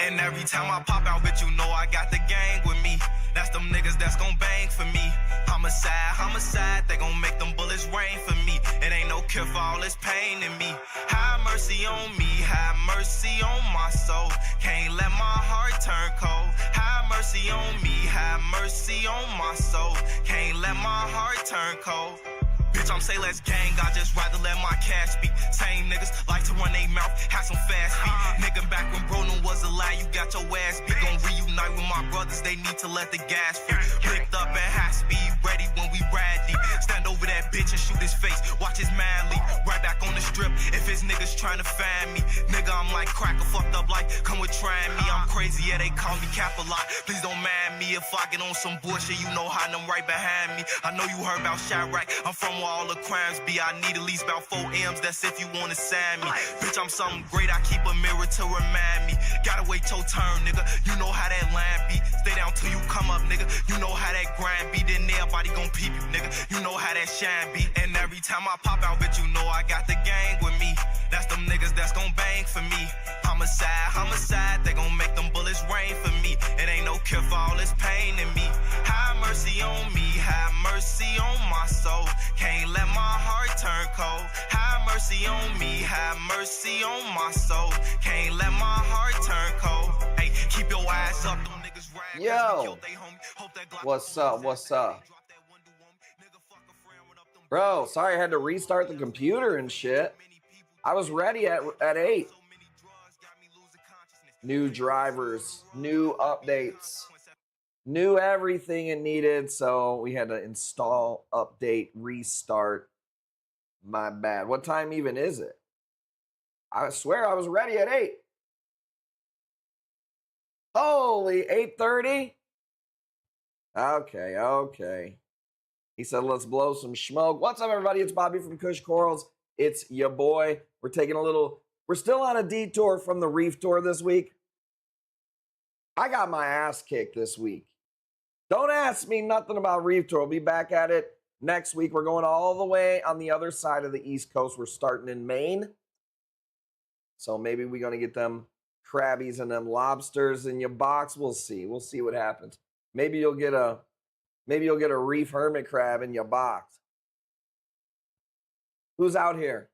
And every time I pop out, bitch, you know I got the gang with me. That's them niggas that's gon' bang for me. Homicide, homicide, they gon' make them bullets rain for me. It ain't no cure for all this pain in me. Have mercy on me, have mercy on my soul. Can't let my heart turn cold. Have mercy on me, have mercy on my soul. Can't let my heart turn cold. Bitch, I'm say let's gang, I just rather let my cash speak. Same niggas like to run they mouth, have some fast feet. Nigga, back when Broden was a lie, you got your ass beat. Gon' reunite with my brothers, they need to let the gas free. Flipped up at high speed, ready when we ride deep. Stand over that bitch and shoot his face, watch his man leap. Right back on the strip, if his niggas tryna find me. Nigga, I'm like cracker, fucked up like, come with trying me. I'm crazy, yeah, they call me Cap a lot. Please don't mind me if I get on some bullshit, you know how them right behind me. I know you heard about Chirac, I'm from where all the crimes be. I need at least about 4 M's, that's if you wanna sign me. Bitch, I'm something great, I keep a mirror to remind me. Gotta wait your turn, nigga, you know how that line be. Stay down till you come up, nigga, you know how that grind be. Then everybody gon' peep you, nigga, you know how that shine be. And every time I pop out, bitch, you know I got the gang with me. That's them niggas that's gon' bang for me. Homicide, homicide, they gon' make them bullets rain for me. It ain't no cure for all this pain in me. Have mercy on me, have mercy on my soul. Can't let my heart turn cold. Have mercy on me, have mercy on my soul. Can't let my heart turn cold. Hey, keep your eyes up, them niggas rag. Yo, what's up? What's up? Bro, sorry I had to restart the computer and shit. I was ready at 8. New drivers, new updates, new everything it needed. So we had to install, update, restart. My bad. What time even is it? I swear I was ready at 8. Holy, 8:30? Okay. He said, let's blow some smoke. What's up, everybody? It's Bobby from Kush Corals. It's your boy. We're still on a detour from the Reef tour this week. I got my ass kicked this week. Don't ask me nothing about Reef tour. We'll be back at it next week. We're going all the way on the other side of the East Coast. We're starting in Maine. So maybe we're going to get them crabbies and them lobsters in your box. We'll see. We'll see what happens. Maybe you'll get a reef hermit crab in your box. Who's out here?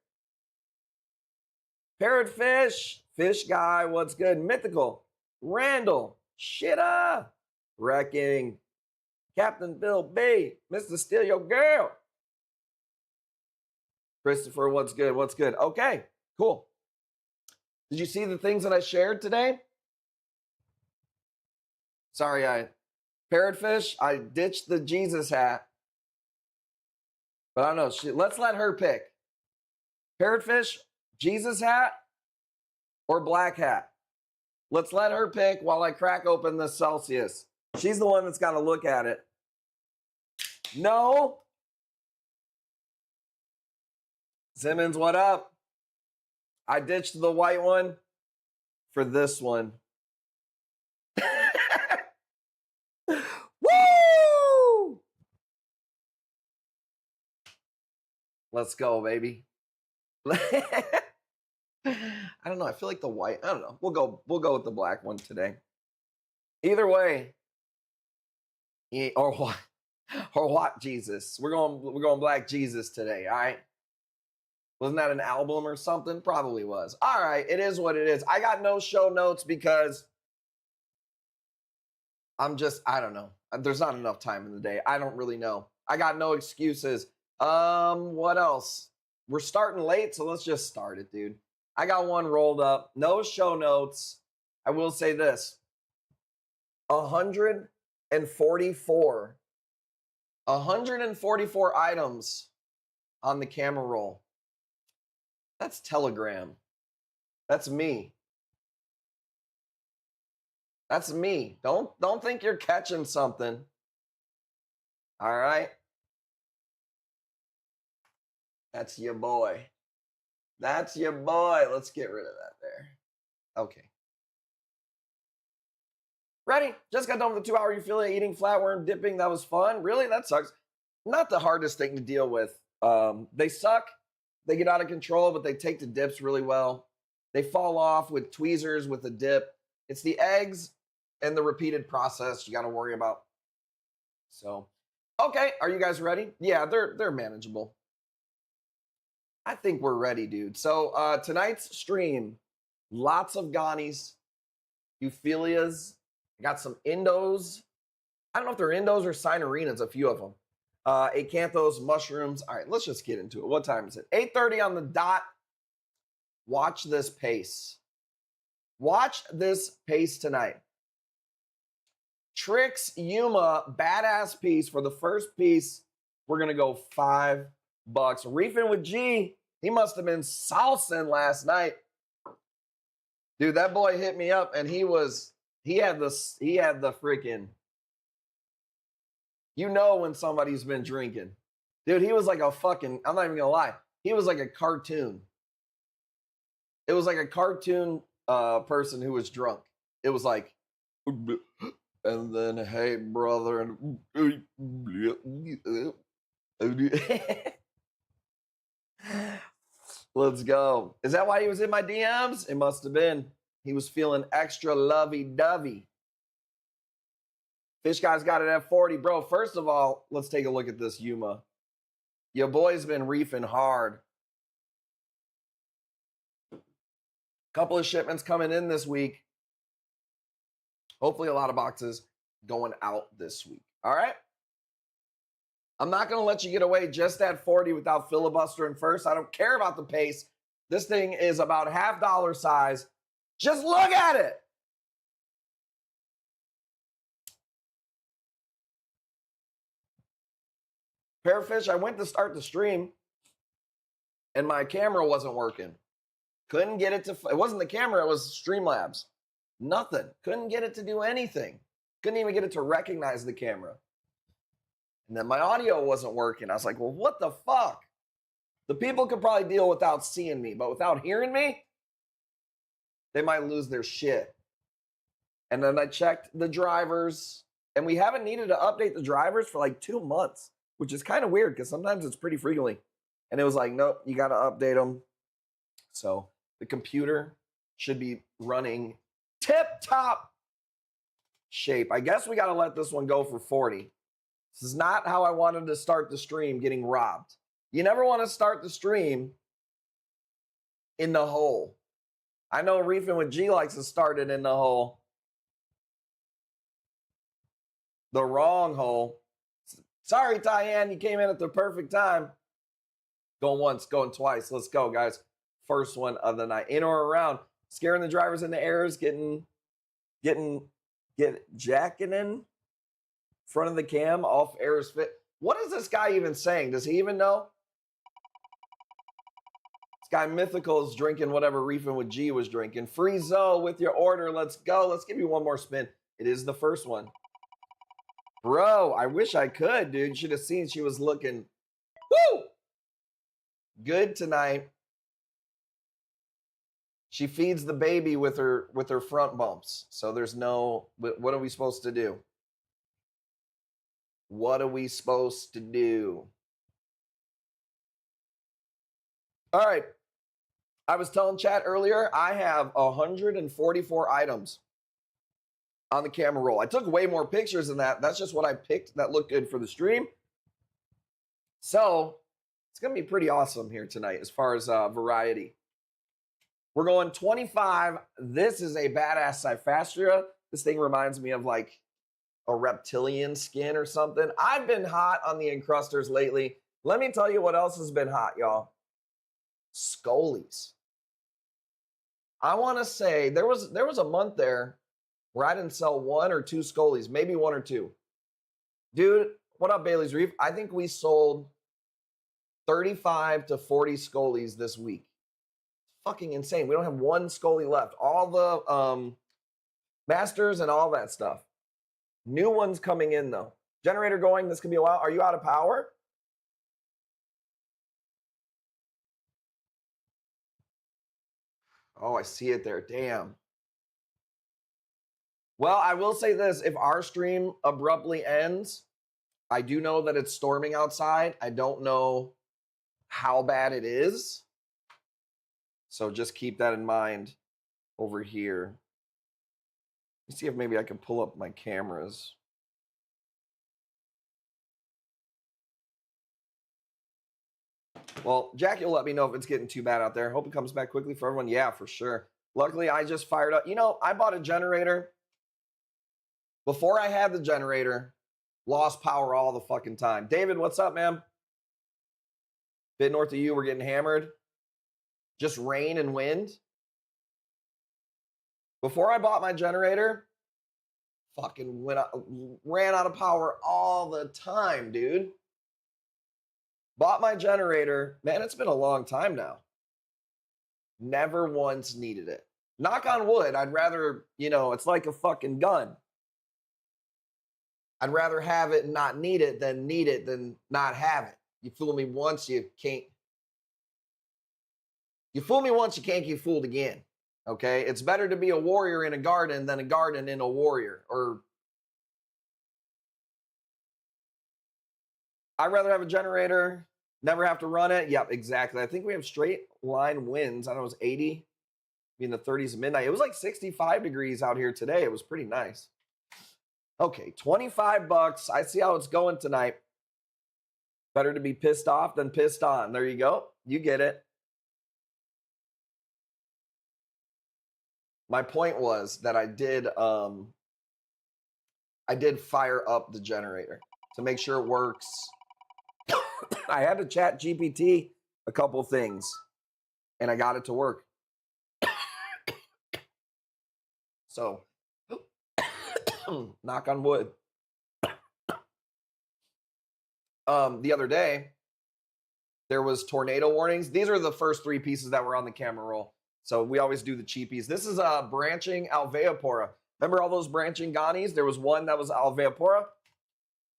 Parrotfish, Fish Guy, what's good? Mythical, Randall, Shitta, Wrecking, Captain Bill B, Mr. Steal Your Girl. Christopher, what's good? What's good? Okay, cool. Did you see the things that I shared today? Sorry, Parrotfish, I ditched the Jesus hat. But I don't know. Let's let her pick. Parrotfish, Jesus hat, or black hat? Let's let her pick while I crack open the Celsius. She's the one that's got to look at it. No. Simmons, what up? I ditched the white one for this one. Woo! Let's go, baby. I don't know. I feel like the white. I don't know. We'll go with the black one today. Either way, or what Jesus. We're going Black Jesus today. All right. Wasn't that an album or something? Probably was. All right. It is what it is. I got no show notes because I don't know. There's not enough time in the day. I don't really know. I got no excuses. What else? We're starting late, so let's just start it, dude. I got one rolled up. No show notes. I will say this. 144 items on the camera roll. That's Telegram. That's me. That's me. Don't think you're catching something. All right? That's your boy. That's your boy. Let's get rid of that there. Okay. Ready? Just got done with the 2-hour you feel it eating flatworm dipping. That was fun. Really? That sucks. Not the hardest thing to deal with. They suck. They get out of control, but they take the dips really well. They fall off with tweezers with the dip. It's the eggs and the repeated process you got to worry about. So, okay, are you guys ready? Yeah, they're manageable. I think we're ready, dude. So tonight's stream, lots of Ghanies, Euphilias. I got some Indos. I don't know if they're Indos or Sinarinas, a few of them. Acanthos, mushrooms. All right, let's just get into it. What time is it? 8:30 on the dot. Watch this pace. Watch this pace tonight. Tricks Yuma, badass piece. For the first piece, we're going to go $5. Reefing with G, he must have been salsing last night. Dude, that boy hit me up and he had the freaking, you know when somebody's been drinking. Dude, he was like a fucking, I'm not even gonna lie, he was like a cartoon. It was like a cartoon person who was drunk. It was like, and then, hey, brother, and let's go. Is that why he was in my DMs? It must have been. He was feeling extra lovey-dovey. Fish Guy's got it at 40. Bro, first of all, let's take a look at this Yuma. Your boy's been reefing hard. Couple of shipments coming in this week. Hopefully a lot of boxes going out this week. All right? I'm not going to let you get away just at 40 without filibustering first. I don't care about the pace. This thing is about $half size. Just look at it. Pearfish, I went to start the stream and my camera wasn't working. Couldn't get it to, it wasn't the camera, it was Streamlabs. Nothing. Couldn't get it to do anything. Couldn't even get it to recognize the camera. And then my audio wasn't working. I was like, well, what the fuck? The people could probably deal without seeing me, but without hearing me, they might lose their shit. And then I checked the drivers, and we haven't needed to update the drivers for like 2 months, which is kind of weird because sometimes it's pretty frequently. And it was like, nope, you got to update them. So the computer should be running tip-top shape. I guess we got to let this one go for 40. This is not how I wanted to start the stream, getting robbed. You never want to start the stream in the hole. I know Reefing with G likes to start it in the hole. The wrong hole. Sorry, Tyann, you came in at the perfect time. Going once, going twice. Let's go, guys. First one of the night. In or around. Scaring the drivers in the airs, jacking in front of the cam, off airs fit. What is this guy even saying? Does he even know? This guy Mythical is drinking whatever Reefing with G was drinking. Free Zoe with your order. Let's go. Let's give you one more spin. It is the first one. Bro, I wish I could, dude. You should have seen she was looking woo good tonight. She feeds the baby with her front bumps. So there's no, what are we supposed to do? What are we supposed to do? All right. I was telling chat earlier, I have 144 items on the camera roll. I took way more pictures than that. That's just what I picked that looked good for the stream. So it's going to be pretty awesome here tonight as far as variety. We're going 25. This is a badass Cyphastria. This thing reminds me of like a reptilian skin or something. I've been hot on the encrusters lately. Let me tell you what else has been hot, y'all. Scolies. I want to say there was a month there where I didn't sell 1 or 2 Scolies, maybe 1 or 2. Dude, what up, Bailey's Reef? I think we sold 35 to 40 Scolies this week. Fucking insane. We don't have 1 Scolie left. All the masters and all that stuff. New ones coming in though. Generator going. This could be a while. Are you out of power? Oh, I see it there. Damn. Well, I will say this. If our stream abruptly ends, I do know that it's storming outside. I don't know how bad it is. So just keep that in mind over here. Let's see if maybe I can pull up my cameras. Well, Jack, you'll let me know if it's getting too bad out there. Hope it comes back quickly for everyone. Yeah, for sure. Luckily, I just fired up. You know, I bought a generator. Before I had the generator, lost power all the fucking time. David, what's up, man? Bit north of you, we're getting hammered. Just rain and wind. Before I bought my generator, fucking ran out of power all the time, dude. Bought my generator. Man, it's been a long time now. Never once needed it. Knock on wood, I'd rather, you know, it's like a fucking gun. I'd rather have it and not need it than not have it. You fool me once, you can't. You fool me once, you can't get fooled again. Okay? It's better to be a warrior in a garden than a garden in a warrior. Or I'd rather have a generator, never have to run it. Yep, exactly. I think we have straight line winds. I don't know, it was 80, in the 30s at midnight. It was like 65 degrees out here today. It was pretty nice. Okay, 25 bucks. I see how it's going tonight. Better to be pissed off than pissed on. There you go. You get it. My point was that I did fire up the generator to make sure it works. I had to chat GPT a couple things, and I got it to work. So, knock on wood. The other day, there was tornado warnings. These are the first three pieces that were on the camera roll. So we always do the cheapies. This is a branching alveopora. Remember all those branching ganies? There was one that was alveopora.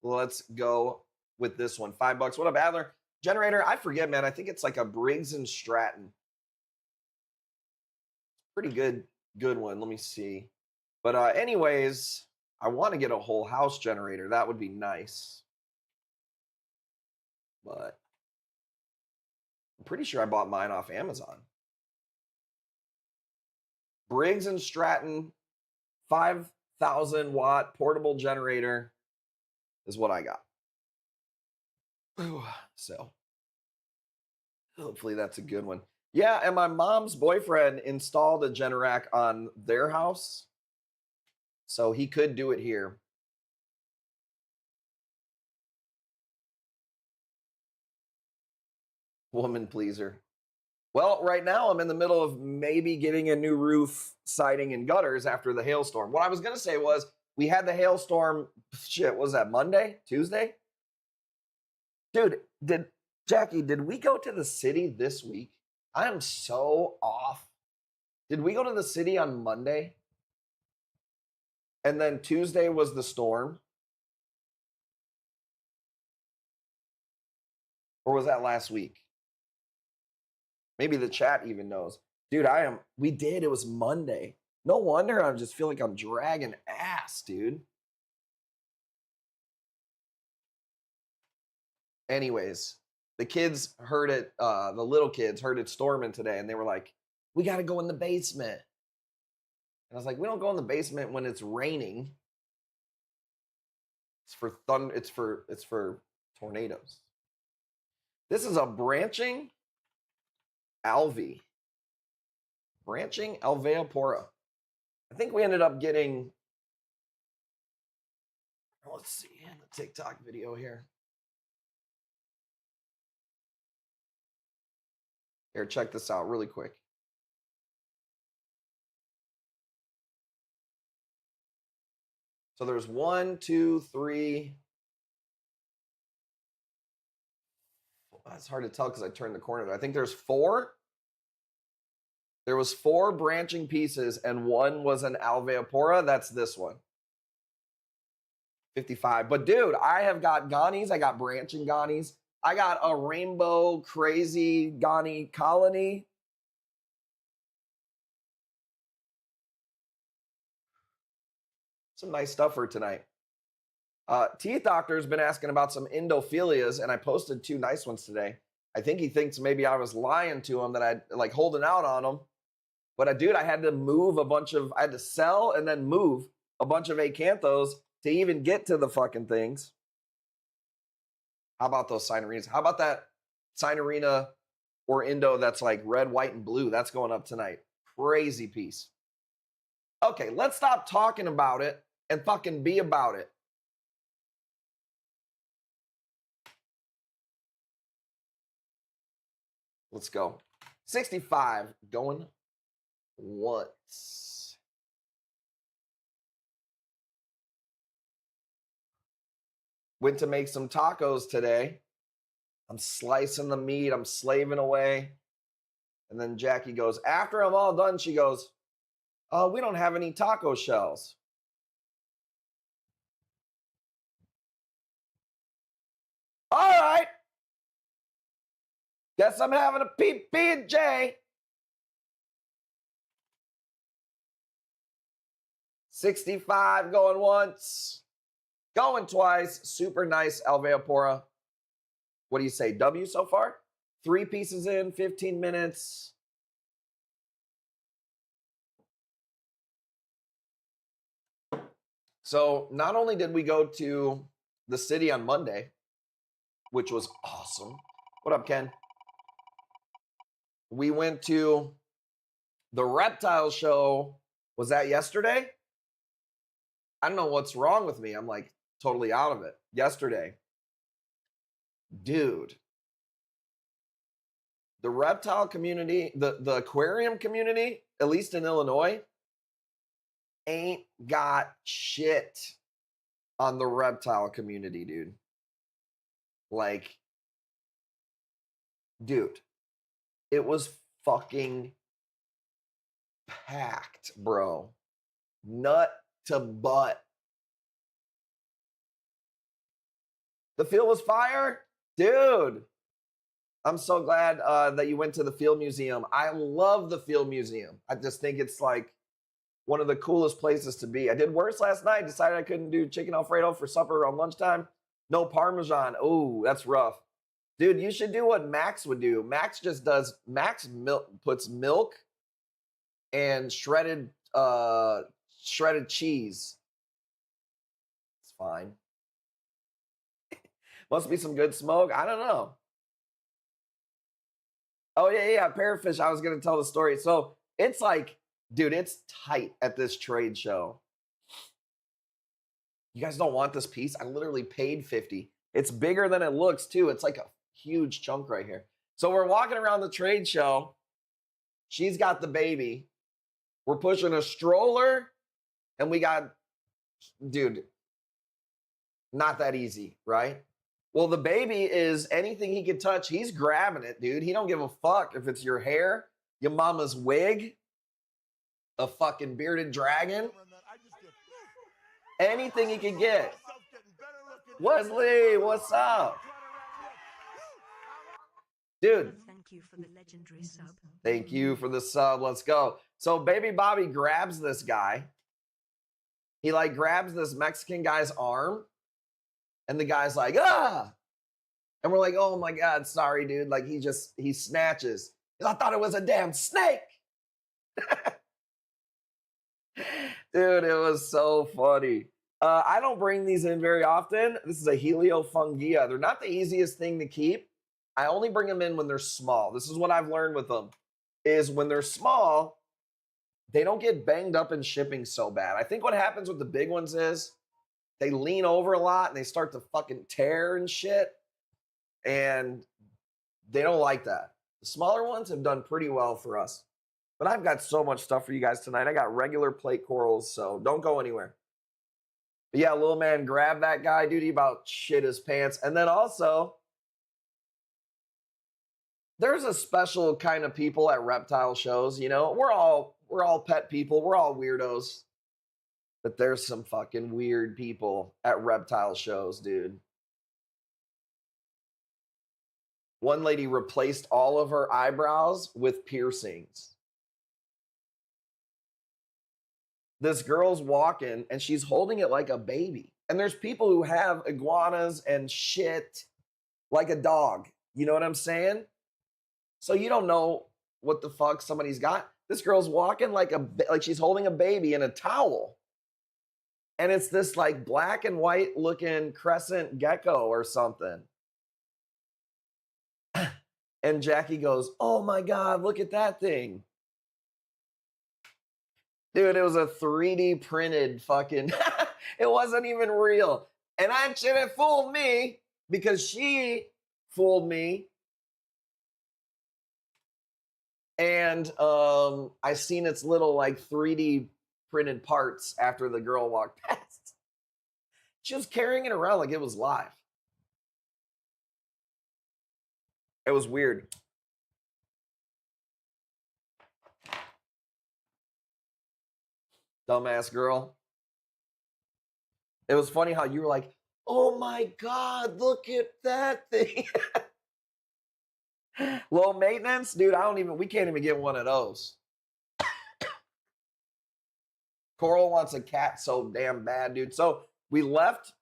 Let's go with this one. $5. What up, Adler? Generator, I forget, man. I think it's like a Briggs and Stratton. Pretty good one. Let me see. But anyways, I want to get a whole house generator. That would be nice. But I'm pretty sure I bought mine off Amazon. Briggs and Stratton 5,000 watt portable generator is what I got. So hopefully that's a good one. Yeah, and my mom's boyfriend installed a Generac on their house, so he could do it here. Woman pleaser. Well, right now I'm in the middle of maybe getting a new roof, siding, and gutters after the hailstorm. What I was going to say was we had the hailstorm, shit, was that Monday? Tuesday? Dude, Jackie, did we go to the city this week? I am so off. Did we go to the city on Monday? And then Tuesday was the storm? Or was that last week? Maybe the chat even knows. Dude, we did. It was Monday. No wonder I just feel like I'm dragging ass, dude. Anyways, the kids heard it, the little kids heard it storming today, and they were like, we got to go in the basement. And I was like, we don't go in the basement when it's raining. It's for thunder, it's for tornadoes. This is a branching branching alveopora. I think we ended up getting, let's see, in the TikTok video here. Here, check this out really quick. So there's 1, 2, 3. It's hard to tell because I turned the corner. I think there's 4. There was 4 branching pieces and 1 was an alveopora. That's this one. 55. But dude, I have got ganies. I got branching ganies. I got a rainbow crazy gani colony. Some nice stuff for tonight. Teeth Doctor's been asking about some endophilias, and I posted 2 nice ones today. I think he thinks maybe I was lying to him, that I'd like holding out on him. But dude, I had to move I had to sell and then move a bunch of acanthos to even get to the fucking things. How about those sign arenas? How about that sign arena or Indo that's like red, white, and blue? That's going up tonight. Crazy piece. Okay, let's stop talking about it and fucking be about it. Let's go. 65 going once. Went to make some tacos today. I'm slicing the meat. I'm slaving away. And then Jackie goes, after I'm all done, she goes, oh, we don't have any taco shells. All right. Guess I'm having a PB&J. 65 going once. Going twice. Super nice Alveopora. What do you say? W so far? 3 pieces in, 15 minutes. So not only did we go to the city on Monday, which was awesome. What up, Ken? We went to the reptile show. Was that yesterday? I don't know what's wrong with me. I'm like totally out of it. Yesterday. Dude. The reptile community, the aquarium community, at least in Illinois, ain't got shit on the reptile community, dude. Like, dude, it was fucking packed, bro. Nut to butt. The field was fire? Dude. I'm so glad that you went to the Field Museum. I love the Field Museum. I just think it's like one of the coolest places to be. I did worse last night. Decided I couldn't do chicken Alfredo for supper around lunchtime. No Parmesan. Oh, that's rough. Dude, you should do what Max would do. Max puts milk and shredded cheese. It's fine. Must be some good smoke. I don't know. Oh, yeah, Parrotfish. I was going to tell the story. So it's like, dude, it's tight at this trade show. You guys don't want this piece? I literally paid $50. It's bigger than it looks, too. It's like a huge chunk right here. So we're walking around the trade show. She's got the baby. We're pushing a stroller. And we got, dude, not that easy, right? Well, the baby is anything he can touch, he's grabbing it, dude. He don't give a fuck if it's your hair, your mama's wig, a fucking bearded dragon. Anything he can get. Wesley, what's up? Dude. Thank you for the legendary sub. Thank you for the sub. Let's go. So baby Bobby grabs this guy. He like grabs this Mexican guy's arm. And the guy's like, ah! And we're like, oh my God, sorry, dude. Like he snatches. I thought it was a damn snake. Dude, it was so funny. I don't bring these in very often. This is a Heliofungia. They're not the easiest thing to keep. I only bring them in when they're small. This is what I've learned with them, is when they're small, they don't get banged up in shipping so bad. I think what happens with the big ones is they lean over a lot and they start to fucking tear and shit. And they don't like that. The smaller ones have done pretty well for us. But I've got so much stuff for you guys tonight. I got regular plate corals, so don't go anywhere. But yeah, little man grabbed that guy, dude. He about shit his pants. And then also, there's a special kind of people at reptile shows, you know? We're all pet people. We're all weirdos. But there's some fucking weird people at reptile shows, dude. One lady replaced all of her eyebrows with piercings. This girl's walking and she's holding it like a baby. And there's people who have iguanas and shit like a dog. You know what I'm saying? So you don't know what the fuck somebody's got. This girl's walking like she's holding a baby in a towel. And it's this like black and white looking crescent gecko or something. And Jackie goes, "Oh my God, look at that thing." Dude, it was a 3D printed fucking, it wasn't even real. And I should have fooled me because she fooled me. And I seen its little like 3D printed parts after the girl walked past. She was carrying it around like it was live. It was weird. Dumbass girl. It was funny how you were like, "Oh my God, look at that thing." Low maintenance? Dude, we can't even get one of those. Coral wants a cat so damn bad, dude. So we left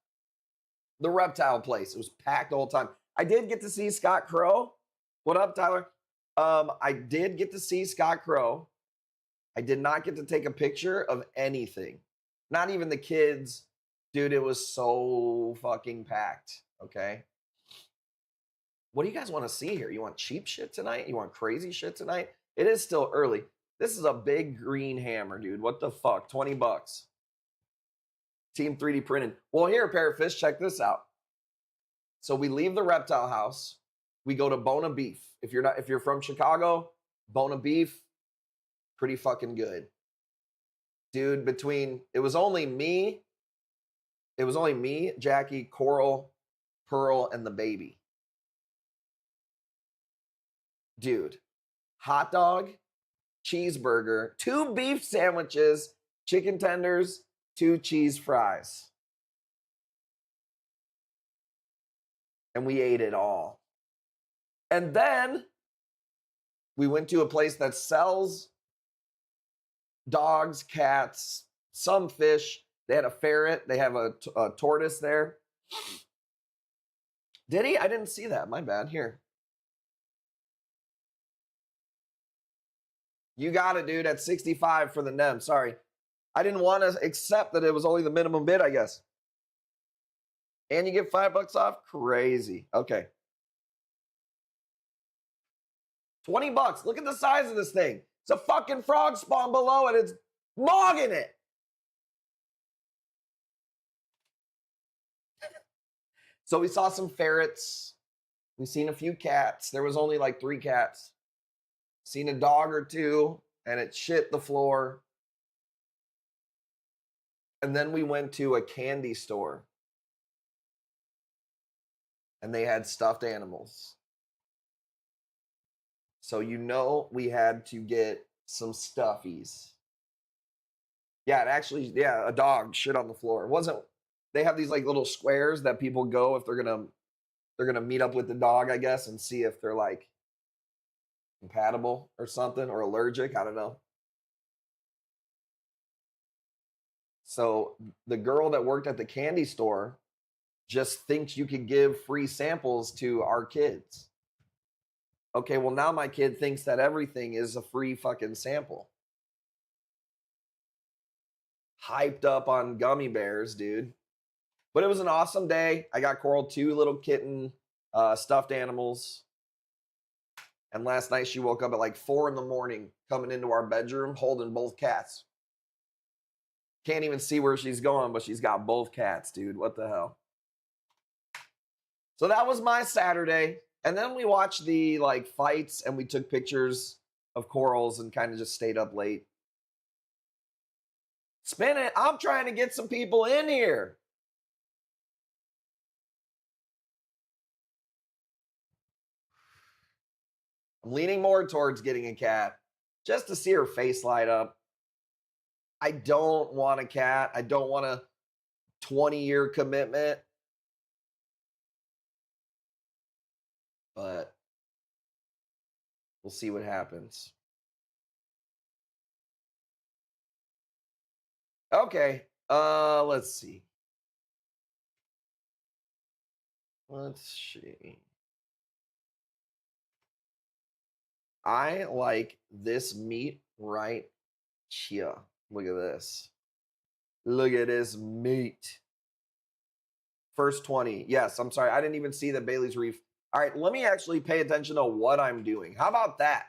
the reptile place. It was packed the whole time. I did get to see Scott Crow. What up, Tyler? I did get to see Scott Crow. I did not get to take a picture of anything. Not even the kids. Dude, it was so fucking packed. Okay. What do you guys want to see here? You want cheap shit tonight? You want crazy shit tonight? It is still early. This is a big green hammer, dude. What the fuck? 20 bucks. Team 3D printed. Well, here, Parrotfish, check this out. So we leave the reptile house. We go to Bona Beef. If you're from Chicago, Bona Beef, pretty fucking good. Dude, it was only me, Jackie, Coral, Pearl, and the baby. Dude, hot dog, cheeseburger, 2 beef sandwiches, chicken tenders, 2 cheese fries. And we ate it all. And then we went to a place that sells dogs, cats, some fish. They had a ferret. They have a tortoise there. Did he? I didn't see that. My bad. Here. You got it, dude, at 65 for the NEM. Sorry. I didn't want to accept that it was only the minimum bid, I guess. And you get $5 off? Crazy. Okay. 20 bucks. Look at the size of this thing. It's a fucking frog spawn below it. It's mogging it. So we saw some ferrets. We seen a few cats. There was only like 3 cats. Seen a dog or 2, and it shit the floor. And then we went to a candy store. And they had stuffed animals. So we had to get some stuffies. Yeah, a dog shit on the floor. They have these like little squares that people go if they're gonna meet up with the dog, I guess, and see if they're like compatible or something, or allergic. I don't know. So the girl that worked at the candy store just thinks you could give free samples to our kids. Okay, well, now my kid thinks that everything is a free fucking sample. Hyped up on gummy bears, dude. But it was an awesome day. I got Coral 2 little kitten stuffed animals. And last night she woke up at like 4 in the morning, coming into our bedroom, holding both cats. Can't even see where she's going, but she's got both cats, dude. What the hell? So that was my Saturday. And then we watched the like fights and we took pictures of corals and kind of just stayed up late. Spin it. I'm trying to get some people in here. I'm leaning more towards getting a cat just to see her face light up. I don't want a cat. I don't want a 20-year commitment. But we'll see what happens. Okay. Let's see. Let's see. I like this meat right here. Look at this. Look at this meat. First 20. Yes, I'm sorry. I didn't even see that Bailey's Reef. All right, let me actually pay attention to what I'm doing. How about that?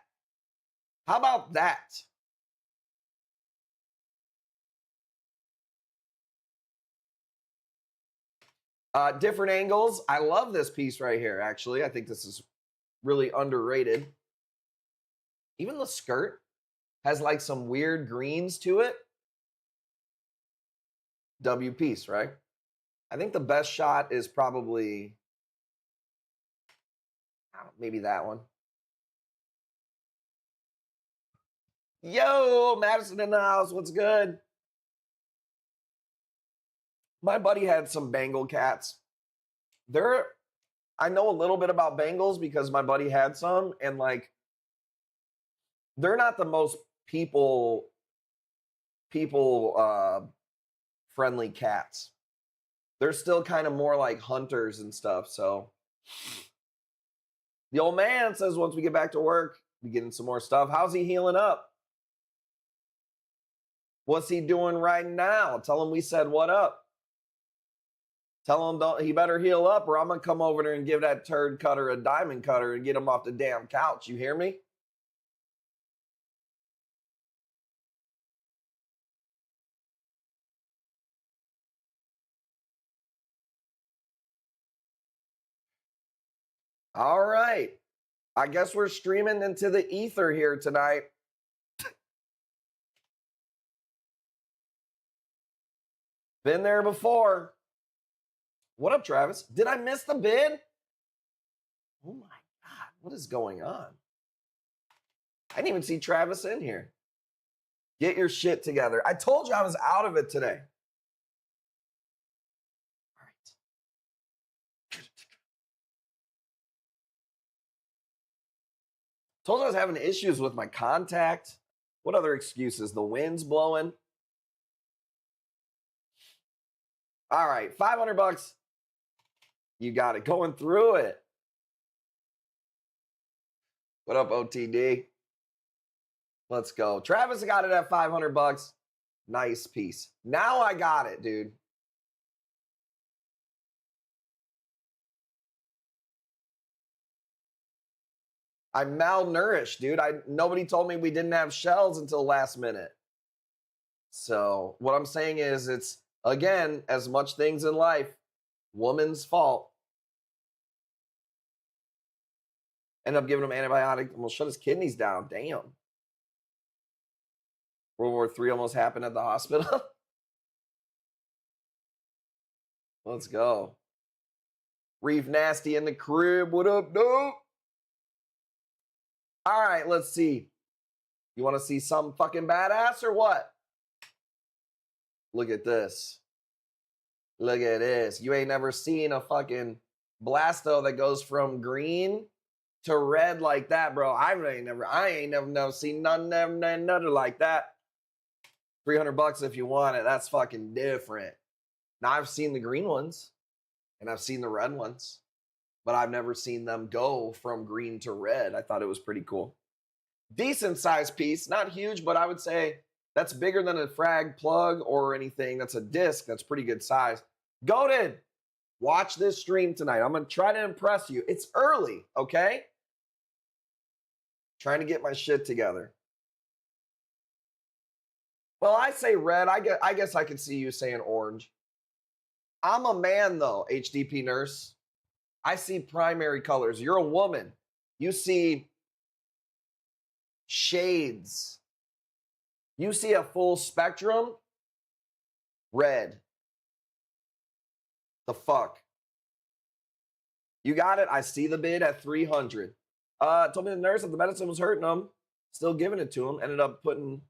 How about that? Different angles. I love this piece right here, actually. I think this is really underrated. Even the skirt has like some weird greens to it. W piece, right? I think the best shot is probably maybe that one. Yo, Madison in the house. What's good? My buddy had some Bengal cats. I know a little bit about Bengals because my buddy had some, and like they're not the most people friendly cats. They're still kind of more like hunters and stuff. So the old man says once we get back to work, we getting some more stuff. How's he healing up? What's he doing right now? Tell him we said what up. Tell him he better heal up or I'm going to come over there and give that turd cutter a diamond cutter and get him off the damn couch. You hear me? All right. I guess we're streaming into the ether here tonight. Been there before. What up, Travis? Did I miss the bid? Oh my God, what is going on? I didn't even see Travis in here. Get your shit together. I told you I was out of it today. All right. Told you I was having issues with my contact. What other excuses? The wind's blowing. All right, 500 bucks. You got it. Going through it. What up, OTD? Let's go. Travis got it at 500 bucks. Nice piece. Now I got it, dude. I'm malnourished, dude. Nobody told me we didn't have shells until last minute. So what I'm saying is it's, again, as much things in life, woman's fault. End up giving him antibiotic. We'll shut his kidneys down. Damn. World War III almost happened at the hospital. Let's go. Reef Nasty in the crib. What up, dude? All right, let's see. You want to see some fucking badass or what? Look at this. Look at this. You ain't never seen a fucking blasto that goes from green to red like that, bro. I ain't never seen nothing like that. 300 bucks if you want it. That's fucking different. Now I've seen the green ones and I've seen the red ones, but I've never seen them go from green to red. I thought it was pretty cool. Decent size piece, not huge, but I would say that's bigger than a frag plug or anything. That's a disc. That's pretty good size. Goated, watch this stream tonight. I'm going to try to impress you. It's early, okay? Trying to get my shit together. Well, I say red. I guess I could see you saying orange. I'm a man, though, HDP nurse. I see primary colors. You're a woman. You see shades. You see a full spectrum. Red. The fuck? You got it? I see the bid at 300. Told me the nurse that the medicine was hurting him. Still giving it to him. Ended up putting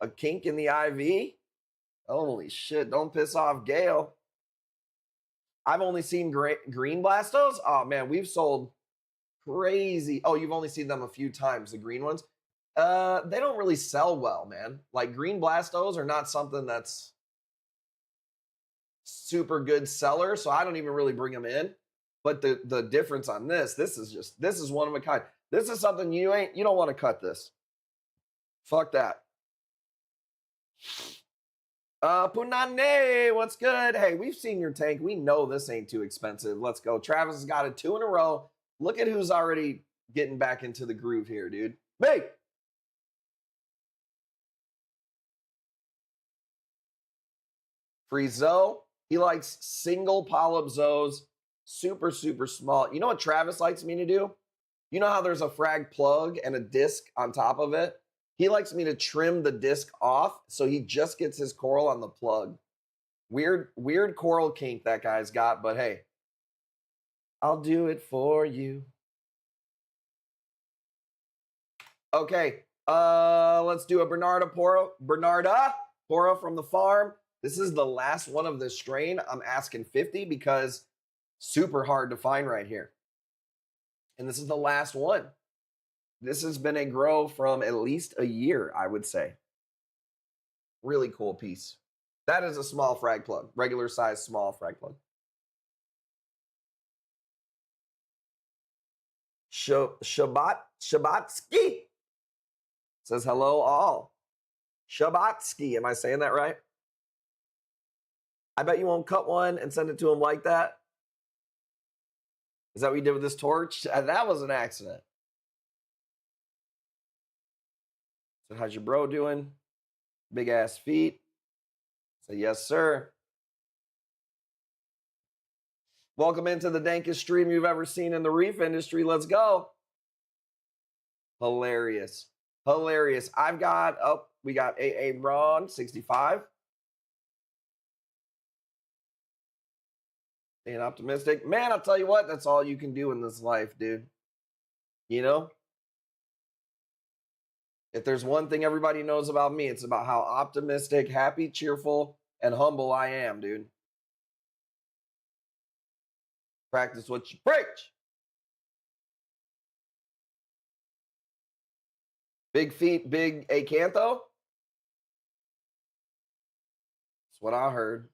a kink in the IV. Holy shit. Don't piss off Gail. I've only seen green blastos. Oh, man. We've sold crazy. Oh, you've only seen them a few times, the green ones. They don't really sell well, man. Like green blastos are not something that's super good seller, so I don't even really bring them in. But the difference on this is one of a kind. This is something you don't want to cut this. Fuck that. Punane, what's good? Hey, we've seen your tank. We know this ain't too expensive. Let's go. Travis has got it 2 in a row. Look at who's already getting back into the groove here, dude. Me. Free Zoe. He likes single polyp Zoes. Super, super small. You know what Travis likes me to do? You know how there's a frag plug and a disc on top of it? He likes me to trim the disc off so he just gets his coral on the plug. Weird coral kink that guy's got, but hey, I'll do it for you. Okay, let's do a Bernarda Pora from the farm. This is the last one of this strain. I'm asking 50 because super hard to find right here. And this is the last one. This has been a grow from at least a year, I would say. Really cool piece. That is a small frag plug, regular size small frag plug. Shabatsky says hello all. Shabatsky, am I saying that right? I bet you won't cut one and send it to him like that. Is that what you did with this torch? That was an accident. So how's your bro doing? Big ass feet. Say yes, sir. Welcome into the dankest stream you've ever seen in the reef industry. Let's go. Hilarious. Hilarious. I've got, we got AA Ron, 65. Being optimistic. Man, I'll tell you what, that's all you can do in this life, dude. You know? If there's one thing everybody knows about me, it's about how optimistic, happy, cheerful, and humble I am, dude. Practice what you preach. Big feet, big acantho. That's what I heard.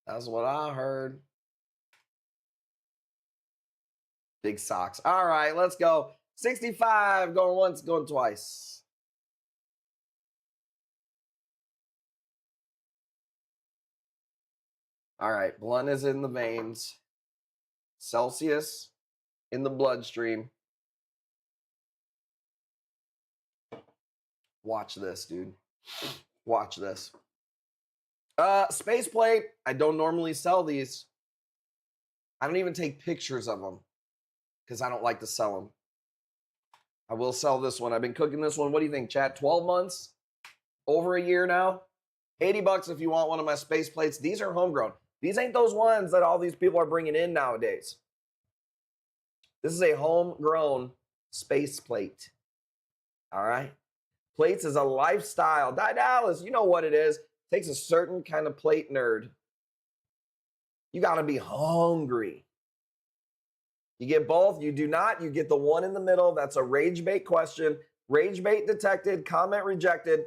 That's what I heard. Big socks. All right, let's go. 65, going once, going twice. All right, blunt is in the veins. Celsius in the bloodstream. Watch this, dude. Watch this. Space plate. I don't normally sell these. I don't even take pictures of them because I don't like to sell them. I will sell this one. I've been cooking this one. What do you think, chat? 12 months? Over a year now? 80 bucks if you want one of my space plates. These are homegrown. These ain't those ones that all these people are bringing in nowadays. This is a homegrown space plate. All right? Plates is a lifestyle. Dallas, you know what it is. It takes a certain kind of plate nerd. You got to be hungry. You get both. You do not. You get the one in the middle. That's a rage bait question. Rage bait detected. Comment rejected.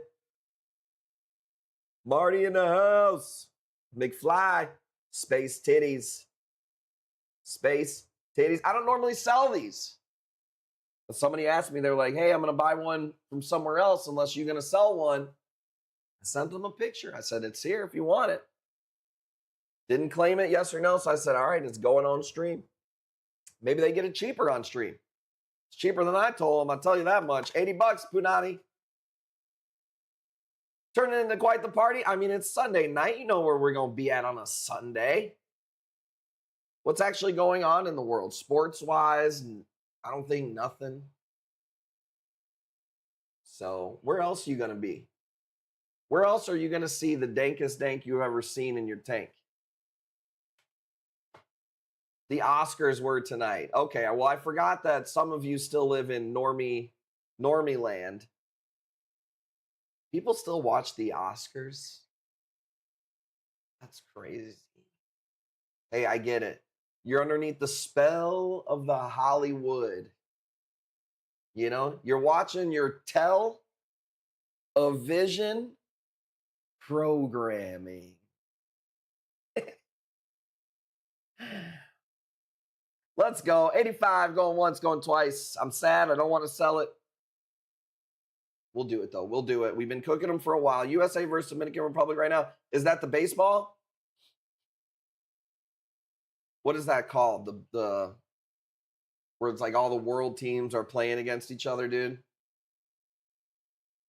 Marty in the house. McFly. Space titties. Space titties. I don't normally sell these. But somebody asked me, they're like, hey, I'm going to buy one from somewhere else unless you're going to sell one. I sent them a picture. I said, it's here if you want it. Didn't claim it, yes or no. So I said, all right, it's going on stream. Maybe they get it cheaper on stream. It's cheaper than I told them, I'll tell you that much. 80 bucks, Punani. Turning into quite the party. I mean, it's Sunday night. You know where we're going to be at on a Sunday. What's actually going on in the world? Sports-wise, I don't think nothing. So where else are you going to be? Where else are you going to see the dankest dank you've ever seen in your tank? The Oscars were tonight. Okay, well, I forgot that some of you still live in normie land. People still watch the Oscars? That's crazy. Hey, I get it. You're underneath the spell of the Hollywood. You know, you're watching your television programming. Let's go. 85 going once, going twice. I'm sad. I don't want to sell it. We'll do it, though. We'll do it. We've been cooking them for a while. USA versus Dominican Republic right now. Is that the baseball? What is that called? The where it's like all the world teams are playing against each other, dude.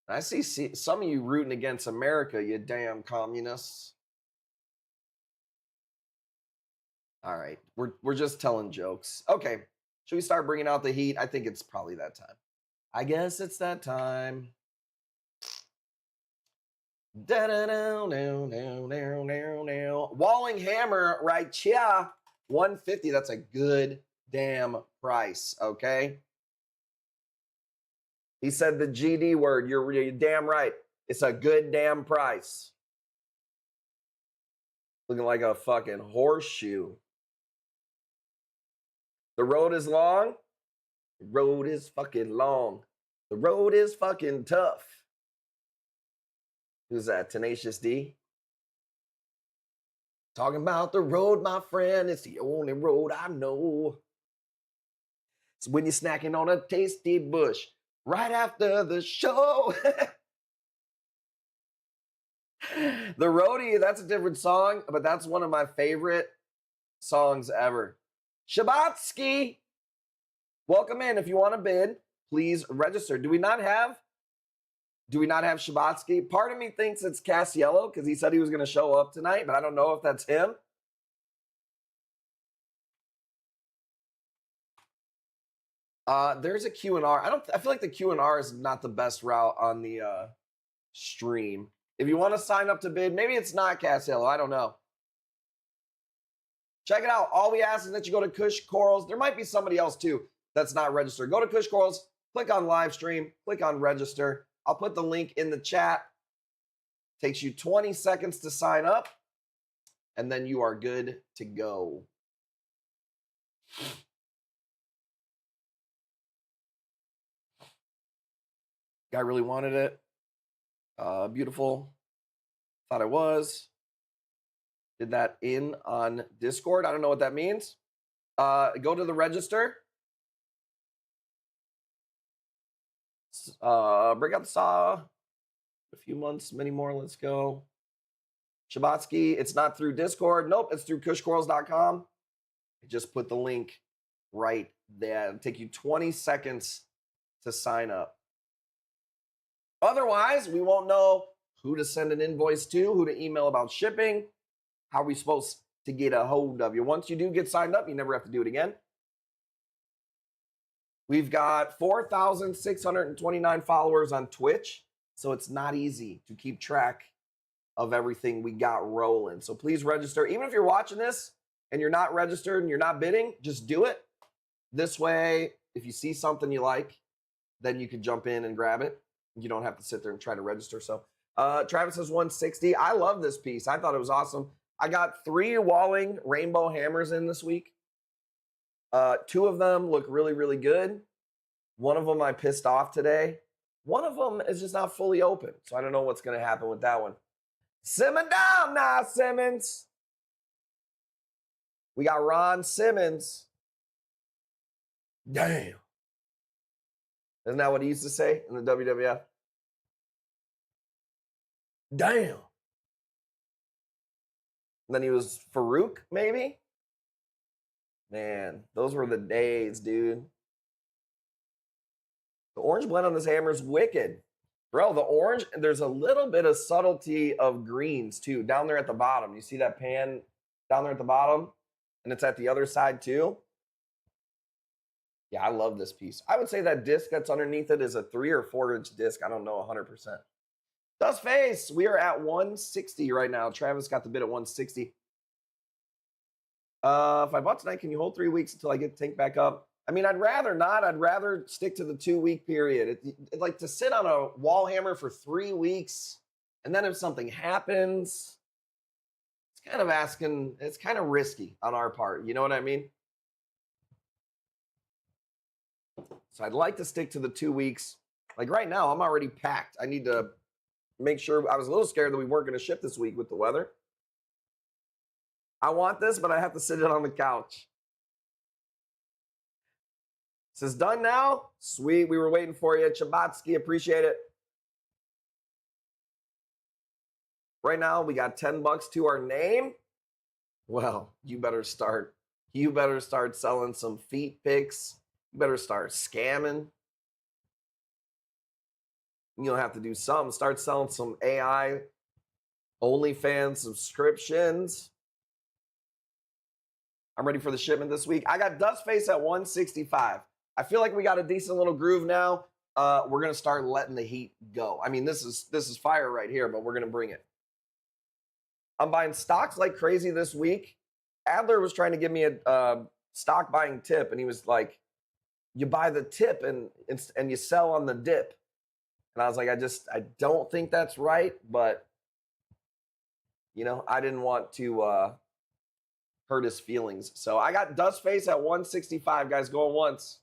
I see some of you rooting against America, you damn communists. All right, we're just telling jokes. Okay, should we start bringing out the heat? I think it's probably that time. I guess it's that time. Walling hammer right here, 150. That's a good damn price. Okay. He said the GD word. You're damn right. It's a good damn price. Looking like a fucking horseshoe. The road is long. The road is fucking long. The road is fucking tough. Who's that? Tenacious D? Talking about the road, my friend. It's the only road I know. It's when you're snacking on a tasty bush right after the show. The Roadie, that's a different song, but that's one of my favorite songs ever. Shabatsky, welcome in. If you want to bid, please register. Do we not have Shabatsky? Part of me thinks it's Cassiello because he said he was going to show up tonight, but I don't know if that's him. There's a Q&R. I feel like the Q&R is not the best route on the stream. If you want to sign up to bid, maybe it's not Cassiello. I don't know. Check it out. All we ask is that you go to Kush Corals. There might be somebody else too that's not registered. Go to Kush Corals, click on live stream, click on register. I'll put the link in the chat. Takes you 20 seconds to sign up, and then you are good to go. Guy really wanted it. Beautiful. Thought I was. Did that in on Discord. I don't know what that means. Go to the register. Break out the saw. A few months, many more. Let's go. Shabatsky. It's not through Discord. Nope, it's through kushcorals.com. I just put the link right there. It'll take you 20 seconds to sign up. Otherwise, we won't know who to send an invoice to, who to email about shipping, how are we supposed to get a hold of you. Once you do get signed up, you never have to do it again. We've got 4,629 followers on Twitch, so it's not easy to keep track of everything we got rolling. So please register. Even if you're watching this and you're not registered and you're not bidding, just do it. This way, if you see something you like, then you can jump in and grab it. You don't have to sit there and try to register. So Travis says 160. I love this piece. I thought it was awesome. I got 3 Walling rainbow hammers in this week. 2 of them look really, really good. One of them I pissed off today. One of them is just not fully open. So I don't know what's going to happen with that one. Simmer down now, Simmons. We got Ron Simmons. Damn. Isn't that what he used to say in the WWF? Damn. And then he was Farouk, maybe? Man, those were the days, dude. The orange blend on this hammer is wicked. Bro, the orange, there's a little bit of subtlety of greens, too, down there at the bottom. You see that pan down there at the bottom? And it's at the other side, too? Yeah, I love this piece. I would say that disc that's underneath it is a 3 or 4 inch disc. I don't know 100%. Dust Face, we are at 160 right now. Travis got the bid at 160. If I bought tonight, can you hold 3 weeks until I get the tank back up? I mean, I'd rather not. I'd rather stick to the 2-week period. Like to sit on a wall hammer for 3 weeks, and then if something happens, it's kind of asking, it's kind of risky on our part. You know what I mean? So I'd like to stick to the 2 weeks. Like right now, I'm already packed. I need to make sure. I was a little scared that we weren't going to ship this week with the weather. I want this, but I have to sit it on the couch. Says done now. Sweet. We were waiting for you. Chabatsky, appreciate it. Right now, we got 10 bucks to our name. Well, you better start. You better start selling some feet pics. You better start scamming. You'll have to do something. Start selling some AI OnlyFans subscriptions. I'm ready for the shipment this week. I got Dustface at 165. I feel like we got a decent little groove now. We're gonna start letting the heat go. I mean, this is fire right here, but we're gonna bring it. I'm buying stocks like crazy this week. Adler was trying to give me a stock buying tip, and he was like, "You buy the tip and you sell on the dip." And I was like, I don't think that's right, but you know, I didn't want to hurt his feelings. So I got Dustface at 165, guys, going once.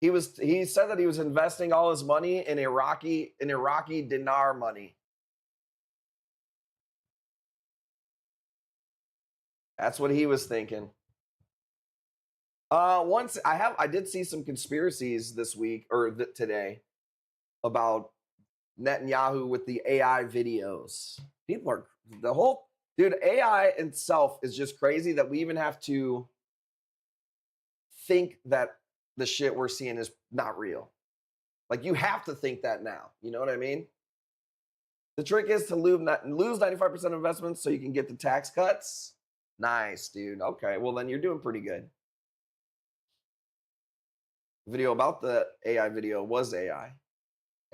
He said that he was investing all his money in Iraqi dinar money. That's what he was thinking. I did see some conspiracies this week or today about Netanyahu with the AI videos. People are dude, AI itself is just crazy that we even have to think that the shit we're seeing is not real. Like, you have to think that now. You know what I mean? The trick is to lose 95% of investments so you can get the tax cuts. Nice, dude. Okay, well, then you're doing pretty good. The video about the AI video was AI.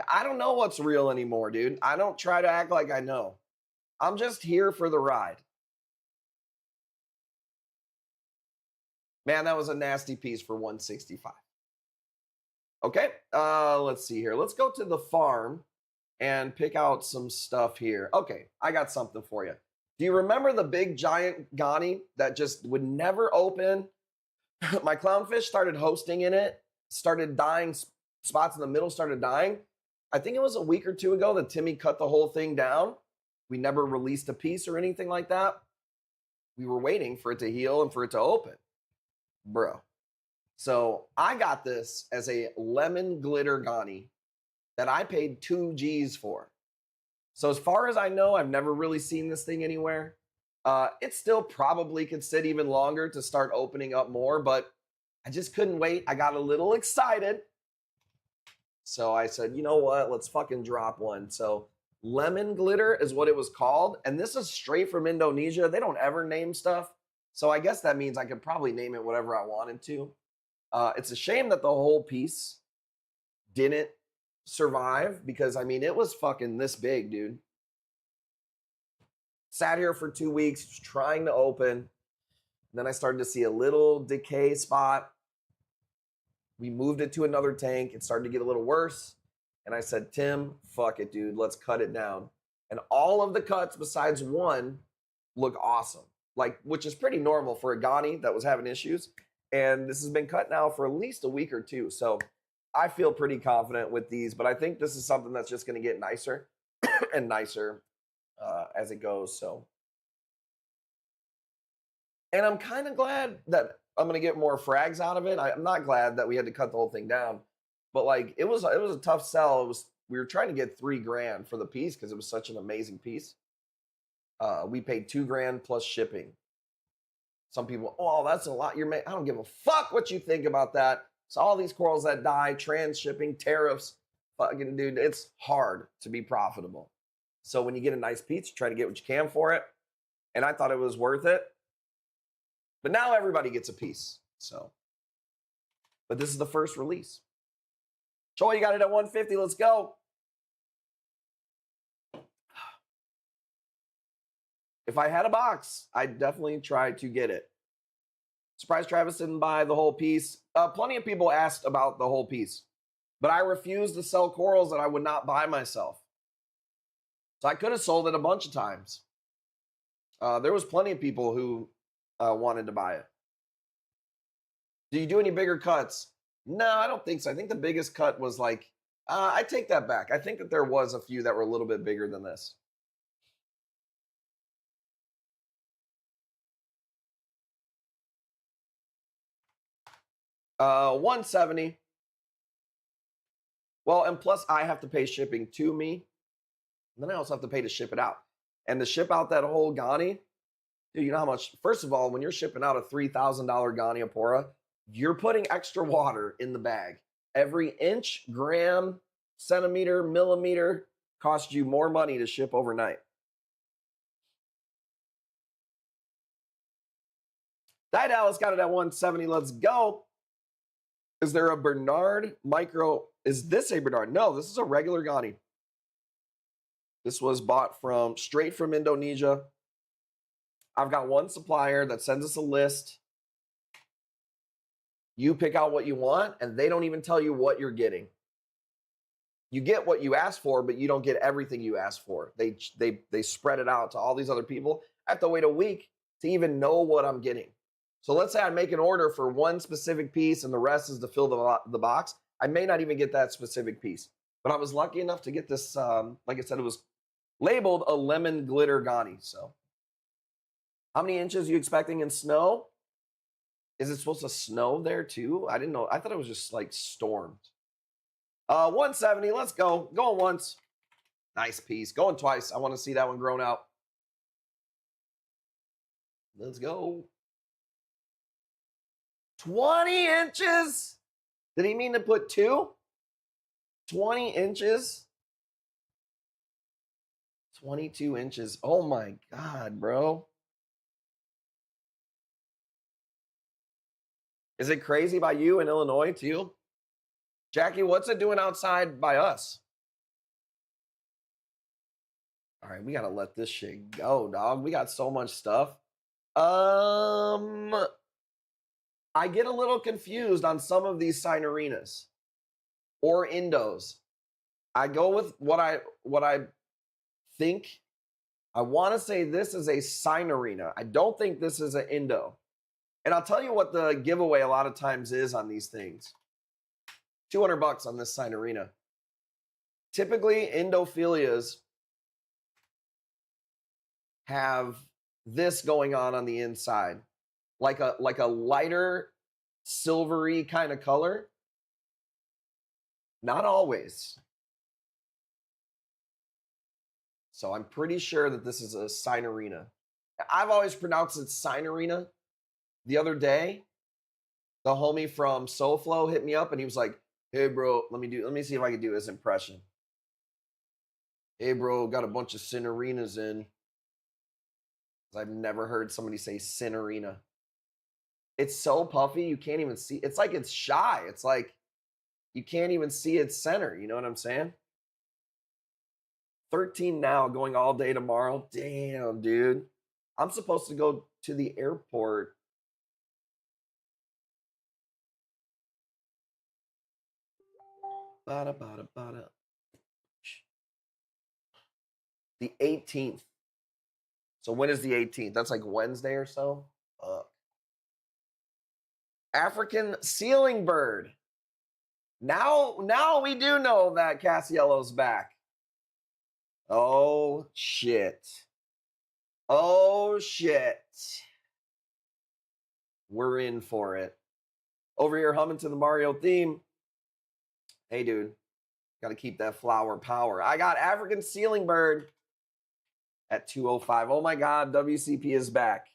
I don't know what's real anymore, dude. I don't try to act like I know. I'm just here for the ride. Man, that was a nasty piece for 165. Okay, let's see here. Let's go to the farm and pick out some stuff here. Okay, I got something for you. Do you remember the big giant Ghani that just would never open? My clownfish started hosting in it, started dying, spots in the middle started dying. I think it was a week or two ago that Timmy cut the whole thing down. We never released a piece or anything like that. We were waiting for it to heal and for it to open. Bro. So I got this as a lemon glitter Ghani that I paid 2 G's for. So as far as I know, I've never really seen this thing anywhere. It still probably could sit even longer to start opening up more, but I just couldn't wait. I got a little excited. So I said, you know what? Let's fucking drop one. So lemon glitter is what it was called. And this is straight from Indonesia. They don't ever name stuff. So I guess that means I could probably name it whatever I wanted to. It's a shame that the whole piece didn't survive because, I mean, it was fucking this big, dude. Sat here for 2 weeks, trying to open. And then I started to see a little decay spot. We moved it to another tank. It started to get a little worse. And I said, Tim, fuck it, dude. Let's cut it down. And all of the cuts besides one look awesome. Like, which is pretty normal for a Ghani that was having issues. And this has been cut now for at least a week or two. So I feel pretty confident with these. But I think this is something that's just going to get nicer and nicer as it goes. So, and I'm kind of glad that I'm going to get more frags out of it. I'm not glad that we had to cut the whole thing down. But like, it was a tough sell. We were trying to get $3,000 for the piece because it was such an amazing piece. We paid $2,000 plus shipping. Some people, oh, that's a lot. I don't give a fuck what you think about that. So all these corals that die, trans-shipping, tariffs, fucking dude, it's hard to be profitable. So when you get a nice piece, you try to get what you can for it. And I thought it was worth it. But now everybody gets a piece. So, but this is the first release. Troy, you got it at 150. Let's go. If I had a box, I'd definitely try to get it. Surprised Travis didn't buy the whole piece. Plenty of people asked about the whole piece, but I refused to sell corals that I would not buy myself. So I could have sold it a bunch of times. There was plenty of people who wanted to buy it. Do you do any bigger cuts? No, I don't think so. I think the biggest cut was like, I take that back. I think that there was a few that were a little bit bigger than this. $170. Well, and plus I have to pay shipping to me. And then I also have to pay to ship it out. And to ship out that whole Ghani, dude, you know how much? First of all, when you're shipping out a $3,000 Ghani Apora, you're putting extra water in the bag. Every inch, gram, centimeter, millimeter costs you more money to ship overnight. Die Dallas got it at 170. Let's go. Is there a Bernard micro? Is this a Bernard? No, this is a regular Ghani. This was bought straight from Indonesia. I've got one supplier that sends us a list. You pick out what you want, and they don't even tell you what you're getting. You get what you ask for, but you don't get everything you ask for. They spread it out to all these other people. I have to wait a week to even know what I'm getting. So let's say I make an order for one specific piece and the rest is to fill the box. I may not even get that specific piece. But I was lucky enough to get this, like I said, it was labeled a lemon glitter Ghani. So how many inches are you expecting in snow? Is it supposed to snow there too? I didn't know. I thought it was just like stormed. 170, let's go. Going once. Nice piece. Going twice. I want to see that one grown out. Let's go. 20 inches? Did he mean to put 2? 20 inches? 22 inches. Oh my God, bro. Is it crazy by you in Illinois too? Jackie, what's it doing outside by us? All right, we got to let this shit go, dog. We got so much stuff. I get a little confused on some of these Sinarinas or Indos. I go with what I think. I want to say this is a Sinarina. I don't think this is an Indo. And I'll tell you what the giveaway a lot of times is on these things. $200 on this Sinarina. Typically, Indophilias have this going on the inside, like a lighter silvery kind of color. Not always. So I'm pretty sure that this is a Sinarina. I've always pronounced it Sinarina. The other day, the homie from SoFlo hit me up and he was like, "Hey bro, let me see if I can do his impression. Hey bro, got a bunch of Sinarinas in." I've never heard somebody say Sinarina. It's so puffy, you can't even see. It's like it's shy. It's like you can't even see its center. You know what I'm saying? 13 now, going all day tomorrow. Damn, dude. I'm supposed to go to the airport. The 18th. So when is the 18th? That's like Wednesday or so? African ceiling bird. Now we do know that Cassiello's back. Oh, shit. Oh, shit. We're in for it. Over here humming to the Mario theme. Hey, dude. Got to keep that flower power. I got African ceiling bird at 205. Oh, my God. WCP is back.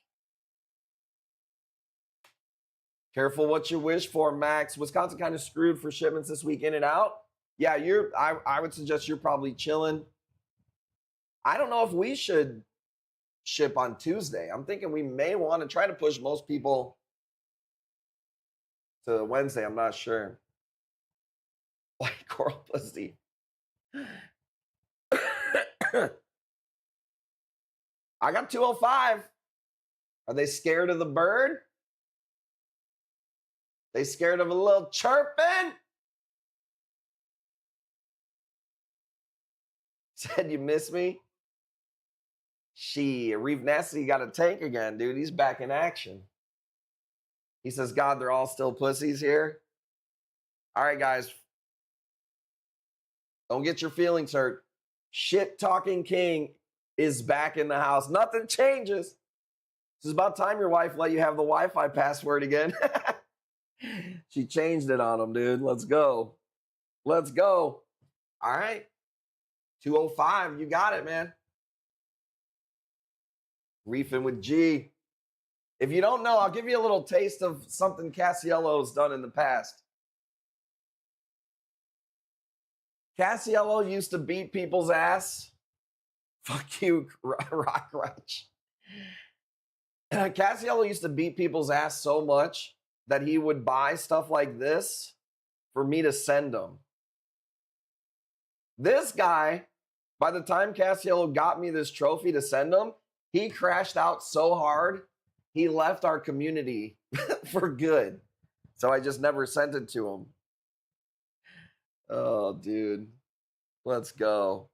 Careful what you wish for, Max. Wisconsin kind of screwed for shipments this week in and out. Yeah, I would suggest you're probably chilling. I don't know if we should ship on Tuesday. I'm thinking we may want to try to push most people to Wednesday. I'm not sure. White coral pussy. I got 205. Are they scared of the bird? They scared of a little chirping? Said you miss me? Reef Nasty got a tank again, dude. He's back in action. He says, God, they're all still pussies here. All right, guys. Don't get your feelings hurt. Shit talking king is back in the house. Nothing changes. This is about time your wife let you have the Wi-Fi password again. She changed it on him, dude. Let's go. Let's go. All right. 205. You got it, man. Reefing with G. If you don't know, I'll give you a little taste of something Casiello's done in the past. Casiello used to beat people's ass. Fuck you, Rock Rutch. Casiello used to beat people's ass so much that he would buy stuff like this for me to send them. This guy, by the time Casiello got me this trophy to send him, he crashed out so hard, he left our community for good. So I just never sent it to him. Oh, dude. Let's go.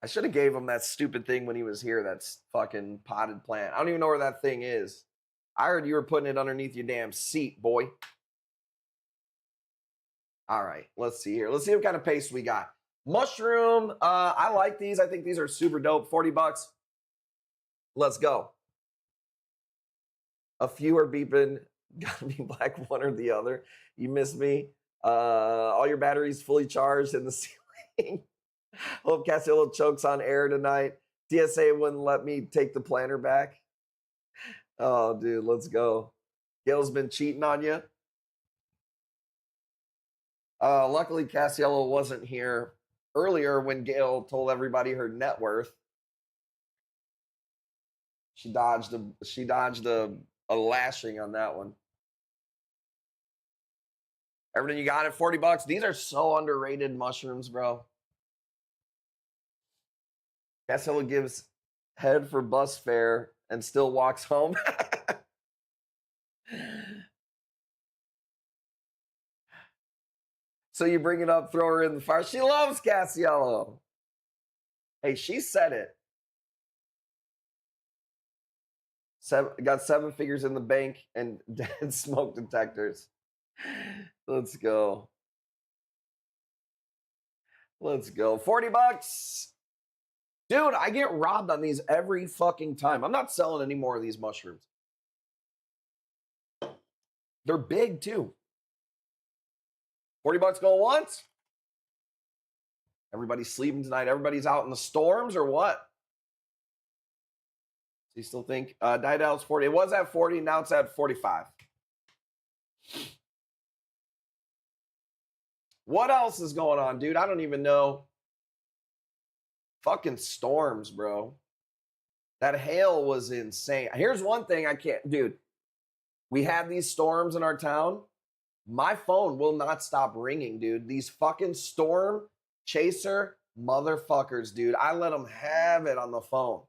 I should have gave him that stupid thing when he was here, that fucking potted plant. I don't even know where that thing is. I heard you were putting it underneath your damn seat, boy. All right, let's see here. Let's see what kind of paste we got. Mushroom, I like these. I think these are super dope. 40 bucks. Let's go. A few are beeping. Gotta be black, one or the other. You miss me. All your batteries fully charged in the ceiling. Hope Casiello chokes on air tonight. TSA wouldn't let me take the planner back. Oh, dude, let's go. Gail's been cheating on you. Luckily, Casiello wasn't here earlier when Gail told everybody her net worth. She dodged a lashing on that one. Everything you got at 40 bucks. These are so underrated mushrooms, bro. Casiello gives head for bus fare and still walks home. So you bring it up, throw her in the fire. She loves Casiello. Hey, she said it. Got 7 figures in the bank and dead smoke detectors. Let's go. Let's go. 40 bucks. Dude, I get robbed on these every fucking time. I'm not selling any more of these mushrooms. They're big too. 40 bucks going once. Everybody's sleeping tonight. Everybody's out in the storms or what? So you still think Didel's 40? It was at 40. Now it's at 45. What else is going on, dude? I don't even know. Fucking storms, bro. That hail was insane. Here's one thing I can't, dude. We had these storms in our town. My phone will not stop ringing, dude. These fucking storm chaser motherfuckers, dude. I let them have it on the phone.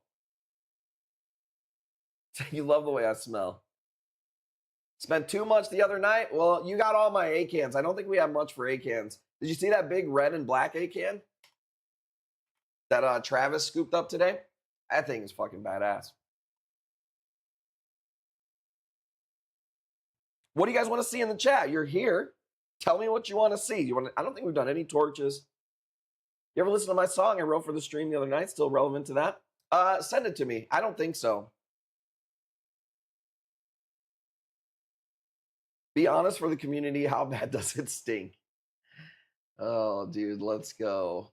You love the way I smell. Spent too much the other night? Well, you got all my A-cans. I don't think we have much for A-cans. Did you see that big red and black A-can that Travis scooped up today? That thing is fucking badass. What do you guys want to see in the chat? You're here. Tell me what you want to see. I don't think we've done any torches. You ever listen to my song I wrote for the stream the other night? Still relevant to that? Send it to me. I don't think so. Be honest for the community. How bad does it stink? Oh, dude, let's go.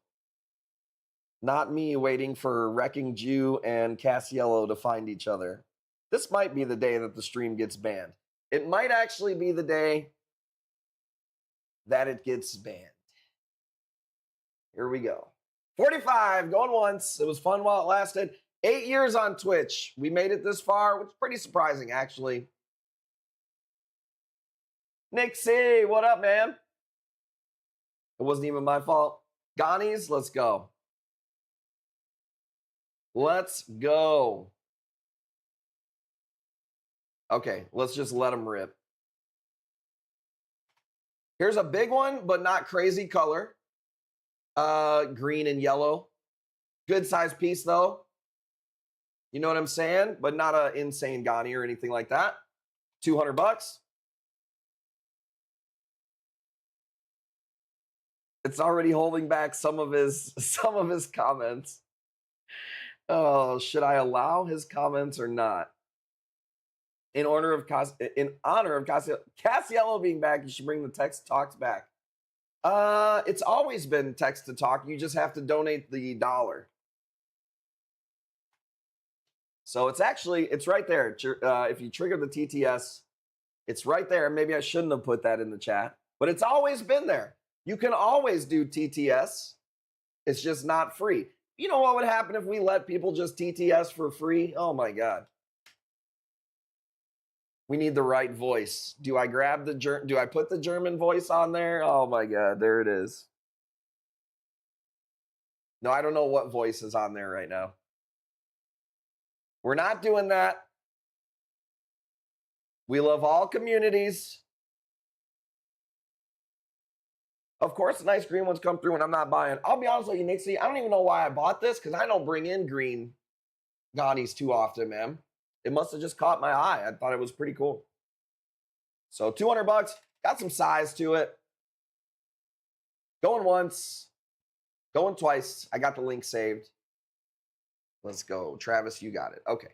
Not me waiting for Wrecking Jew and Casiello to find each other. This might be the day that the stream gets banned. It might actually be the day that it gets banned. Here we go. 45, going once. It was fun while it lasted. 8 years on Twitch. We made it this far, which is pretty surprising, actually. Nick C, what up, man? It wasn't even my fault. Ghani's, let's go. Let's go. Okay, let's just let them rip. Here's a big one, but not crazy color. Green and yellow. Good size piece, though. You know what I'm saying? But not an insane Ghani or anything like that. 200 bucks. It's already holding back some of his comments. Oh, should I allow his comments or not? In honor of Casiello being back, you should bring the text talks back. It's always been text to talk. You just have to donate the $1. So it's right there. If you trigger the TTS, it's right there. Maybe I shouldn't have put that in the chat, but it's always been there. You can always do TTS. It's just not free. You know what would happen if we let people just TTS for free? Oh my God. We need the right voice. Do I grab do I put the German voice on there? Oh my God, there it is. No, I don't know what voice is on there right now. We're not doing that. We love all communities. Of course, the nice green ones come through and I'm not buying. I'll be honest with you, Nixie, I don't even know why I bought this because I don't bring in green Ganis too often, man. It must have just caught my eye. I thought it was pretty cool. So $200, got some size to it. Going once, going twice. I got the link saved. Let's go. Travis, you got it. Okay.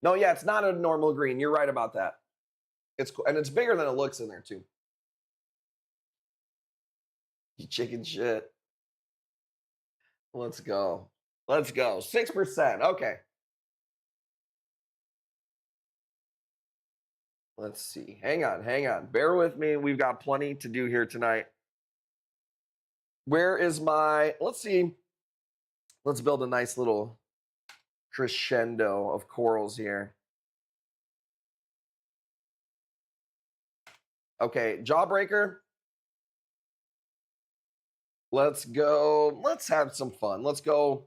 No, yeah, it's not a normal green. You're right about that. It's cool. And it's bigger than it looks in there, too. You chicken shit. Let's go. Let's go. 6%. Okay. Let's see. Hang on. Bear with me. We've got plenty to do here tonight. Where is my... Let's see. Let's build a nice little crescendo of corals here. Okay, Jawbreaker. Let's go. Let's have some fun. Let's go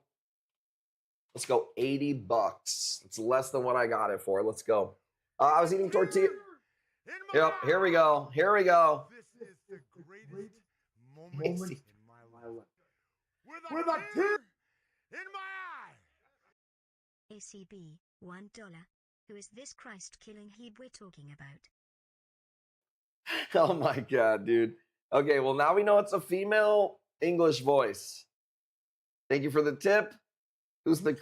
$80. It's less than what I got it for. Let's go. I was eating tortilla. Yep, here we go. This is the greatest moment in my life. With a tear in my eye. ACB, $1. Who is this Christ-killing heeb we're talking about? Oh my God, dude. Okay, well, now we know it's a female English voice. Thank you for the tip. Who's the...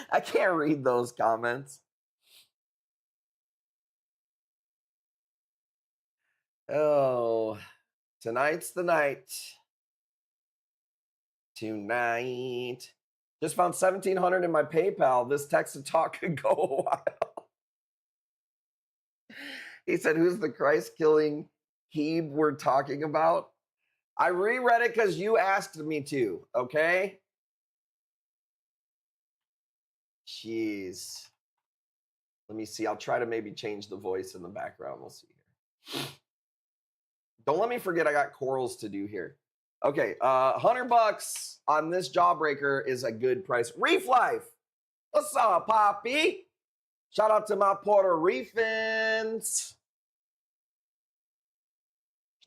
I can't read those comments. Oh, tonight's the night. Tonight. Just found 1,700 in my PayPal. This text to talk could go a while. He said, who's the Christ-killing heeb we're talking about? I reread it because you asked me to, okay? Jeez. Let me see. I'll try to maybe change the voice in the background. We'll see here. Don't let me forget I got corals to do here. Okay, $100 on this Jawbreaker is a good price. Reef Life. What's up, Poppy? Shout out to my Puerto Ricans.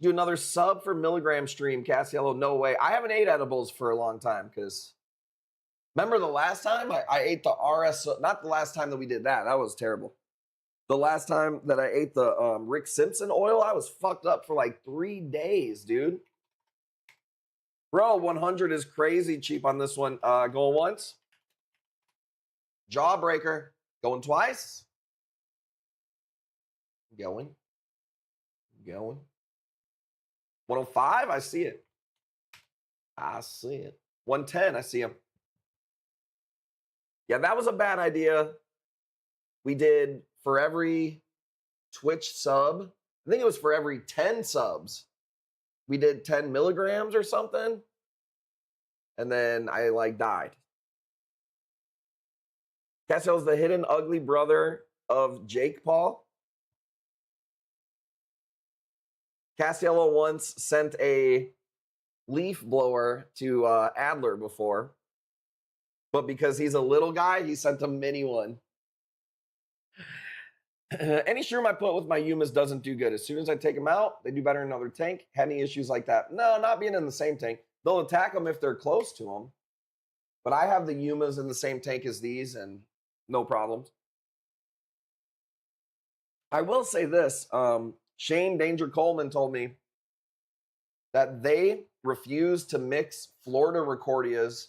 Do another sub for milligram stream, Cassiello. No way. I haven't ate edibles for a long time because remember the last time I ate the RS, not the last time that we did that. That was terrible. The last time that I ate the Rick Simpson oil, I was fucked up for like 3 days, dude. Bro, 100 is crazy cheap on this one. Going once. Jawbreaker. Going twice. Going. 105, I see it. 110, I see him. Yeah, that was a bad idea. We did for every Twitch sub, I think it was for every 10 subs, we did 10 milligrams or something. And then I like died. Cassiel's the hidden ugly brother of Jake Paul. Cassiello once sent a leaf blower to Adler before. But because he's a little guy, he sent a mini one. Any shroom I put with my Yumas doesn't do good. As soon as I take them out, they do better in another tank. Had any issues like that? No, not being in the same tank. They'll attack them if they're close to them. But I have the Yumas in the same tank as these and no problems. I will say this. Shane Danger Coleman told me that they refuse to mix Florida Recordias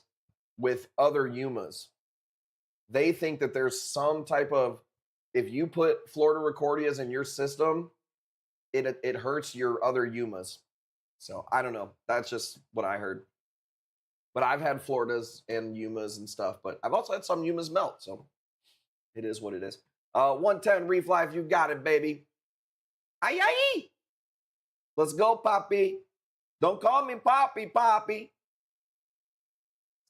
with other Yumas. They think that there's some type of, if you put Florida Recordias in your system, it hurts your other Yumas. So I don't know. That's just what I heard. But I've had Floridas and Yumas and stuff, but I've also had some Yumas melt, so it is what it is. 110 Reef Life, you got it, baby. Ay, ay. Let's go, Poppy. Don't call me Poppy, Poppy.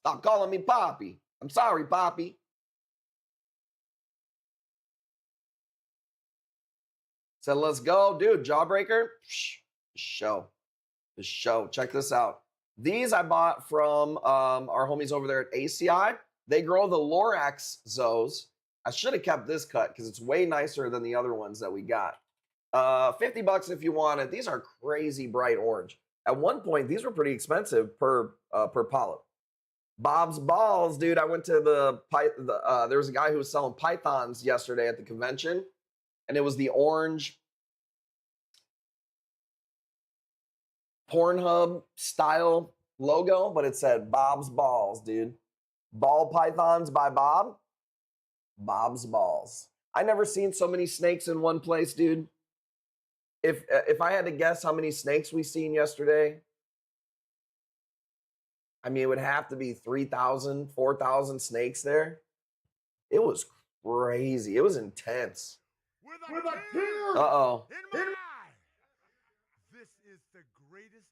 Stop calling me Poppy. I'm sorry, Poppy. Said, let's go. Dude, Jawbreaker. The show. Check this out. These I bought from our homies over there at ACI. They grow the Lorax Zoes. I should have kept this cut because it's way nicer than the other ones that we got. $50 if you want it. These are crazy bright orange. At one point, these were pretty expensive per polyp. Bob's Balls, dude. I went to there was a guy who was selling pythons yesterday at the convention, and it was the orange Pornhub style logo, but it said Bob's Balls, dude. Ball pythons by Bob. Bob's Balls. I never seen so many snakes in one place, dude. If I had to guess how many snakes we seen yesterday, I mean, it would have to be 3,000, 4,000 snakes there. It was crazy. It was intense. With a tear Uh-oh. in my eye. This is the greatest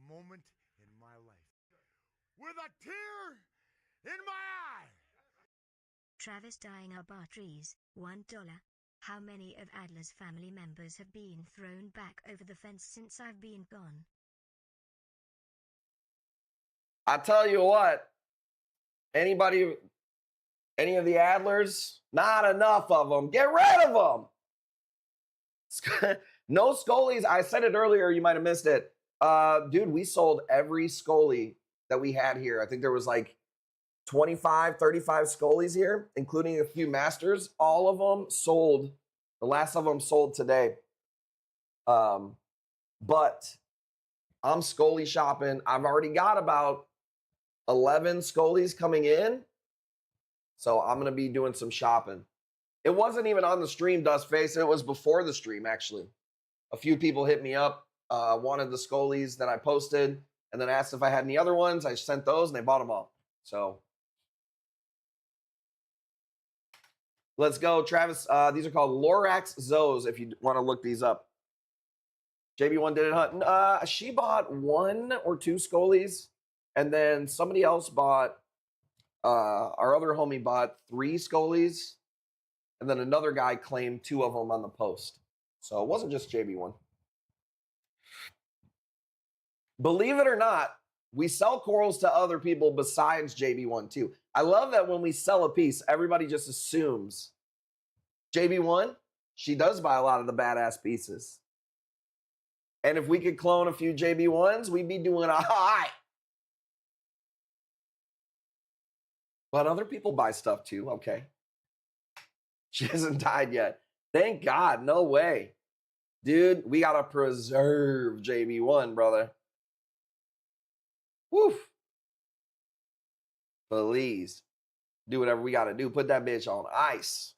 moment in my life. With a tear in my eye. Travis dying our trees, $1. How many of Adler's family members have been thrown back over the fence since I've been gone? I tell you what, any of the Adlers, not enough of them. Get rid of them. No Scolies. I said it earlier. You might have missed it. Dude, we sold every Scolie that we had here. I think there was like 25, 35 Scolies here, including a few Masters. All of them sold. The last of them sold today. But I'm Scolie shopping. I've already got about 11 Scolies coming in. So I'm going to be doing some shopping. It wasn't even on the stream, Dustface. It was before the stream, actually. A few people hit me up, wanted the Scolies that I posted, and then asked if I had any other ones. I sent those, and they bought them all. So let's go, Travis. These are called Lorax Zoes, if you want to look these up. JB1 did it hunt. She bought 1 or 2 Scolies, and then somebody else bought, our other homie bought 3 Scolies, and then another guy claimed 2 of them on the post. So it wasn't just JB1. Believe it or not, we sell corals to other people besides JB1 too. I love that when we sell a piece, everybody just assumes JB1, she does buy a lot of the badass pieces. And if we could clone a few JB1s, we'd be doing all right. But other people buy stuff too, okay. She hasn't died yet. Thank God, no way. Dude, we gotta preserve JB1, brother. Woof. Please. Do whatever we gotta do. Put that bitch on ice.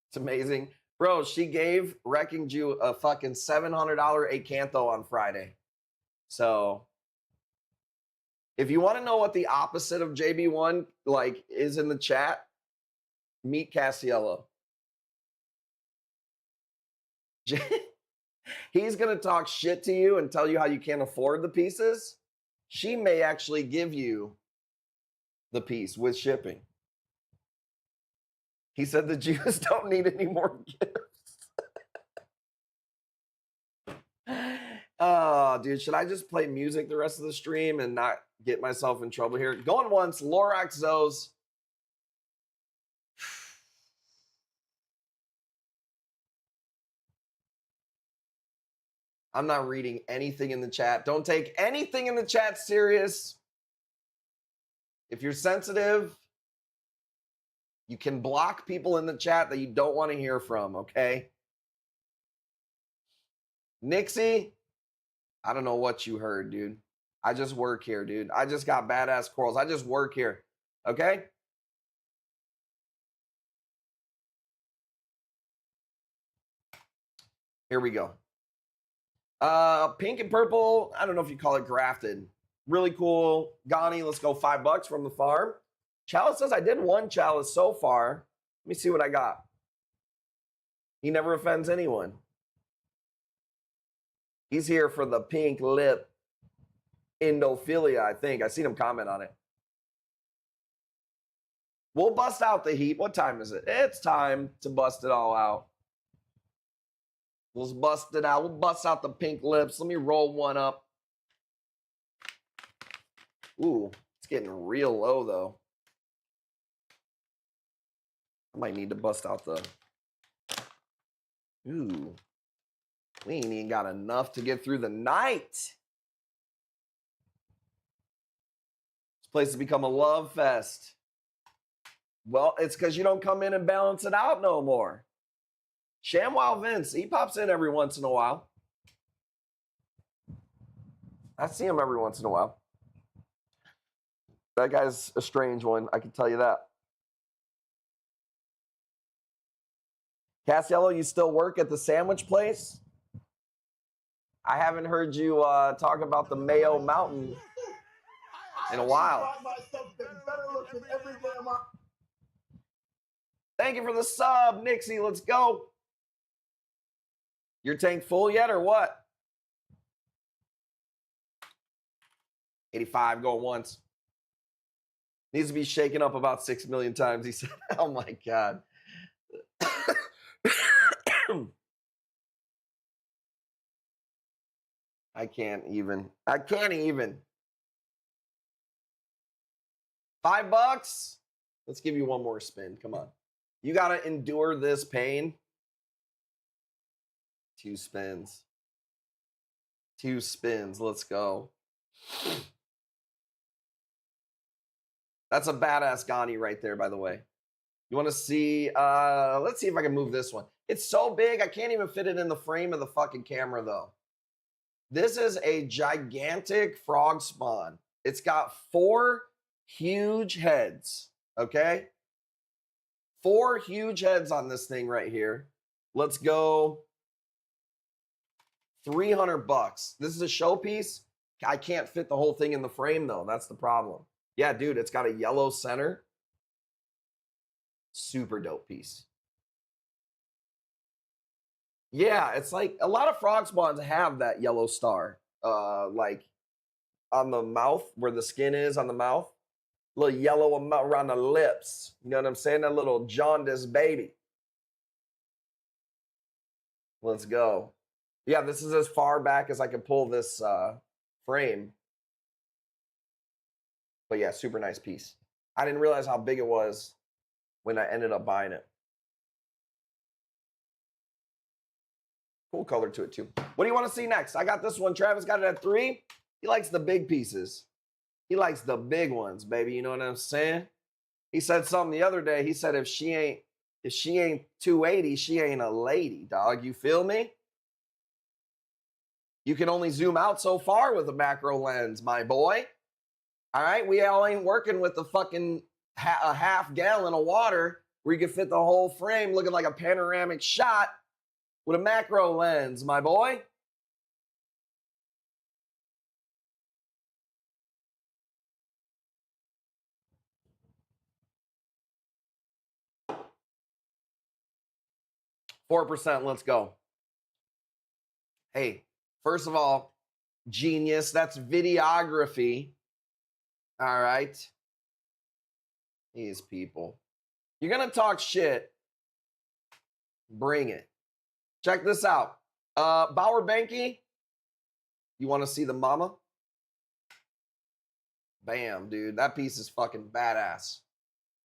It's amazing. Bro, she gave Wrecking Jew a fucking $700 Acantho on Friday. So if you want to know what the opposite of JB1 like is in the chat, meet Cassiello. He's going to talk shit to you and tell you how you can't afford the pieces. She may actually give you the piece with shipping. He said the Jews don't need any more gifts. Oh, dude, should I just play music the rest of the stream and not get myself in trouble here? Going once, Lorax Zoes. I'm not reading anything in the chat. Don't take anything in the chat serious. If you're sensitive, you can block people in the chat that you don't want to hear from, okay? Nixie, I don't know what you heard, dude. I just work here, dude. I just got badass corals. I just work here, okay? Here we go. Pink and purple, I don't know if you call it grafted. Really cool. Ghani, let's go $5 from the farm. Chalice says I did one chalice so far. Let me see what I got. He never offends anyone. He's here for the pink lip endophilia, I think. I seen him comment on it. We'll bust out the heat. What time is it? It's time to bust it all out. Let's bust it out. We'll bust out the pink lips. Let me roll one up. Ooh, it's getting real low, though. I might need to bust out the... Ooh. We ain't even got enough to get through the night. This place has become a love fest. Well, it's because you don't come in and balance it out no more. ShamWow Vince, he pops in every once in a while. I see him every once in a while. That guy's a strange one, I can tell you that. Cassiello, you still work at the sandwich place? I haven't heard you talk about the Mayo Mountain in a while. Thank you for the sub, Nixie. Let's go. Your tank full yet or what? 85 going once. Needs to be shaken up about 6 million times, he said. Oh my God. I can't even. $5? Let's give you one more spin. Come on. You got to endure this pain. 2 spins. 2 spins. Let's go. That's a badass Ghani right there, by the way. You want to see? Let's see if I can move this one. It's so big, I can't even fit it in the frame of the fucking camera, though. This is a gigantic frog spawn. It's got 4 huge heads, okay? 4 huge heads on this thing right here. Let's go $300. This is a showpiece. I can't fit the whole thing in the frame, though. That's the problem. Yeah, dude, it's got a yellow center. Super dope piece. Yeah, it's like a lot of frog spawns have that yellow star, like on the mouth where the skin is on the mouth, a little yellow around the lips. You know what I'm saying? That little jaundice baby. Let's go. Yeah, this is as far back as I can pull this frame. But yeah, super nice piece. I didn't realize how big it was when I ended up buying it. Cool color to it too. What do you want to see next? I got this one. Travis got it at 3. He likes the big pieces. He likes the big ones, baby. You know what I'm saying? He said something the other day. He said if she ain't 280, she ain't a lady, dog. You feel me? You can only zoom out so far with a macro lens, my boy. All right, we all ain't working with the fucking a half gallon of water where you can fit the whole frame looking like a panoramic shot with a macro lens, my boy. $4%, let's go. Hey, first of all, genius, that's videography. All right. These people. You're going to talk shit. Bring it. Check this out. Bauer Banky, you want to see the mama? Bam, dude. That piece is fucking badass.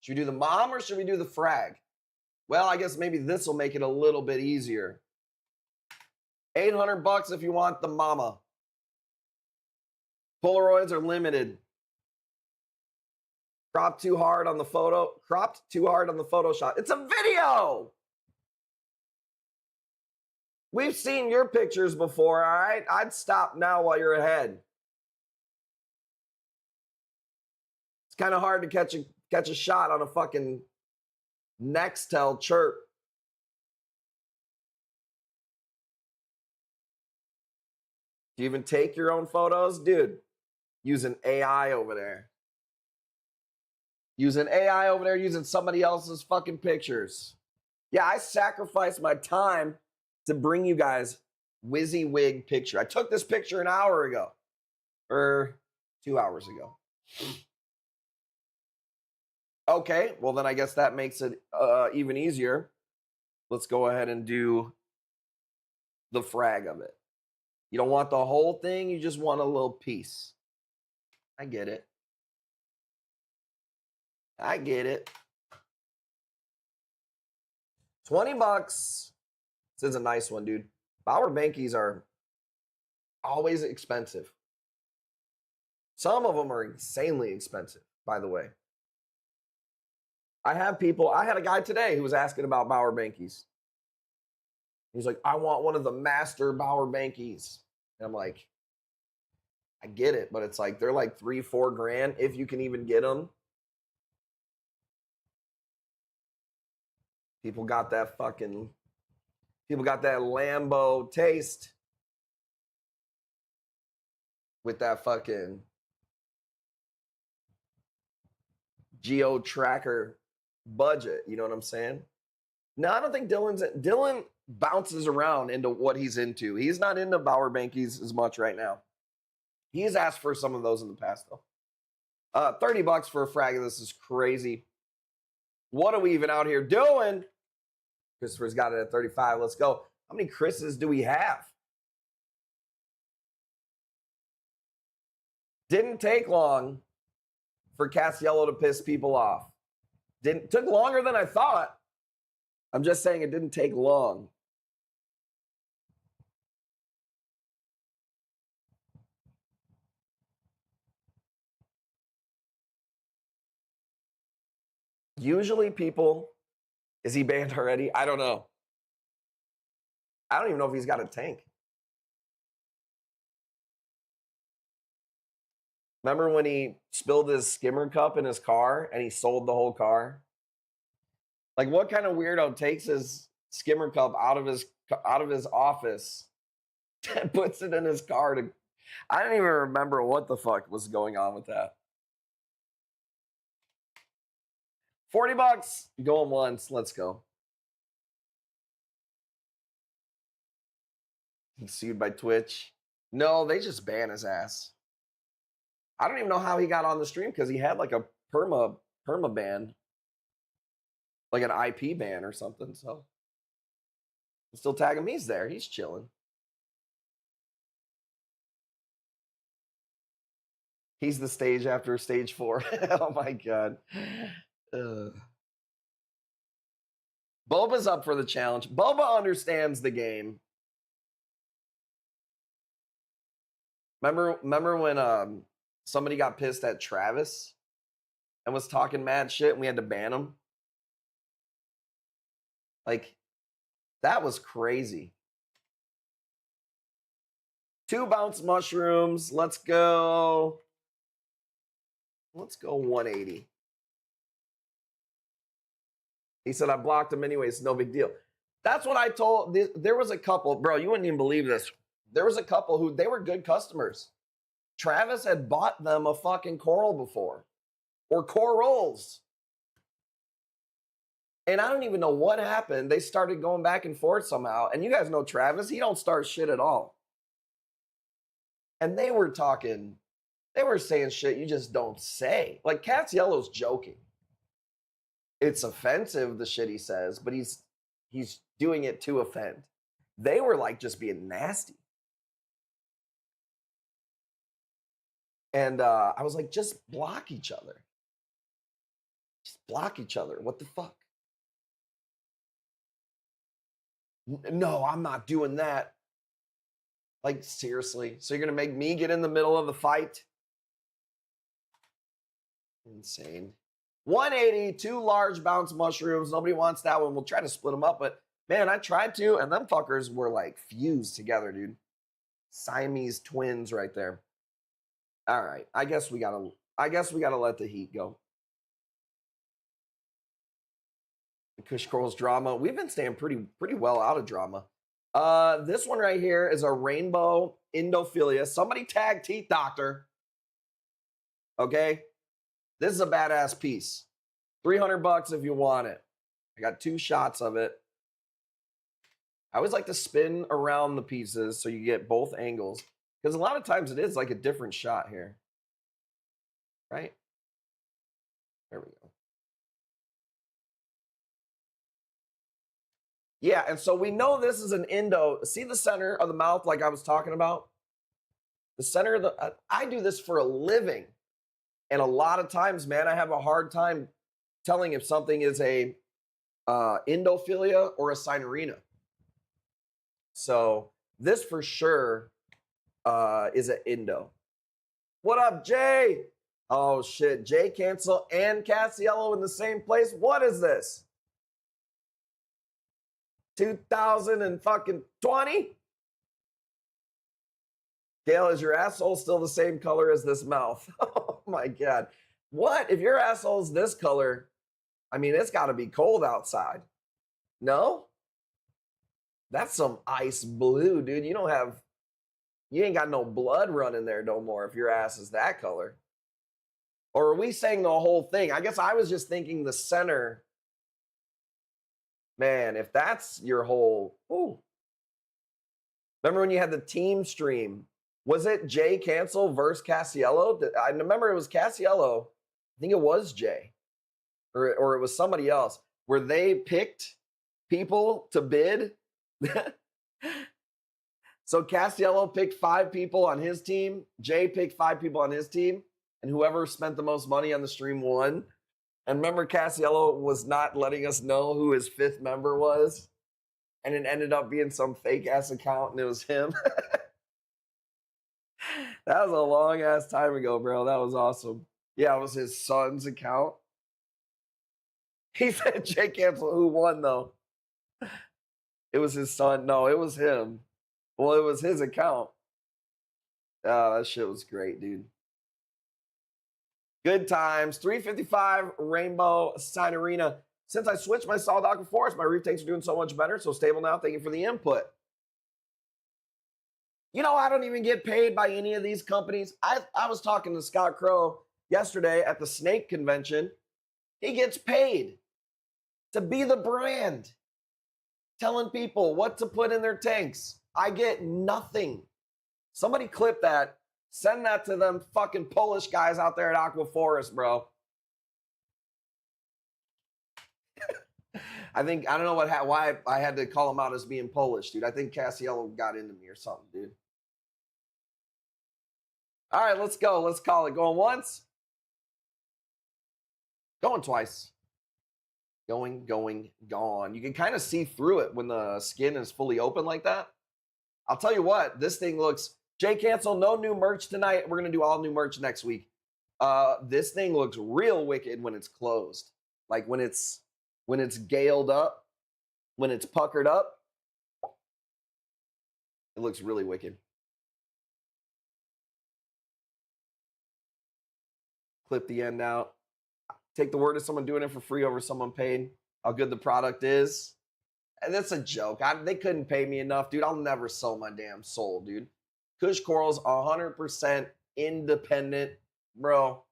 Should we do the mom or should we do the frag? Well, I guess maybe this will make it a little bit easier. $800 if you want the mama. Polaroids are limited. Cropped too hard on the photo. Cropped too hard on the Photoshop. It's a video! We've seen your pictures before, all right? I'd stop now while you're ahead. It's kind of hard to catch a shot on a fucking Nextel chirp. Do you even take your own photos? Dude, using AI over there. Using AI over there, using somebody else's fucking pictures. Yeah, I sacrificed my time to bring you guys WYSIWYG picture. I took this picture an hour ago. Or 2 hours ago. Okay, well then I guess that makes it even easier. Let's go ahead and do the frag of it. You don't want the whole thing, you just want a little piece. I get it. I get it. 20 bucks. This is a nice one, dude. Bauer Bankies are always expensive. Some of them are insanely expensive, by the way. I had a guy today who was asking about Bauer Bankies. He's like, I want one of the master Bauer Bankies. And I'm like, I get it, but it's like, they're like $3-4 grand if you can even get them. People got that Lambo taste with that fucking geo tracker budget. You know what I'm saying? No, I don't think Dylan bounces around into what he's into. He's not into Bauer Bankies as much right now. He's asked for some of those in the past, though. 30 bucks for a frag of this is crazy. What are we even out here doing? Christopher's got it at 35. Let's go. How many Chris's do we have? Didn't take long for Casiello to piss people off. Took longer than I thought. I'm just saying it didn't take long. Usually people, is he banned already? I don't know. I don't even know if he's got a tank. Remember when he spilled his skimmer cup in his car and he sold the whole car? Like, what kind of weirdo takes his skimmer cup out of his office and puts it in his car to... I don't even remember what the fuck was going on with that. 40 bucks. Going once. Let's go. He's sued by Twitch. No, they just ban his ass. I don't even know how he got on the stream because he had like a perma ban. Like an IP ban or something, so. Still tag him. He's there. He's chilling. He's the stage after stage 4. Oh my God. Boba's up for the challenge. Boba understands the game. Remember when somebody got pissed at Travis and was talking mad shit and we had to ban him? Like, that was crazy. 2 bounce mushrooms. Let's go 180. He said, I blocked him anyways, no big deal. That's what I told. There was a couple, bro, you wouldn't even believe this. There was a couple who, they were good customers. Travis had bought them a fucking coral before. Or corals. And I don't even know what happened. They started going back and forth somehow. And you guys know Travis, he don't start shit at all. And they were saying shit you just don't say. Like, Casiello's joking. It's offensive, the shit he says, but he's doing it to offend. They were like just being nasty. And I was like, just block each other. Just block each other. What the fuck? No, I'm not doing that. Like, seriously? So you're going to make me get in the middle of the fight? Insane. 180, 2 large bounce mushrooms. Nobody wants that one. We'll try to split them up, but man, I tried to, and them fuckers were like fused together, dude. Siamese twins right there. All right, I guess we gotta let the heat go. The Kush Corals drama. We've been staying pretty well out of drama. This one right here is a rainbow endophilia. Somebody tag Teeth Doctor. Okay? This is a badass piece. $300 if you want it. I got 2 shots of it. I always like to spin around the pieces so you get both angles. Because a lot of times it is like a different shot here. Right? There we go. Yeah, and so we know this is an endo. See the center of the mouth like I was talking about? The center of the... I do this for a living. And a lot of times, man, I have a hard time telling if something is a endophilia or a sinorrhea. So this for sure is an endo. What up, Jay? Oh, shit. Jay Cancel and Cassiello in the same place? What is this? 2020? Gail, is your asshole still the same color as this mouth? Oh, my God. What? If your asshole's this color, I mean, it's got to be cold outside. No? That's some ice blue, dude. You ain't got no blood running there no more if your ass is that color. Or are we saying the whole thing? I guess I was just thinking the center. Man, if that's your whole... Ooh. Remember when you had the team stream? Was it Jay Cancel versus Cassiello? I remember it was Cassiello. I think it was Jay. Or it was somebody else. Where they picked people to bid. So Cassiello picked 5 people on his team. Jay picked 5 people on his team. And whoever spent the most money on the stream won. And remember, Cassiello was not letting us know who his 5th member was. And it ended up being some fake-ass account, and it was him. That was a long-ass time ago, bro. That was awesome. Yeah, it was his son's account. He said Jay Cancel, who won, though? It was his son. No, it was him. Well, it was his account. Oh, that shit was great, dude. Good times. 355 Rainbow Sign Arena. Since I switched my solid aqua forest, my reef tanks are doing so much better. So stable now. Thank you for the input. You know, I don't even get paid by any of these companies. I was talking to Scott Crow yesterday at the Snake Convention. He gets paid to be the brand, telling people what to put in their tanks. I get nothing. Somebody clip that. Send that to them fucking Polish guys out there at Aqua Forest, bro. I don't know why I had to call him out as being Polish, dude. I think Cassiello got into me or something, dude. All right, let's go. Let's call it. Going once. Going twice. Going, gone. You can kind of see through it when the skin is fully open like that. I'll tell you what, this thing looks... Jay Cancel, no new merch tonight. We're going to do all new merch next week. This thing looks real wicked when it's closed. Like when it's galed up, when it's puckered up, it looks really wicked. Clip the end out. Take the word of someone doing it for free over someone paid. How good the product is. And that's a joke. They couldn't pay me enough, dude. I'll never sell my damn soul, dude. Kush Corals, 100% independent, bro.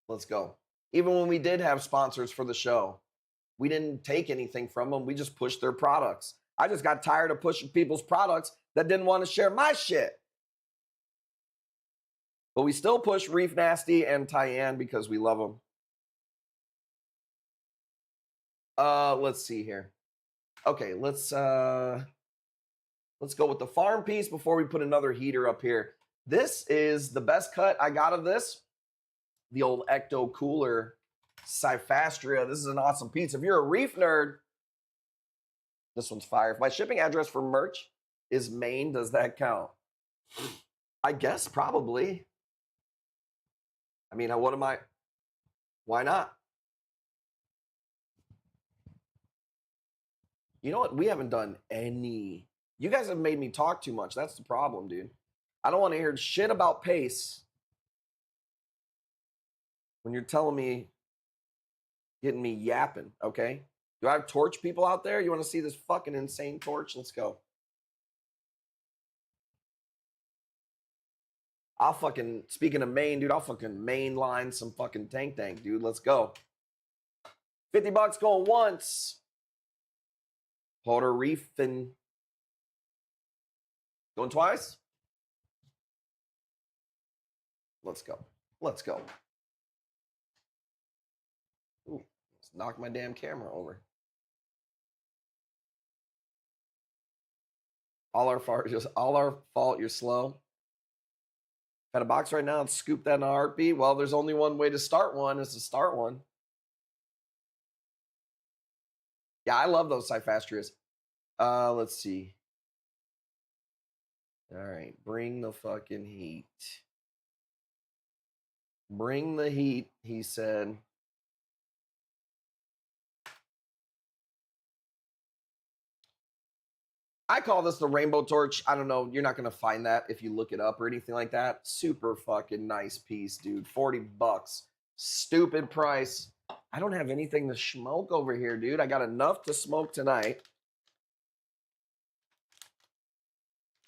Let's go. Even when we did have sponsors for the show, we didn't take anything from them. We just pushed their products. I just got tired of pushing people's products that didn't want to share my shit. But we still push Reef Nasty and Tyann because we love them. Let's see here. Okay, let's go with the farm piece before we put another heater up here. This is the best cut I got of this. The old Ecto Cooler Cyphastria. This is an awesome piece. If you're a reef nerd, this one's fire. If my shipping address for merch is Maine, does that count? I guess probably. I mean, why not? You know what? We haven't done any. You guys have made me talk too much. That's the problem, dude. I don't want to hear shit about pace when you're telling me, getting me yapping, okay? Do I have torch people out there? You want to see this fucking insane torch? Let's go. I'll fucking, speaking of main, dude, I'll fucking mainline some fucking tank, dude. Let's go. 50 bucks going once. Reef and going twice. Let's go. Let's go. Ooh, let's knock my damn camera over. All our fault, you're slow. Got a box right now, let's scoop that in a heartbeat. Well, there's only one way to start one, is to start one. Yeah, I love those Cyphastrias. Let's see. All right, bring the fucking heat. Bring the heat, he said. I call this the rainbow torch. I don't know. You're not going to find that if you look it up or anything like that. Super fucking nice piece, dude. 40 bucks. Stupid price. I don't have anything to smoke over here, dude. I got enough to smoke tonight.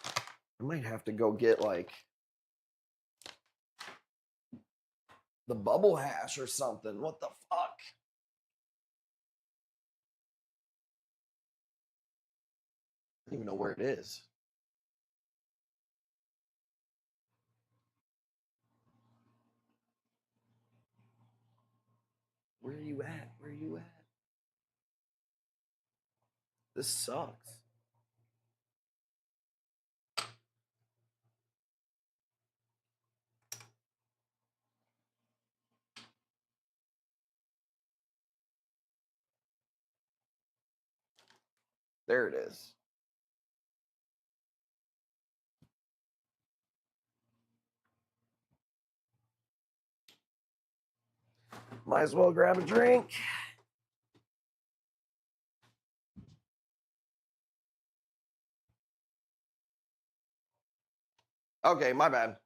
I might have to go get like the bubble hash or something. What the fuck? I don't even know where it is. Where are you at? Where are you at? This sucks. There it is. Might as well grab a drink. Okay, my bad.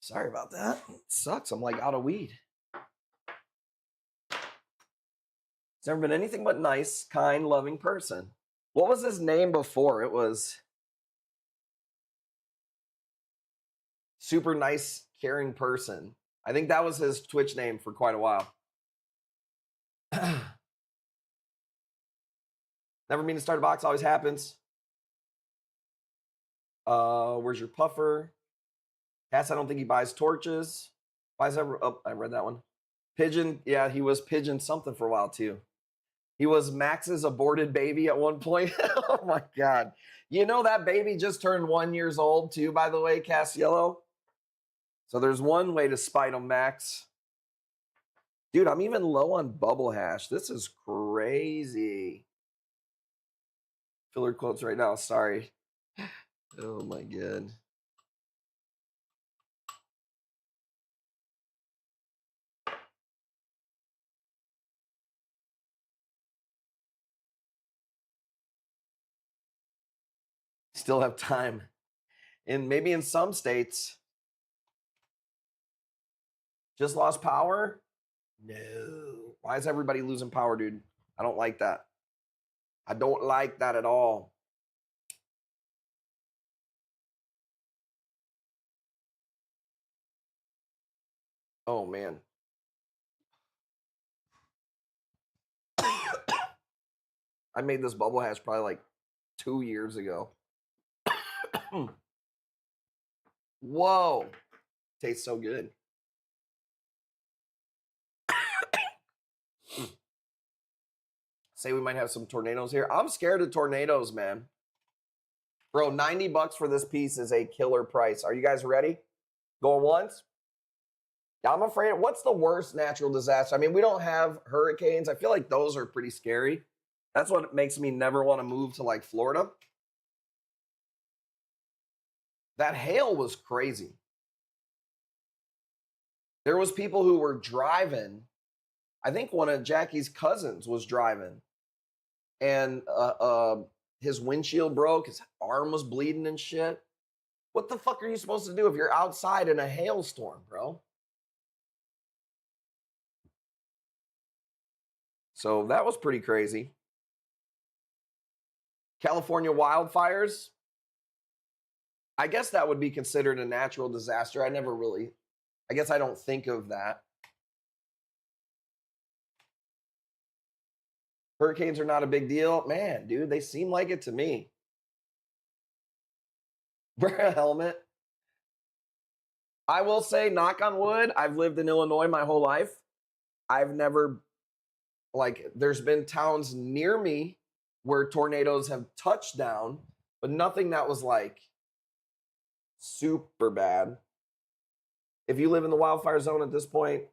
Sorry about that. It sucks. I'm like out of weed. He's never been anything but nice, kind, loving person. What was his name before? It was super nice, caring person. I think that was his Twitch name for quite a while. Never mean to start a box, always happens. Where's your puffer? Cass, I don't think he buys torches. Buys ever? Oh, I read that one. Pigeon, yeah, he was Pigeon something for a while too. He was Max's aborted baby at one point. Oh my God. You know that baby just turned 1 year old too, by the way, Cass Yellow. So there's one way to spite him, Max. Dude, I'm even low on bubble hash. This is crazy. Filler quotes right now, sorry. Oh my God. Still have time. And maybe in some states. Just lost power? No. Why is everybody losing power, dude? I don't like that. I don't like that at all. Oh, man. I made this bubble hash probably like 2 years ago. Whoa. Tastes so good. Say we might have some tornadoes here. I'm scared of tornadoes, man. Bro, 90 bucks for this piece is a killer price. Are you guys ready? Going once? Yeah, I'm afraid. What's the worst natural disaster? I mean, we don't have hurricanes. I feel like those are pretty scary. That's what makes me never want to move to like Florida. That hail was crazy. There was people who were driving. I think one of Jackie's cousins was driving. And his windshield broke. His arm was bleeding and shit. What the fuck are you supposed to do if you're outside in a hailstorm, bro? So that was pretty crazy. California wildfires. I guess that would be considered a natural disaster. I guess I don't think of that. Hurricanes are not a big deal. Man, dude, they seem like it to me. Wear a helmet. I will say, knock on wood, I've lived in Illinois my whole life. I've never, there's been towns near me where tornadoes have touched down, but nothing that was like super bad. If you live in the wildfire zone at this point,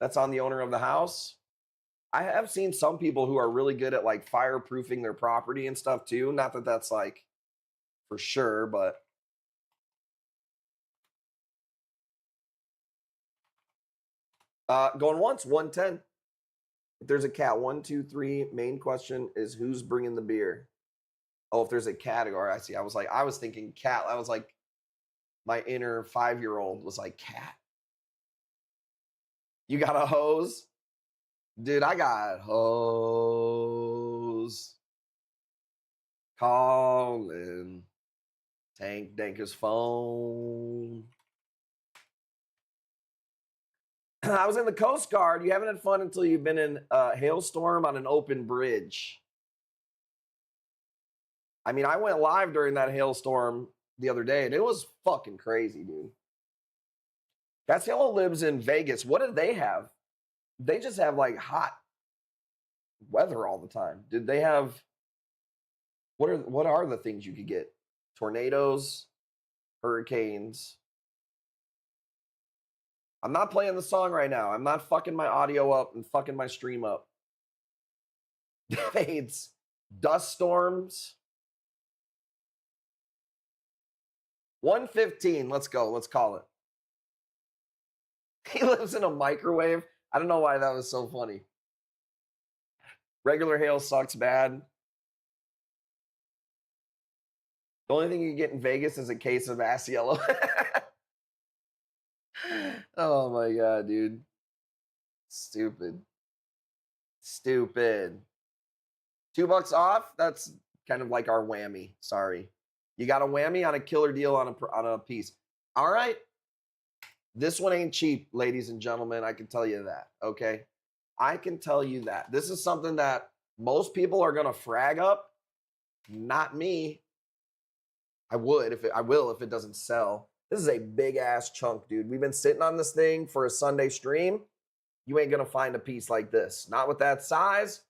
that's on the owner of the house. I have seen some people who are really good at like fireproofing their property and stuff too. Not that that's like for sure, but going once, 110. If there's a cat, 1, 2, 3. Main question is who's bringing the beer? Oh, if there's a category, I see. I was thinking cat. I was like, my inner 5-year-old was like, cat. You got a hose? Dude, I got hose. Calling. Tank Danker's phone. I was in the Coast Guard. You haven't had fun until you've been in a hailstorm on an open bridge. I mean, I went live during that hailstorm the other day, and it was fucking crazy, dude. Castiello lives in Vegas. What do they have? They just have like hot weather all the time. Did they have what are the things you could get? Tornadoes, hurricanes. I'm not playing the song right now. I'm not fucking my audio up and fucking my stream up. It's dust storms. 115. Let's go. Let's call it. He lives in a microwave. I don't know why that was so funny. Regular hail sucks bad. The only thing you get in Vegas is a case of ass yellow. Oh my God, dude. Stupid. $2 off? That's kind of like our whammy. Sorry. You got a whammy on a killer deal on a piece. All right. This one ain't cheap, ladies and gentlemen. I can tell you that. Okay. I can tell you that. This is something that most people are going to frag up. Not me. I will if it doesn't sell. This is a big ass chunk, dude. We've been sitting on this thing for a Sunday stream. You ain't going to find a piece like this. Not with that size.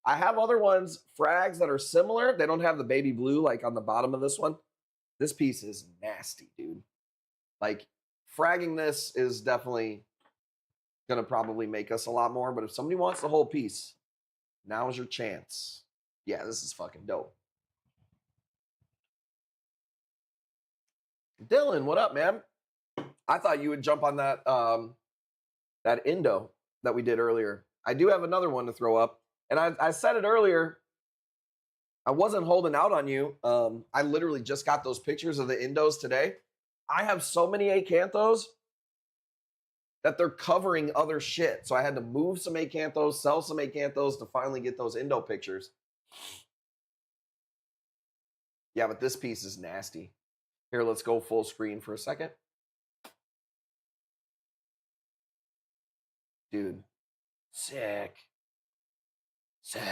I have other ones, frags that are similar. They don't have the baby blue like on the bottom of this one. This piece is nasty, dude. Like, fragging this is definitely going to probably make us a lot more. But if somebody wants the whole piece, now is your chance. Yeah, this is fucking dope. Dylan, what up, man? I thought you would jump on that that Indo that we did earlier. I do have another one to throw up. And I said it earlier, I wasn't holding out on you. I literally just got those pictures of the Indos today. I have so many acanthos that they're covering other shit. So I had to move some acanthos, sell some acanthos to finally get those Indo pictures. Yeah, but this piece is nasty. Here, let's go full screen for a second. Dude, sick. Sick.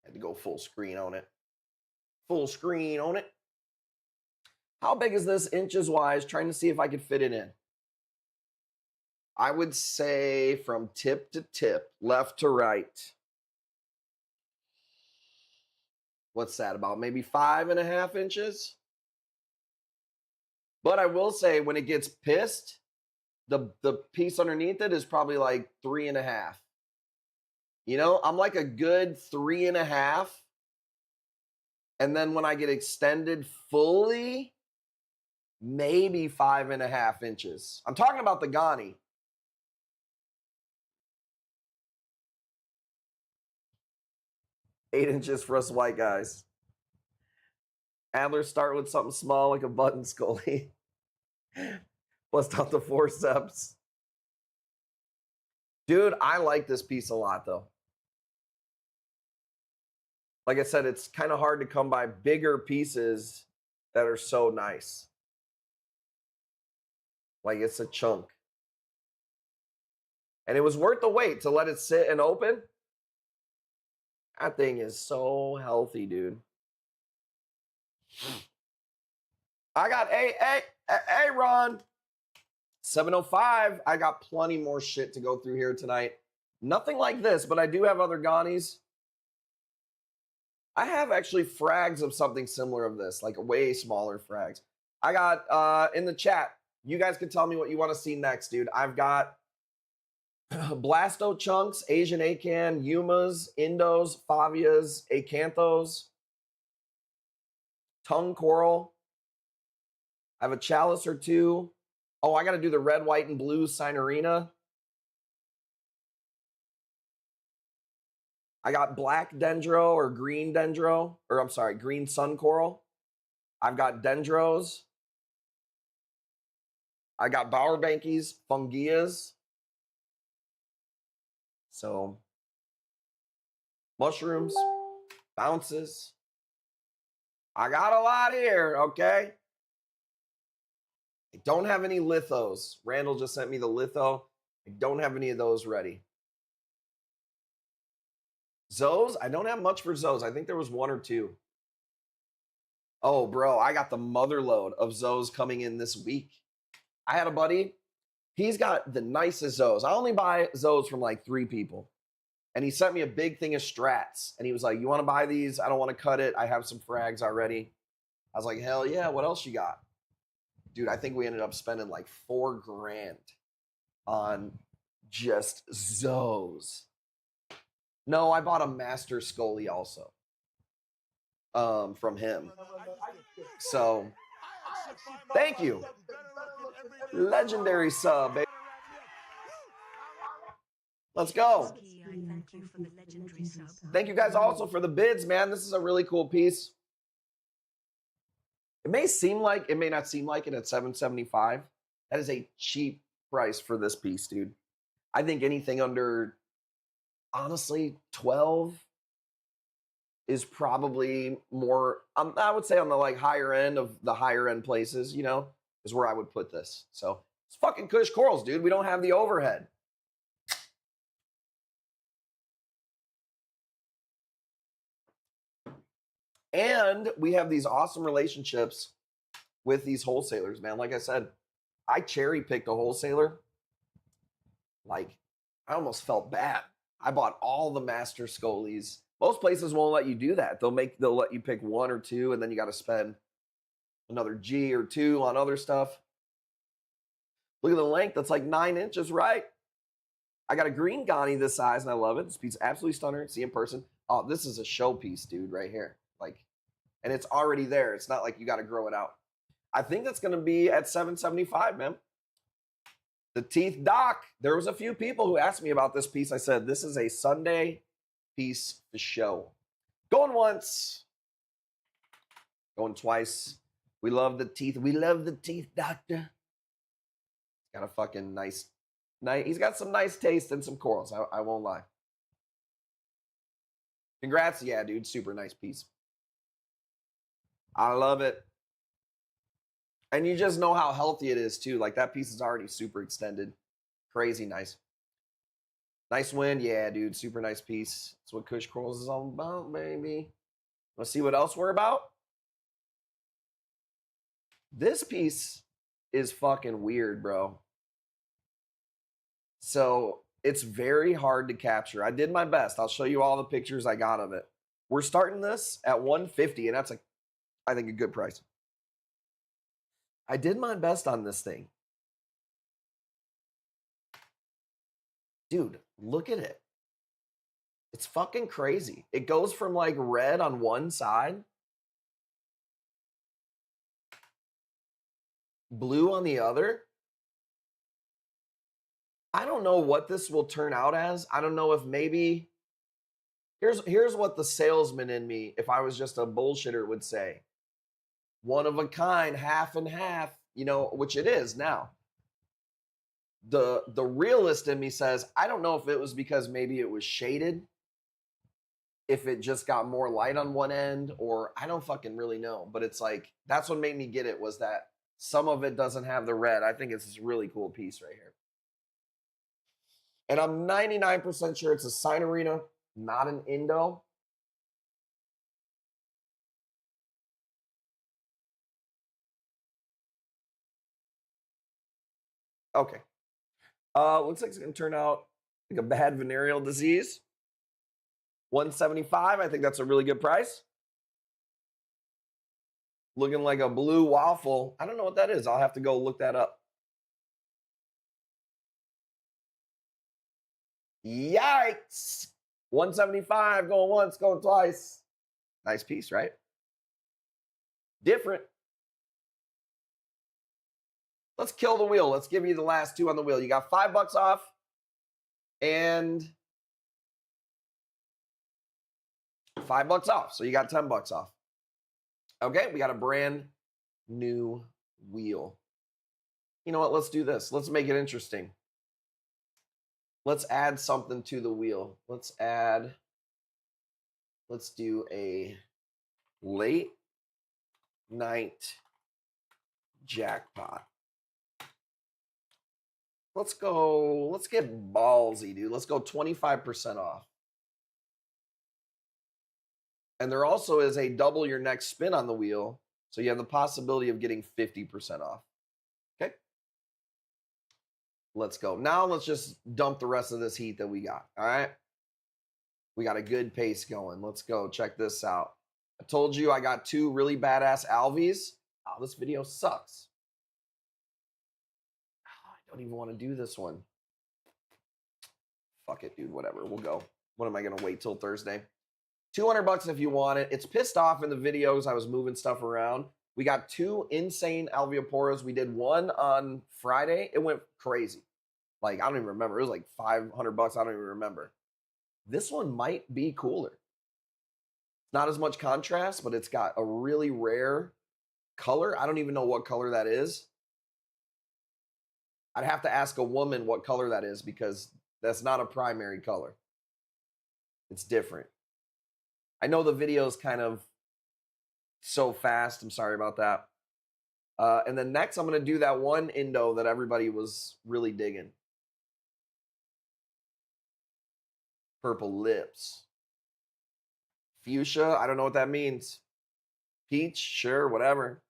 Had to go full screen on it. Full screen on it. How big is this inches wise? Trying to see if I could fit it in. I would say from tip to tip, left to right. What's that, about maybe 5.5 inches? But I will say when it gets pissed, the piece underneath it is probably like 3.5. You know, I'm like a good 3.5. And then when I get extended fully, maybe 5.5 inches. I'm talking about the Ghani. Eight inches for us white guys. Adler start with something small like a button scully. Bust out the forceps. Dude, I like this piece a lot, though. Like I said, it's kind of hard to come by bigger pieces that are so nice. Like, it's a chunk. And it was worth the wait to let it sit and open. That thing is so healthy, dude. I got, hey, Ron. 7:05. I got plenty more shit to go through here tonight. Nothing like this, but I do have other Ghanies. I have actually frags of something similar of this, like way smaller frags. I got, in the chat, you guys can tell me what you want to see next, dude. I've got Blasto chunks, Asian Acan, Yumas, Indos, Favias, Acanthos, tongue coral. I have a chalice or two. Oh, I got to do the red, white, and blue Sinorina. I got black dendro or green dendro, or I'm sorry, green sun coral. I've got dendros. I got Bowerbankies, fungias. So, mushrooms, bounces. I got a lot here, okay? I don't have any lithos. Randall just sent me the litho. I don't have any of those ready. Zoes? I don't have much for Zoes. I think there was one or two. Oh, bro, I got the mother load of Zoes coming in this week. I had a buddy. He's got the nicest Zoes. I only buy Zoes from like 3 people. And he sent me a big thing of strats. And he was like, you want to buy these? I don't want to cut it. I have some frags already. I was like, hell yeah. What else you got? Dude, I think we ended up spending like $4 grand on just Zoes. No, I bought a Master Scully also from him. So, thank you. Legendary sub, baby. Let's go. Thank you guys also for the bids, man. This is a really cool piece. It may seem like, it may not seem like it at $7.75. That is a cheap price for this piece, dude. I think anything under, honestly, 12 is probably more, I would say on the like higher end of the higher end places, you know, is where I would put this. So it's fucking Kush Corals, dude. We don't have the overhead. And we have these awesome relationships with these wholesalers, man. Like I said, I cherry picked a wholesaler. Like, I almost felt bad. I bought all the Master Scolies. Most places won't let you do that. They'll let you pick 1 or 2, and then you got to spend another G or 2 on other stuff. Look at the length. That's like 9 inches, right? I got a green Ghani this size, and I love it. This piece is absolutely stunning. See in person. Oh, this is a showpiece, dude, right here. Like, and it's already there. It's not like you got to grow it out. I think that's going to be at $7.75, man. The Teeth Doc. There was a few people who asked me about this piece. I said, this is a Sunday piece to show. Going once. Going twice. We love the teeth. We love the Teeth Doctor. He's got a fucking nice. He's got some nice taste and some corals. I won't lie. Congrats. Yeah, dude. Super nice piece. I love it. And you just know how healthy it is, too. Like, that piece is already super extended. Crazy nice. Nice win. Yeah, dude. Super nice piece. That's what Kush Corals is all about, baby. Let's see what else we're about. This piece is fucking weird, bro. So, it's very hard to capture. I did my best. I'll show you all the pictures I got of it. We're starting this at $150, and that's, I think, a good price. I did my best on this thing. Dude, look at it. It's fucking crazy. It goes from like red on one side, blue on the other. I don't know what this will turn out as. I don't know if maybe, here's what the salesman in me, if I was just a bullshitter, would say. one of a kind, half and half, you know, which it is now. The realist in me says, I don't know if it was because maybe it was shaded, if it just got more light on one end, or I don't fucking really know. But it's like, that's what made me get it, was that some of it doesn't have the red. I think it's this really cool piece right here. And I'm 99% sure it's a Signorina, not an Indo. Okay. Looks like it's going to turn out like a bad venereal disease. $175. I think that's a really good price. Looking like a blue waffle. I don't know what that is. I'll have to go look that up. Yikes. $175. Going once, going twice. Nice piece, right? Different. Let's kill the wheel. Let's give you the last two on the wheel. You got $5 off and $5 off. So you got $10 off. Okay, we got a brand new wheel. You know what? Let's do this. Let's make it interesting. Let's add something to the wheel. Let's do a late night jackpot. Let's get ballsy, dude. Let's go 25% off. And there also is a double your next spin on the wheel. So you have the possibility of getting 50% off. Okay. Let's go. Now let's just dump the rest of this heat that we got. All right. We got a good pace going. Let's go. Check this out. I told you I got two really badass Alvies. Oh, this video sucks. Oh, I don't even want to do this one. Fuck it, dude. Whatever. We'll go. What am I going to wait till Thursday? $200 if you want it. It's pissed off in the videos. I was moving stuff around. We got two insane Alveoporas. We did one on Friday. It went crazy. Like, I don't even remember. It was like $500. I don't even remember. This one might be cooler. Not as much contrast, but it's got a really rare color. I don't even know what color that is. I'd have to ask a woman what color that is, because that's not a primary color. It's different. I know the video is kind of so fast. I'm sorry about that. And then next, I'm going to do that one Indo that everybody was really digging. Purple lips. Fuchsia, I don't know what that means. Peach, sure, whatever.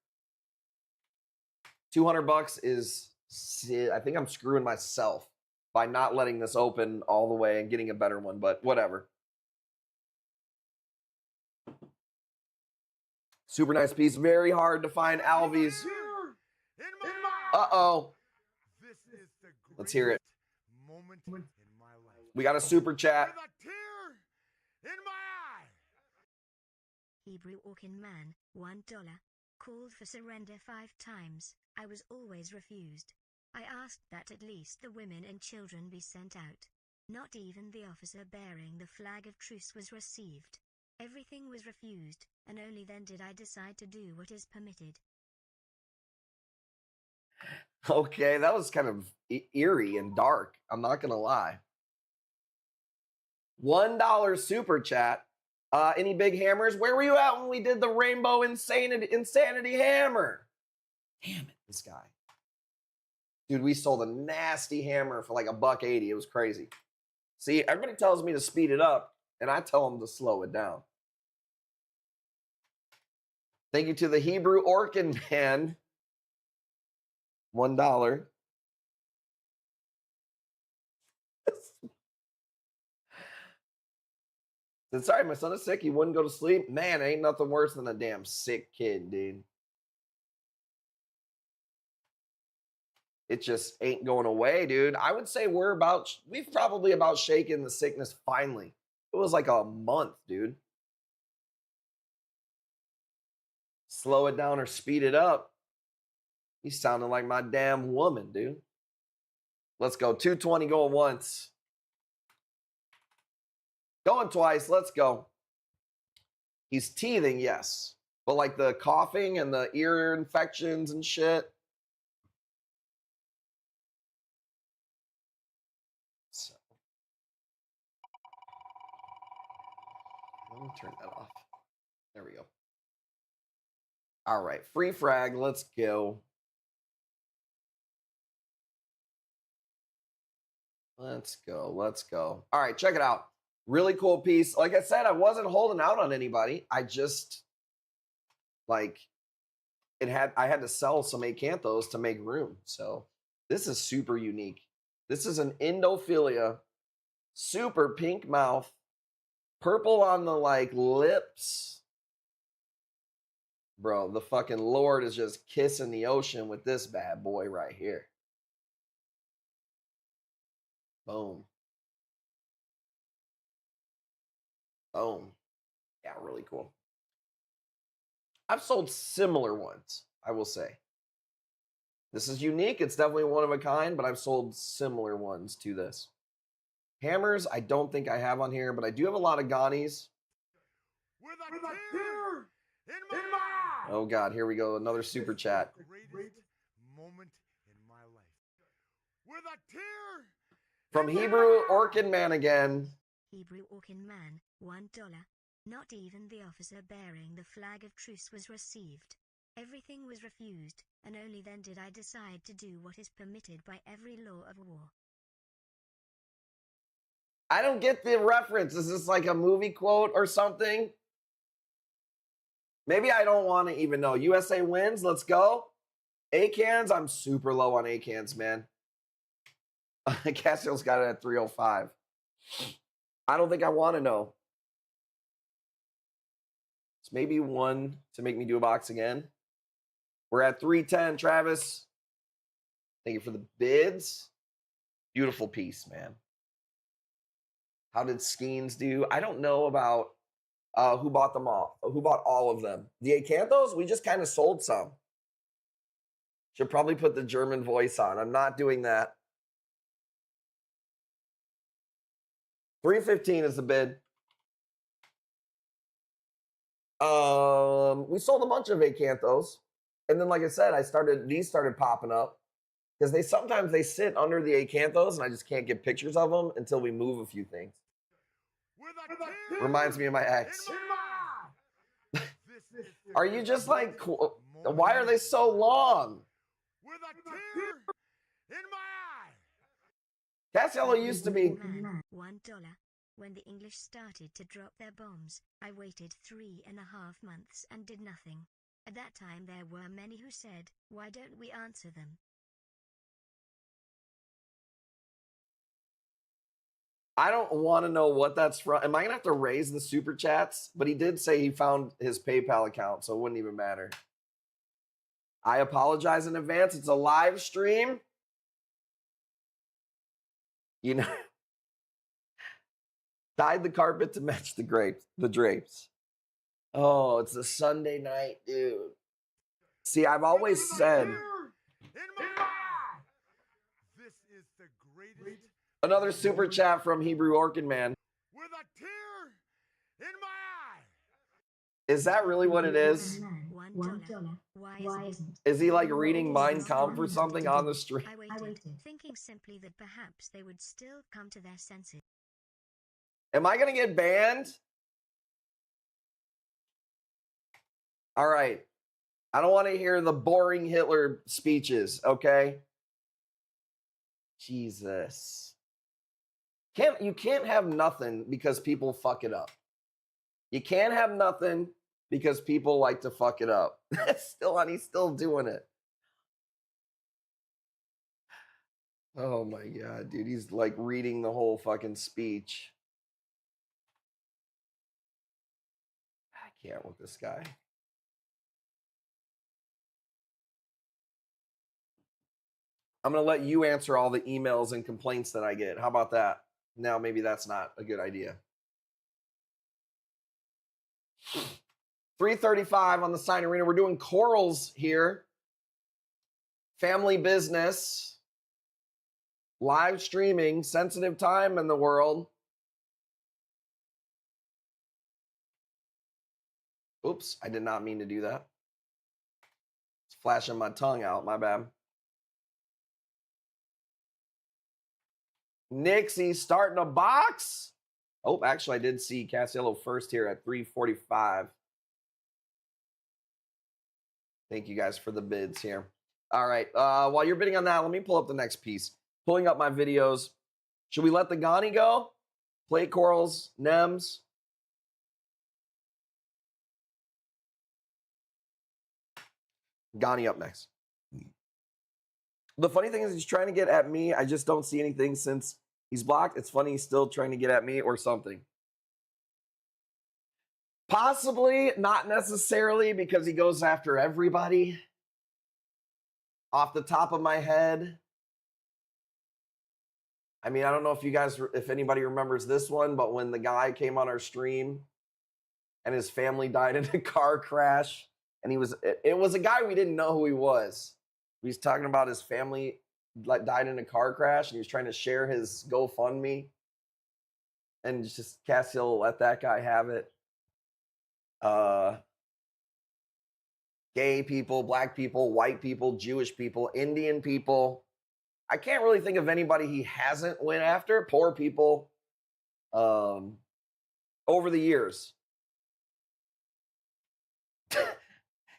$200 is, I think I'm screwing myself by not letting this open all the way and getting a better one, but whatever. Super nice piece. Very hard to find Alvies. Uh-oh. Let's hear it. We got a super chat. Hebrew Orkin Man, $1. Called for surrender 5 times. I was always refused. I asked that at least the women and children be sent out. Not even the officer bearing the flag of truce was received. Everything was refused, and only then did I decide to do what is permitted. Okay, that was kind of eerie and dark. I'm not going to lie. $1 super chat. Any big hammers? Where were you at when we did the Rainbow Insanity Hammer? Damn it, this guy. Dude, we sold a nasty hammer for like $1.80. It was crazy. See, everybody tells me to speed it up, and I tell them to slow it down. Thank you to the Hebrew Orkin Man. $1. Said, sorry, my son is sick. He wouldn't go to sleep. Man, ain't nothing worse than a damn sick kid, dude. It just ain't going away, dude. I would say we've probably about shaken the sickness finally. It was like a month, dude. Slow it down or speed it up. He's sounding like my damn woman, dude. Let's go. 220 going once. Going twice. Let's go. He's teething, yes. But like the coughing and the ear infections and shit. So, let me turn that off. There we go. All right, free frag, let's go. Let's go, let's go. All right, check it out. Really cool piece. Like I said, I wasn't holding out on anybody. I just, like, I had to sell some acanthos to make room. So this is super unique. This is an Endophilia, super pink mouth, purple on the, like, lips. Bro, the fucking Lord is just kissing the ocean with this bad boy right here. Boom. Boom. Yeah, really cool. I've sold similar ones, I will say. This is unique. It's definitely one of a kind, but I've sold similar ones to this. Hammers, I don't think I have on here, but I do have a lot of Ghanies. With a tear in my eye. Oh, God, here we go. Another super chat. Greatest moment in my life. With a tear From Hebrew Orkin Man again. Hebrew Orkin Man, $1. Not even the officer bearing the flag of truce was received. Everything was refused, and only then did I decide to do what is permitted by every law of war. I don't get the reference. Is this like a movie quote or something? Maybe I don't want to even know. USA wins. Let's go. A-cans. I'm super low on A-cans, man. Cassiel's got it at 305. I don't think I want to know. It's maybe one to make me do a box again. We're at 310, Travis. Thank you for the bids. Beautiful piece, man. How did Skeens do? I don't know about who bought them all. Who bought all of them? The Acanthos, we just kind of sold some. Should probably put the German voice on. I'm not doing that. 315 is the bid. We sold a bunch of Acanthos. And then, like I said, these started popping up because sometimes they sit under the Acanthos and I just can't get pictures of them until we move a few things. Reminds me of my ex. Are you just like, why are they so long? With a tear in my eye. Cassiello used to be. Man, $1. When the English started to drop their bombs, I waited 3.5 months and did nothing. At that time there were many who said, why don't we answer them? I don't want to know what that's from. Am I going to have to raise the super chats? But he did say he found his PayPal account, so it wouldn't even matter. I apologize in advance. It's a live stream. You know, dyed the carpet to match the drapes. Oh, it's a Sunday night, dude. See, I've always said. In my eye. This is the greatest. Another super chat from Hebrew Orkin Man. With a tear in my eye. Is that really what it is? $1. Why isn't? Is he like reading Mein Kampf or something on the street? I waited, thinking simply that perhaps they would still come to their senses. Am I going to get banned? All right. I don't want to hear the boring Hitler speeches, okay? Jesus. You can't have nothing because people fuck it up. You can't have nothing because people like to fuck it up. He's still doing it. Oh my God, dude. He's like reading the whole fucking speech. I can't with this guy. I'm going to let you answer all the emails and complaints that I get. How about that? Now, maybe that's not a good idea. 335 on the Sign Arena. We're doing corals here. Family business. Live streaming. Sensitive time in the world. Oops, I did not mean to do that. It's flashing my tongue out, my bad. Nixie starting a box. Oh, actually, I did see Casiello first here at 345. Thank you guys for the bids here. All right, while you're bidding on that, let me pull up the next piece. Pulling up my videos. Should we let the Ghani go? Plate corals, Nems. Ghani up next. The funny thing is he's trying to get at me. I just don't see anything since he's blocked. It's funny he's still trying to get at me or something. Possibly, not necessarily, because he goes after everybody. Off the top of my head, I mean, I don't know if you guys, if anybody remembers this one, but when the guy came on our stream and his family died in a car crash, and it was a guy we didn't know who he was. He was talking about his family died in a car crash, and he was trying to share his GoFundMe, and just Cassiel let that guy have it. Gay people, black people, white people, Jewish people, Indian people. I can't really think of anybody he hasn't went after. Poor people. Over the years.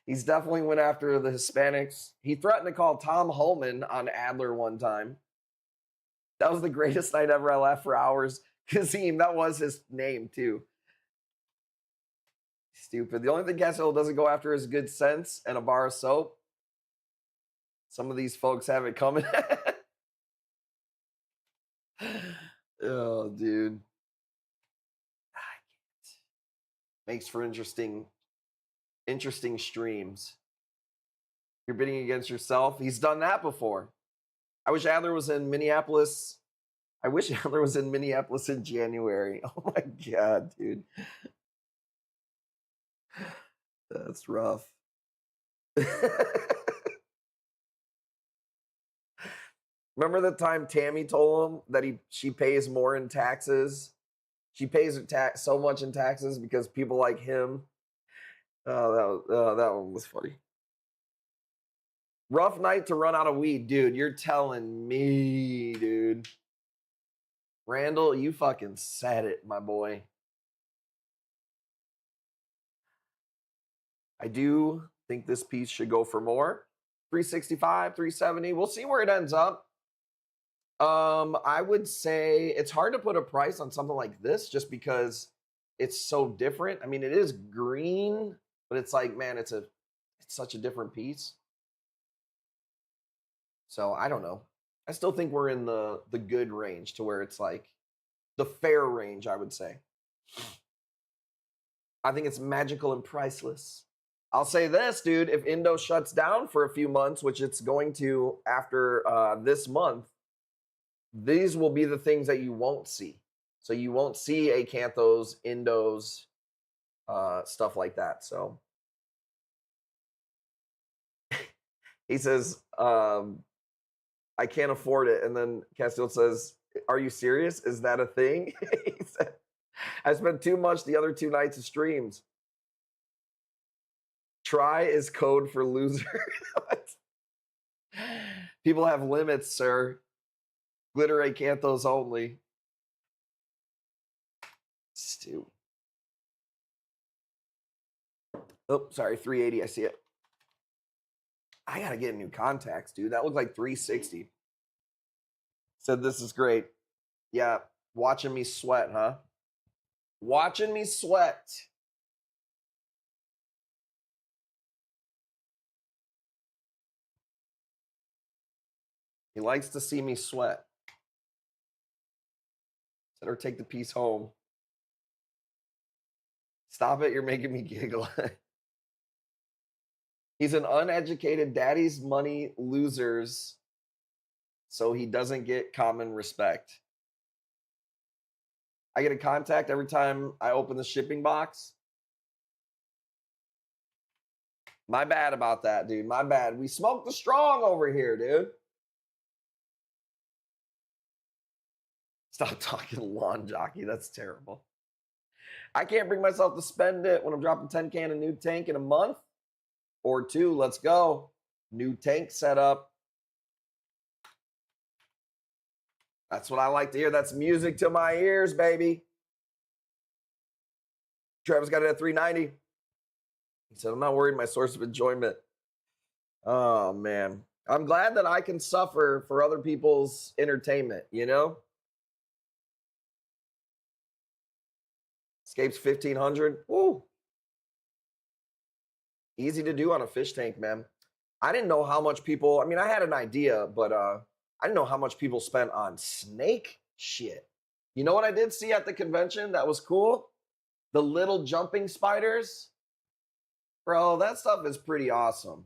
He's definitely went after the Hispanics. He threatened to call Tom Holman on Adler one time. That was the greatest night ever. I laughed for hours. Kazim, that was his name too. Stupid. The only thing Cassiel doesn't go after is good sense and a bar of soap. Some of these folks have it coming. Oh, dude. I can't. Makes for interesting streams. You're bidding against yourself. He's done that before. I wish Adler was in Minneapolis. I wish Adler was in Minneapolis in January. Oh my God, dude. That's rough. Remember the time Tammy told him that she pays more in taxes? She pays so much in taxes because people like him. That one was funny. Rough night to run out of weed, dude. You're telling me, dude. Randall, you fucking said it, my boy. I do think this piece should go for more. 365, 370. We'll see where it ends up. I would say it's hard to put a price on something like this just because it's so different. I mean, it is green, but it's like, man, it's such a different piece. So I don't know. I still think we're in the good range to where it's like the fair range, I would say. I think it's magical and priceless. I'll say this, dude, if Indo shuts down for a few months, which it's going to after this month, these will be the things that you won't see. So you won't see acanthos, Indos, stuff like that. So he says, I can't afford it. And then Castiel says, are you serious? Is that a thing? He said, I spent too much the other 2 nights of streams. Try is code for loser. People have limits, sir. Glitter acanthos only. Stu. Oh, sorry, 380. I see it. I gotta get new contacts, dude. That looked like 360. Said this is great. Yeah, watching me sweat, huh? Watching me sweat. He likes to see me sweat. Said, or take the piece home. Stop it, you're making me giggle. He's an uneducated daddy's money losers, so he doesn't get common respect. I get a contact every time I open the shipping box. My bad about that, dude. My bad. We smoked the strong over here, dude. Stop talking lawn jockey. That's terrible. I can't bring myself to spend it when I'm dropping 10K in a new tank in a month or two. Let's go. New tank setup. That's what I like to hear. That's music to my ears, baby. Travis got it at 390. He said, I'm not worried my source of enjoyment. Oh, man. I'm glad that I can suffer for other people's entertainment, you know? Escapes 1,500. Woo. Easy to do on a fish tank, man. I didn't know how much people, I mean, I had an idea, but I didn't know how much people spent on snake shit. You know what I did see at the convention that was cool? The little jumping spiders. Bro, that stuff is pretty awesome.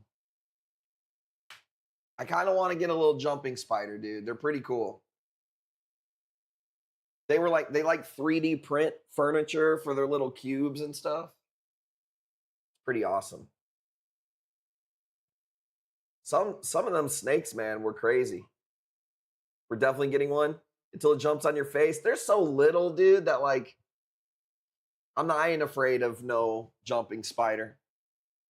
I kind of want to get a little jumping spider, dude. They're pretty cool. They like 3D print furniture for their little cubes and stuff. Pretty awesome. Some of them snakes, man, were crazy. We're definitely getting one until it jumps on your face. They're so little, dude, that like I ain't afraid of no jumping spider.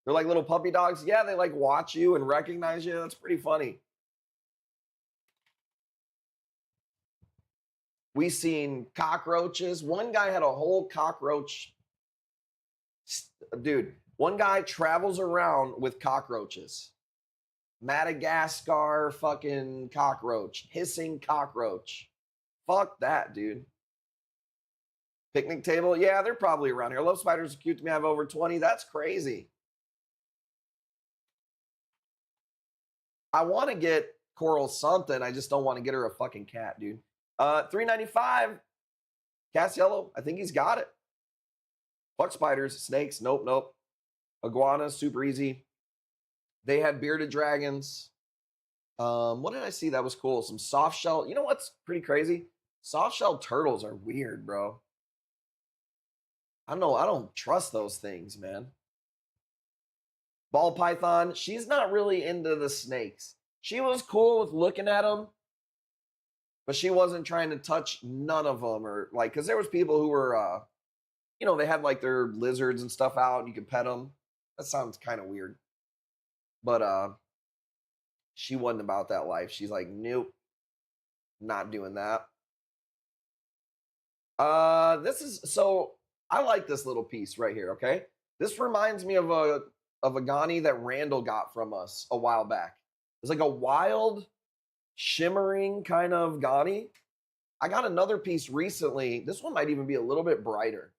They're like little puppy dogs. Yeah, they like watch you and recognize you. That's pretty funny. We seen cockroaches. One guy had a whole cockroach. Dude, one guy travels around with cockroaches. Madagascar fucking cockroach. Hissing cockroach. Fuck that, dude. Picnic table? Yeah, they're probably around here. Love spiders are cute to me. I have over 20. That's crazy. I want to get Coral something. I just don't want to get her a fucking cat, dude. $3.95. Cass Yellow. I think he's got it. Fuck spiders, snakes. Nope. Iguanas, super easy. They had bearded dragons. What did I see that was cool? Some soft shell. You know what's pretty crazy? Soft shell turtles are weird, bro. I don't know. I don't trust those things, man. Ball python. She's not really into the snakes. She was cool with looking at them, but she wasn't trying to touch none of them, or like, because there was people who were, they had like their lizards and stuff out, and you could pet them. That sounds kind of weird, but she wasn't about that life. She's like, nope, not doing that. I like this little piece right here. Okay, this reminds me of a Ghani that Randall got from us a while back. It's like a wild, shimmering kind of Ghani. I got another piece recently. This one might even be a little bit brighter.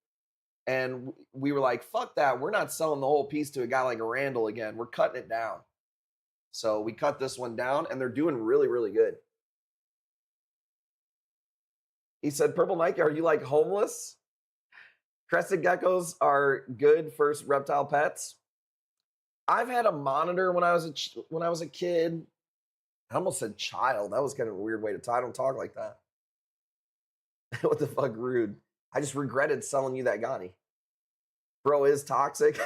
And we were like, fuck that. We're not selling the whole piece to a guy like a Randall again. We're cutting it down. So we cut this one down, and they're doing really, really good. He said, Purple Nike, are you like homeless? Crested geckos are good first reptile pets. I've had a monitor when I was a kid. I almost said child. That was kind of a weird way to talk. I don't talk like that. What the fuck, rude. I just regretted selling you that Ghani. Bro is toxic.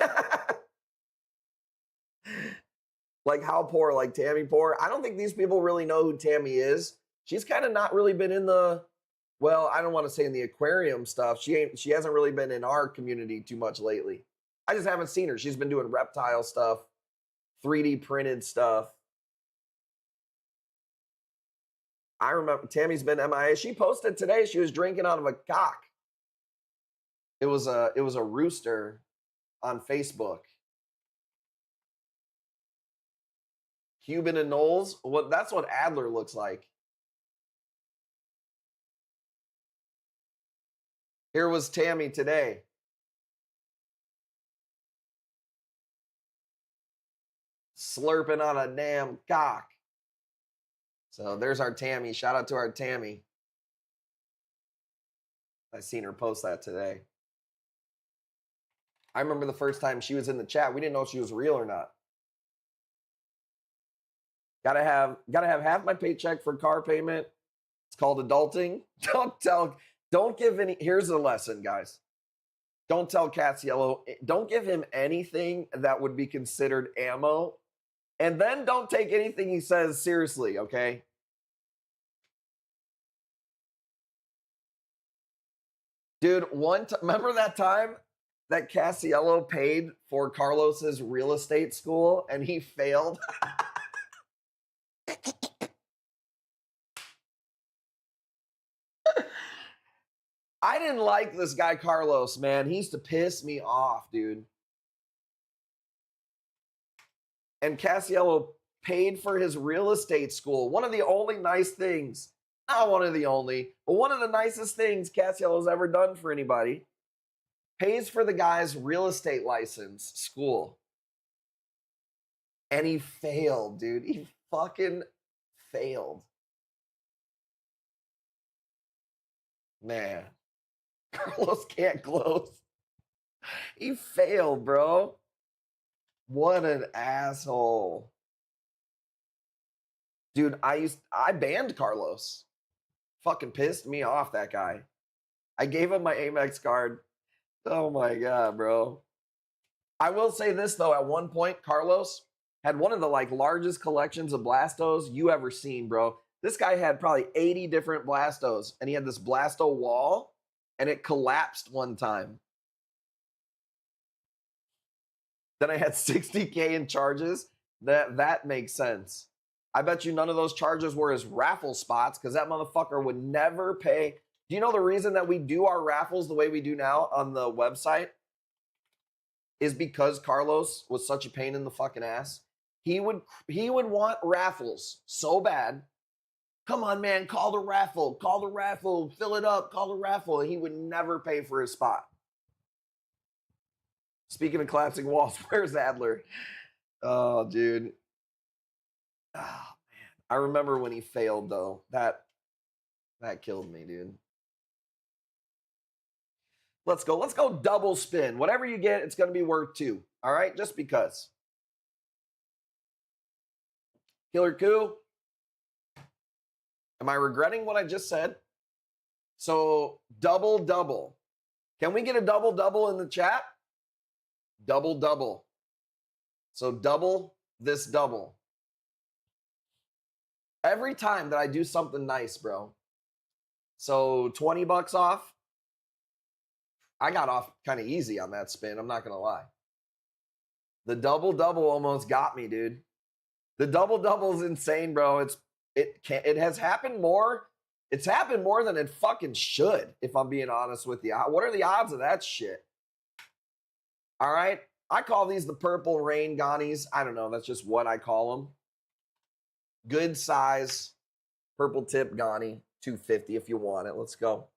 Like how poor, like Tammy poor. I don't think these people really know who Tammy is. She's kind of not really been in the, well, I don't want to say in the aquarium stuff. She hasn't really been in our community too much lately. I just haven't seen her. She's been doing reptile stuff, 3D printed stuff. I remember Tammy's been MIA. She posted today she was drinking out of a cock. It was a rooster on Facebook. Cuban and Knowles. That's what Adler looks like. Here was Tammy today. Slurping on a damn cock. So there's our Tammy. Shout out to our Tammy. I seen her post that today. I remember the first time she was in the chat. We didn't know if she was real or not. Gotta have half my paycheck for car payment. It's called adulting. Don't give any. Here's the lesson, guys. Don't tell Cat's Yellow. Don't give him anything that would be considered ammo. And then don't take anything he says seriously, okay? Dude, remember that time that Casiello paid for Carlos's real estate school and he failed? I didn't like this guy Carlos, man. He used to piss me off, dude. And Casiello paid for his real estate school. One of the only nice things, not one of the only, but one of the nicest things Casiello's ever done for anybody. Pays for the guy's real estate license school. And he failed, dude. He fucking failed. Man. Carlos can't close. He failed, bro. What an asshole. Dude, I banned Carlos. Fucking pissed me off, that guy. I gave him my Amex card. Oh my God, bro. I will say this though, at one point, Carlos had one of the largest collections of Blastos you ever seen, bro. This guy had probably 80 different Blastos, and he had this Blasto wall, and it collapsed one time. Then I had 60K in charges. That makes sense. I bet you none of those charges were his raffle spots because that motherfucker would never pay. Do you know the reason that we do our raffles the way we do now on the website? Is because Carlos was such a pain in the fucking ass. He would want raffles so bad. Come on, man, call the raffle, fill it up, call the raffle. And he would never pay for his spot. Speaking of collapsing walls, where's Adler? Oh, dude. Oh, man. I remember when he failed, though. That killed me, dude. Let's go. Let's go double spin. Whatever you get, it's going to be worth 2. All right? Just because. Killer Coup. Am I regretting what I just said? So, double. Can we get a double in the chat? Double. So, double this double. Every time that I do something nice, bro. So, $20 off. I got off kind of easy on that spin. I'm not going to lie. The double almost got me, dude. The double is insane, bro. It has happened more. It's happened more than it fucking should, if I'm being honest with you. What are the odds of that shit? All right. I call these the purple rain Ghanies. I don't know. That's just what I call them. Good size purple tip Ghani. $250 if you want it. Let's go.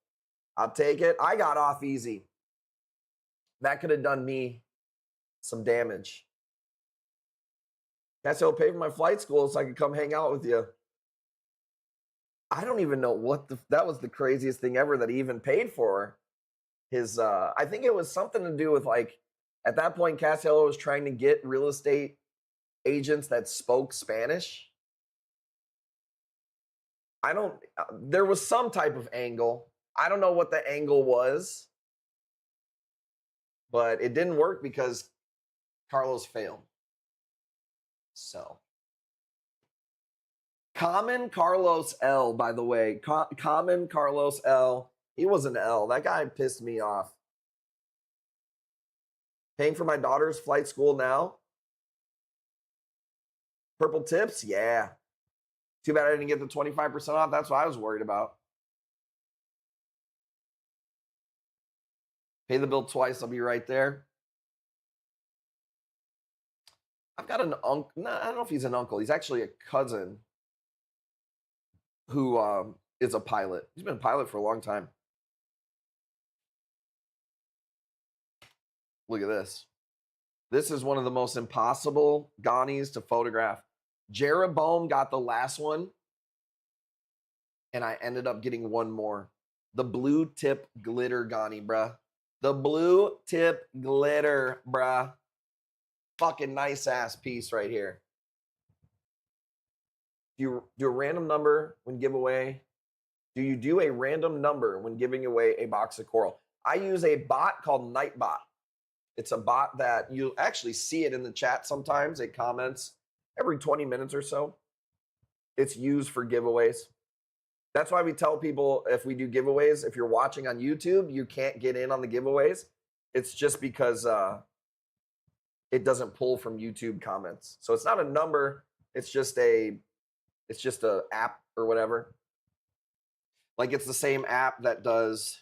I'll take it. I got off easy. That could have done me some damage. Guess I'll pay for my flight school so I could come hang out with you. I don't even know what that was the craziest thing ever that he even paid for. His I think it was something to do with at that point Casiello was trying to get real estate agents that spoke Spanish. There was some type of angle. I don't know what the angle was, but it didn't work because Carlos failed. So, Common Carlos L, by the way. Common Carlos L. He was an L. That guy pissed me off. Paying for my daughter's flight school now. Purple tips? Yeah. Too bad I didn't get the 25% off. That's what I was worried about. Pay the bill twice. I'll be right there. I've got an uncle. No, I don't know if he's an uncle. He's actually a cousin who is a pilot. He's been a pilot for a long time. Look at this. This is one of the most impossible Ghanies to photograph. Jeroboam got the last one, and I ended up getting one more. The blue tip glitter Ghani, bruh. The blue tip glitter, bruh. Fucking nice ass piece right here. Do you do a random number when giveaway? Do you do a random number when giving away a box of coral? I use a bot called Nightbot. It's a bot that you actually see it in the chat sometimes. It comments every 20 minutes or so. It's used for giveaways. That's why we tell people if we do giveaways, if you're watching on YouTube, you can't get in on the giveaways. It's just because it doesn't pull from YouTube comments. So it's not a number. It's just a app or whatever. Like it's the same app that does.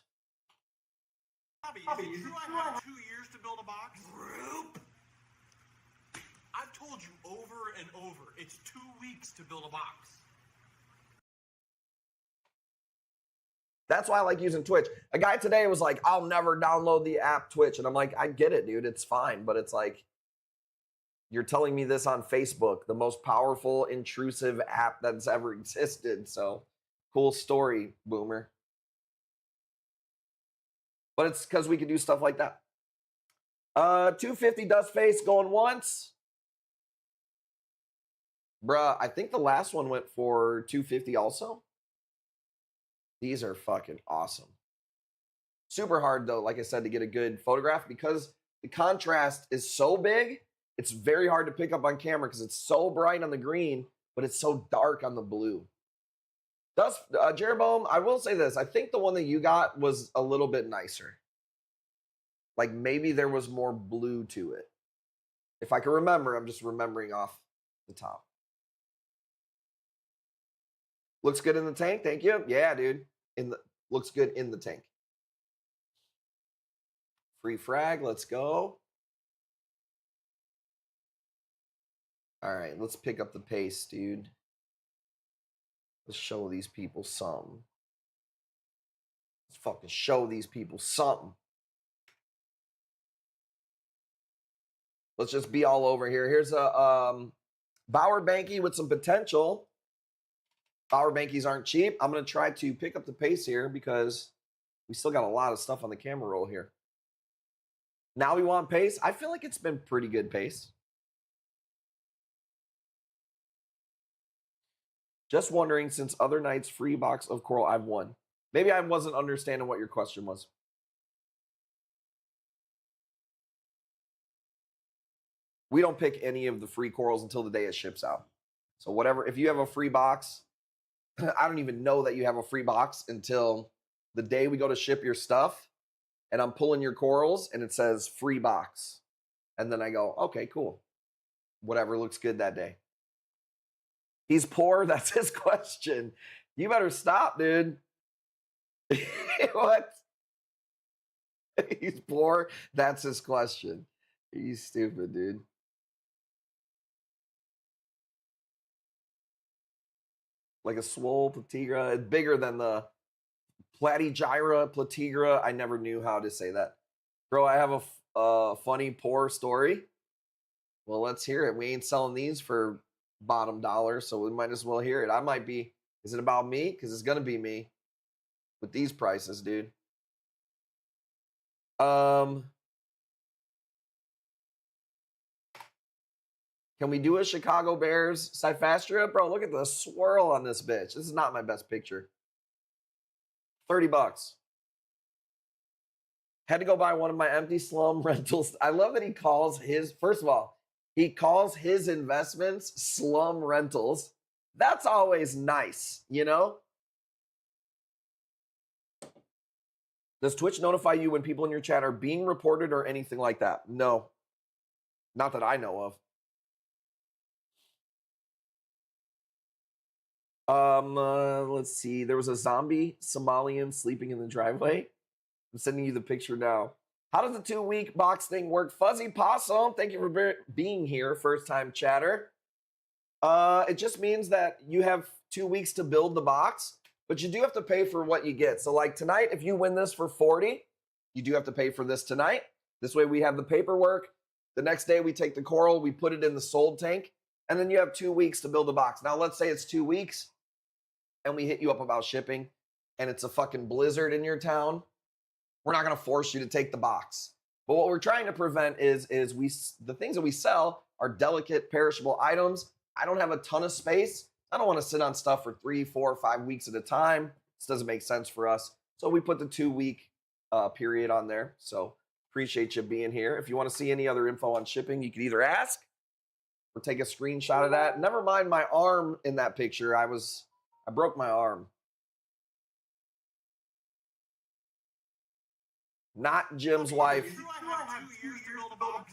Bobby, is it true I have 2 years to build a box? Group. I've told you over and over, it's 2 weeks to build a box. That's why I like using Twitch. A guy today was like, I'll never download the app Twitch. And I'm like, I get it, dude. It's fine. But it's like, you're telling me this on Facebook, the most powerful, intrusive app that's ever existed. So cool story, Boomer. But it's because we can do stuff like that. 250 Dust Face going once. Bruh, I think the last one went for 250 also. These are fucking awesome. Super hard though, like I said, to get a good photograph because the contrast is so big. It's very hard to pick up on camera because it's so bright on the green, but it's so dark on the blue. Jeroboam, I will say this. I think the one that you got was a little bit nicer. Like maybe there was more blue to it. If I can remember, I'm just remembering off the top. Looks good in the tank. Thank you. Yeah, dude. Looks good in the tank. Free frag. Let's go. All right, let's pick up the pace, dude. Let's show these people something. Let's fucking show these people something. Let's just be all over here. Here's a Bauer Banky with some potential. Bauer Bankies aren't cheap. I'm going to try to pick up the pace here because we still got a lot of stuff on the camera roll here. Now we want pace. I feel like it's been pretty good pace. Just wondering, since other nights free box of coral I've won. Maybe I wasn't understanding what your question was. We don't pick any of the free corals until the day it ships out. So whatever, if you have a free box, I don't even know that you have a free box until the day we go to ship your stuff and I'm pulling your corals and it says free box. And then I go, okay, cool. Whatever looks good that day. He's poor? That's his question. You better stop, dude. What? He's poor? That's his question. He's stupid, dude. Like a swole platigra. It's bigger than the platygyra platigra. I never knew how to say that. Bro, I have a funny poor story. Well, let's hear it. We ain't selling these for bottom dollar, so we might as well hear it. I might be. Is it about me? Because it's going to be me with these prices, dude. Can we do a Chicago Bears Cyphastria? Bro, look at the swirl on this bitch. This is not my best picture. $30. Had to go buy one of my empty slum rentals. I love that he calls his, first of all, he calls his investments slum rentals. That's always nice, you know? Does Twitch notify you when people in your chat are being reported or anything like that? No. Not that I know of. Let's see. There was a zombie Somalian sleeping in the driveway. I'm sending you the picture now. How does the 2-week box thing work? Fuzzy Possum, thank you for being here, first time chatter. It just means that you have 2 weeks to build the box, but you do have to pay for what you get. So like tonight, if you win this for 40, you do have to pay for this tonight. This way we have the paperwork. The next day we take the coral, we put it in the sold tank, and then you have 2 weeks to build the box. Now let's say it's 2 weeks and we hit you up about shipping and it's a fucking blizzard in your town. We're not going to force you to take the box. But what we're trying to prevent is the things that we sell are delicate, perishable items. I don't have a ton of space. I don't want to sit on stuff for 3, 4, 5 weeks at a time. This doesn't make sense for us. So we put the 2-week period on there. So appreciate you being here. If you want to see any other info on shipping, you can either ask or take a screenshot of that. Never mind my arm in that picture. I broke my arm. not Jim's wife. Is it true I have 2 years to build a box?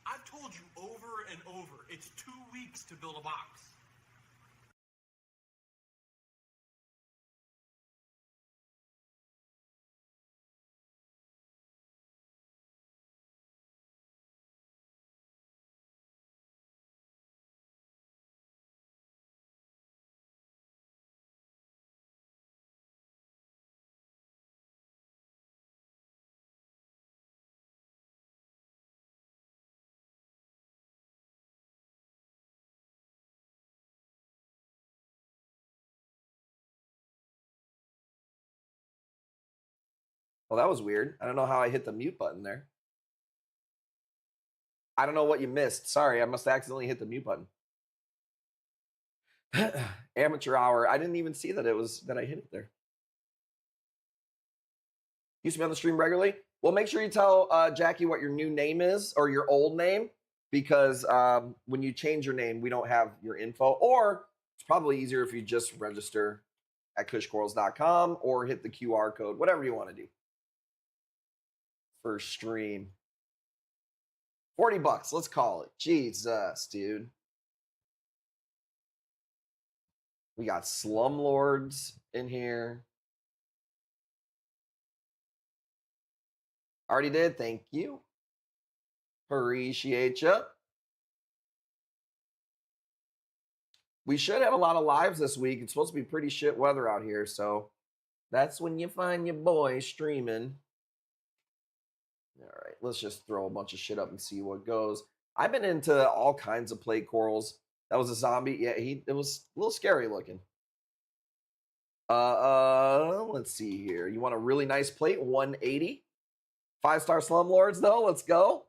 I've told you over and over, it's 2 weeks to build a box. Well, that was weird. I don't know how I hit the mute button there. I don't know what you missed. Sorry, I must have accidentally hit the mute button. Amateur hour. I didn't even see that I hit it there. Used to be on the stream regularly. Well, make sure you tell Jackie what your new name is or your old name, because when you change your name, we don't have your info. Or it's probably easier if you just register at cushcorals.com or hit the QR code, whatever you want to do. First stream. $40, let's call it. Jesus, dude. We got slumlords in here. Already did, thank you. Appreciate you. We should have a lot of lives this week. It's supposed to be pretty shit weather out here, so that's when you find your boy streaming. All right, let's just throw a bunch of shit up and see what goes. I've been into all kinds of plate corals. That was a zombie. Yeah, it was a little scary looking. Let's see here. You want a really nice plate, 180. 5-star slumlords though. Let's go.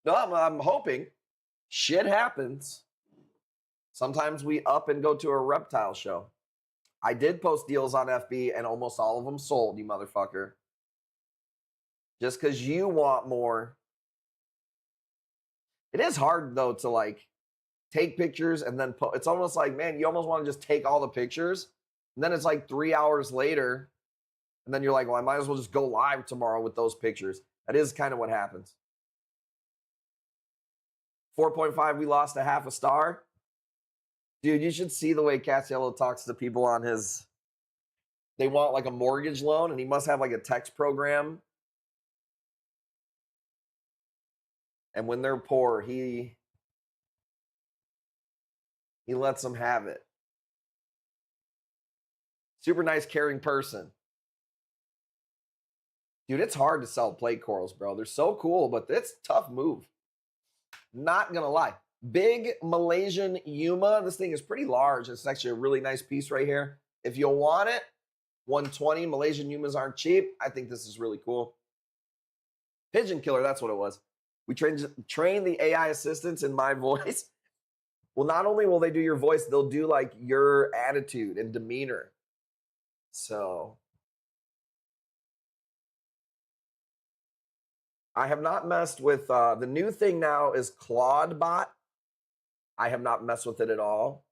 No, I'm hoping. Shit happens. Sometimes we up and go to a reptile show. I did post deals on FB and almost all of them sold, you motherfucker. Just because you want more. It is hard though to like take pictures and then it's almost like, man, you almost want to just take all the pictures. And then it's like 3 hours later. And then you're like, well, I might as well just go live tomorrow with those pictures. That is kind of what happens. 4.5, we lost a half a star. Dude, you should see the way Cassiello talks to people on his... They want like a mortgage loan, and he must have like a text program. And when they're poor, he lets them have it. Super nice, caring person. Dude, it's hard to sell plate corals, bro. They're so cool, but it's a tough move. Not gonna lie. Big Malaysian Yuma. This thing is pretty large. It's actually a really nice piece right here. If you want it, 120. Malaysian Yumas aren't cheap. I think this is really cool. Pigeon killer, that's what it was. We train the AI assistants in my voice. Well, not only will they do your voice, they'll do like your attitude and demeanor. So I have not messed with the new thing now is Claude I have not messed with it at all.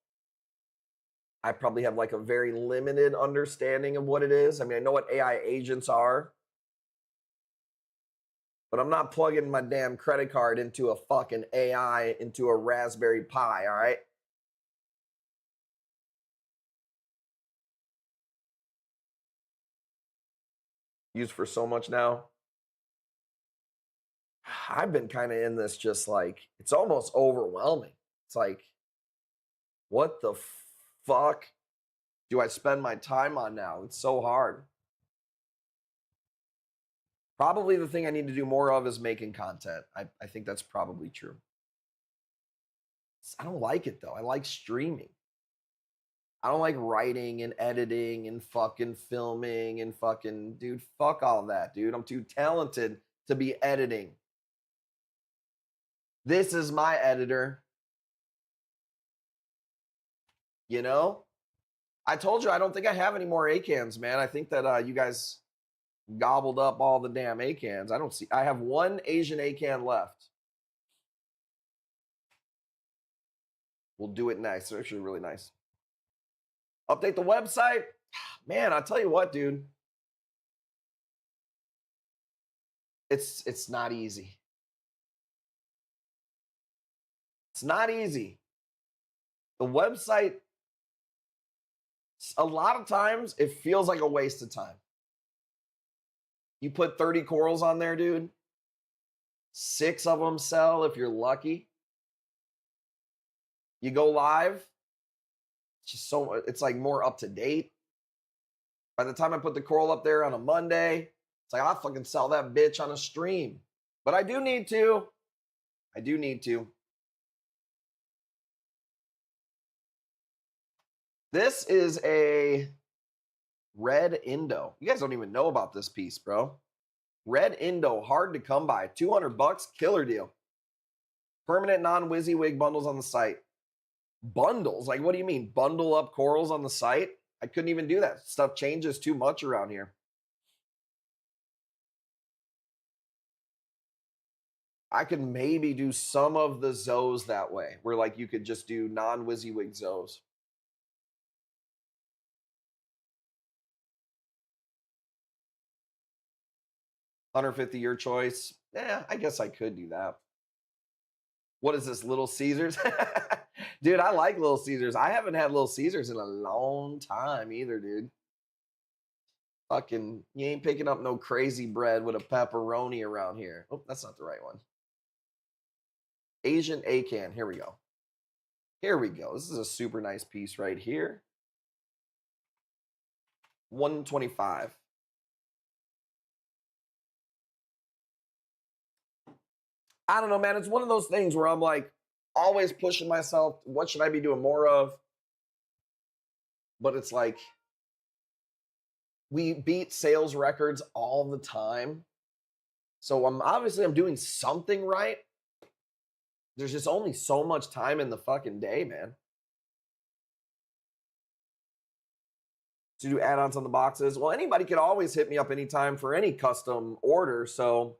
I probably have like a very limited understanding of what it is. I mean, I know what AI agents are, but I'm not plugging my damn credit card into a fucking AI, into a Raspberry Pi, all right? Used for so much now. I've been kind of in this just like, it's almost overwhelming. It's like, what the fuck do I spend my time on now? It's so hard. Probably the thing I need to do more of is making content. I think that's probably true. I don't like it though. I like streaming. I don't like writing and editing and fucking filming and fucking, dude, fuck all that, dude. I'm too talented to be editing. This is my editor. You know? I told you I don't think I have any more ACANs, man. I think that you guys gobbled up all the damn ACANs. I have one Asian ACAN left. We'll do it nice. They're actually really nice. Update the website. Man, I'll tell you what, dude. It's not easy. It's not easy. The website, a lot of times, it feels like a waste of time. You put 30 corals on there, dude. 6 of them sell if you're lucky. You go live. It's just so, it's like more up to date. By the time I put the coral up there on a Monday, it's like I'll fucking sell that bitch on a stream. But I do need to. I do need to. This is a red Indo. You guys don't even know about this piece, bro. Red Indo, hard to come by. $200, killer deal. Permanent non-WYSIWYG bundles on the site. Bundles? Like, what do you mean? Bundle up corals on the site? I couldn't even do that. Stuff changes too much around here. I could maybe do some of the zoes that way, where like you could just do non-WYSIWYG zoes. $150 your choice. Yeah, I guess I could do that. What is this, Little Caesars? Dude, I like Little Caesars. I haven't had Little Caesars in a long time either, dude. Fucking, you ain't picking up no crazy bread with a pepperoni around here. Oh, that's not the right one. Asian Acan. Here we go. Here we go. This is a super nice piece right here. $125. I don't know, man. It's one of those things where I'm like always pushing myself. What should I be doing more of? But it's like we beat sales records all the time. So I'm doing something right. There's just only so much time in the fucking day, man. To do add-ons on the boxes. Well, anybody could always hit me up anytime for any custom order. So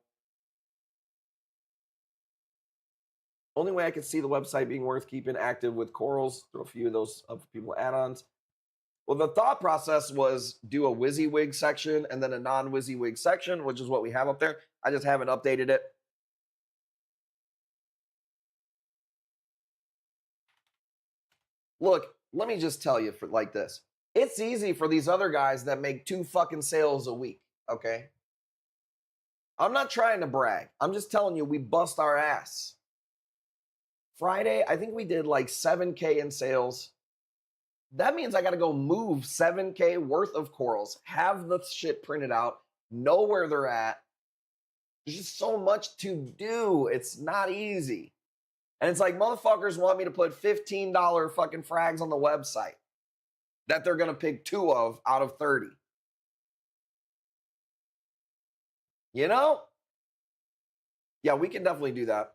only way I could see the website being worth keeping active with corals, throw a few of those of people add-ons. Well, the thought process was do a WYSIWYG section and then a non-WYSIWYG section, which is what we have up there. I just haven't updated it. Look, let me just tell you like this. It's easy for these other guys that make 2 fucking sales a week, okay? I'm not trying to brag. I'm just telling you we bust our ass. Friday, I think we did like 7K in sales. That means I got to go move 7K worth of corals, have the shit printed out, know where they're at. There's just so much to do. It's not easy. And it's like motherfuckers want me to put $15 fucking frags on the website that they're going to pick 2 of out of 30. You know? Yeah, we can definitely do that.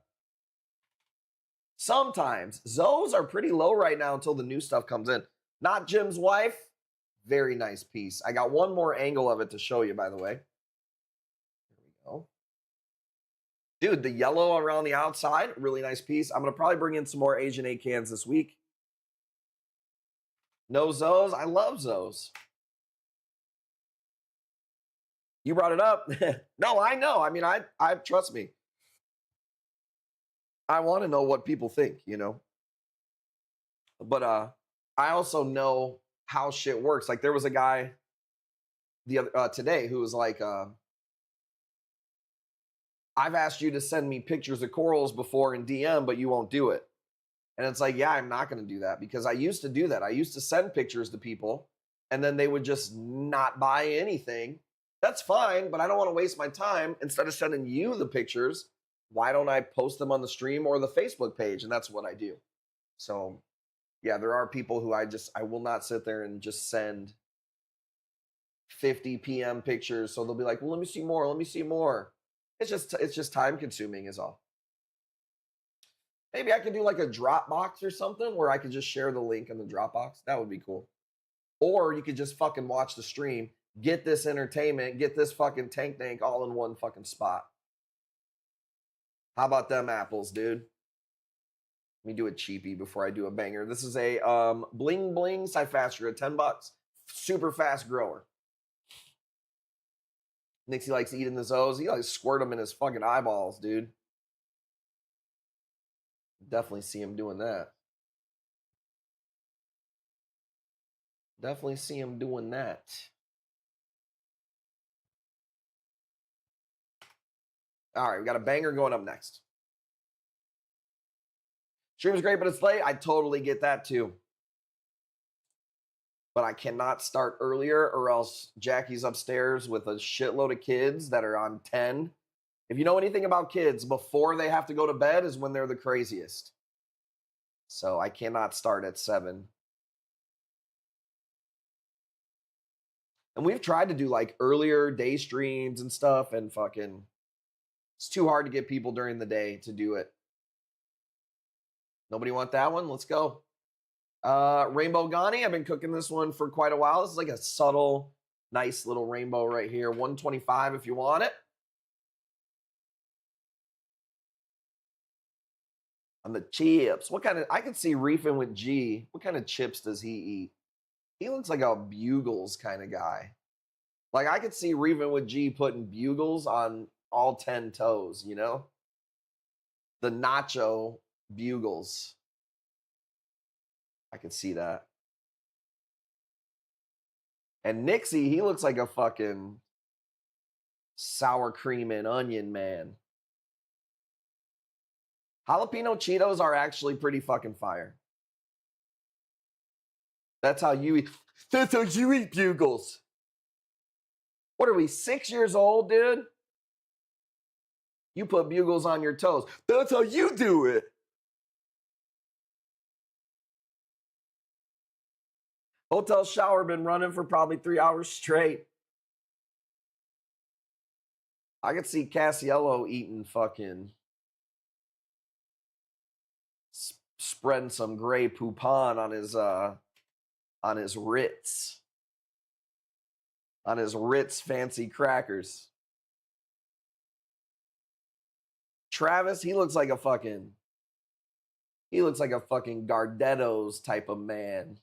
Sometimes. Zoes are pretty low right now until the new stuff comes in. Not Jim's wife. Very nice piece. I got one more angle of it to show you, by the way. Here we go. Dude, the yellow around the outside, really nice piece. I'm going to probably bring in some more Asian Acans this week. No Zoes? I love Zoes. You brought it up. No, I know. I mean, I trust me. I want to know what people think, you know. But I also know how shit works. Like there was a guy the other today who was like, I've asked you to send me pictures of corals before in DM, but you won't do it. And it's like, yeah, I'm not going to do that because I used to do that. I used to send pictures to people and then they would just not buy anything. That's fine, but I don't want to waste my time. Instead of sending you the pictures, why don't I post them on the stream or the Facebook page? And that's what I do. So yeah, there are people who I will not sit there and just send 50 PM pictures. So they'll be like, well, let me see more. Let me see more. It's just time consuming is all. Maybe I could do like a Dropbox or something where I could just share the link in the Dropbox. That would be cool. Or you could just fucking watch the stream, get this entertainment, get this fucking tank all in one fucking spot. How about them apples, dude? Let me do a cheapie before I do a banger. This is a Bling Bling Cyphastria, $10. Super fast grower. Nixie likes eating the O's. He likes squirt them in his fucking eyeballs, dude. Definitely see him doing that. Definitely see him doing that. All right, we got a banger going up next. Stream's great, but it's late. I totally get that too. But I cannot start earlier or else Jackie's upstairs with a shitload of kids that are on 10. If you know anything about kids, before they have to go to bed is when they're the craziest. So I cannot start at 7. And we've tried to do like earlier day streams and stuff, and fucking, it's too hard to get people during the day to do it. Nobody want that one? Let's go. Rainbow Ghani. I've been cooking this one for quite a while. This is like a subtle, nice little rainbow right here. $125 if you want it. On the chips. What kind of, I could see Reefing with G. What kind of chips does he eat? He looks like a Bugles kind of guy. Like I could see Reefing with G putting Bugles on all 10 toes, you know? The nacho Bugles. I could see that. And Nixie, he looks like a fucking sour cream and onion man. Jalapeno Cheetos are actually pretty fucking fire. That's how you eat. That's how you eat Bugles. What are we, 6 years old, dude? You put Bugles on your toes. That's how you do it. Hotel shower been running for probably 3 hours straight. I could see Casiello eating fucking, spreading some Grey Poupon on his Ritz. On his Ritz fancy crackers. Travis, he looks like a fucking Gardettos type of man.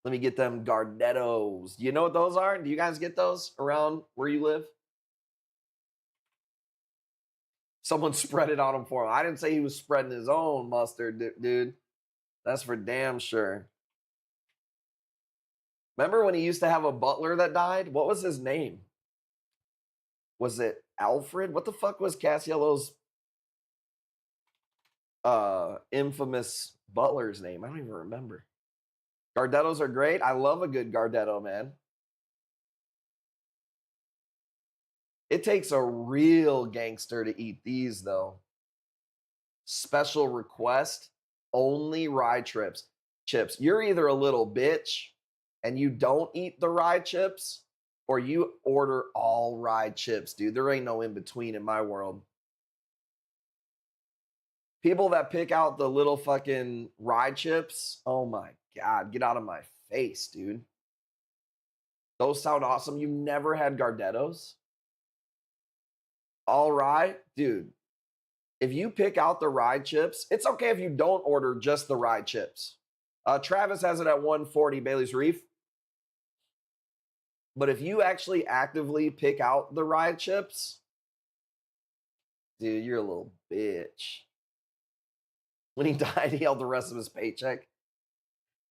Let me get them Gardettos. You know what those are? Do you guys get those around where you live? Someone spread it on him for him. I didn't say he was spreading his own mustard, dude. That's for damn sure. Remember when he used to have a butler that died? What was his name? Was it Alfred? What the fuck was Casiello's infamous butler's name? I don't even remember. Gardettos are great. I love a good Gardetto, man. It takes a real gangster to eat these, though. Special request, only rye chips. You're either a little bitch and you don't eat the rye chips, or you order all rye chips, dude. There ain't no in between in my world. People that pick out the little fucking rye chips, oh my God, get out of my face, dude. Those sound awesome. You never had Gardettos? All rye? Dude, if you pick out the rye chips, it's okay if you don't order just the rye chips. Travis has it at $140, Bailey's Reef. But if you actually actively pick out the rye chips, dude, you're a little bitch. When he died, he held the rest of his paycheck.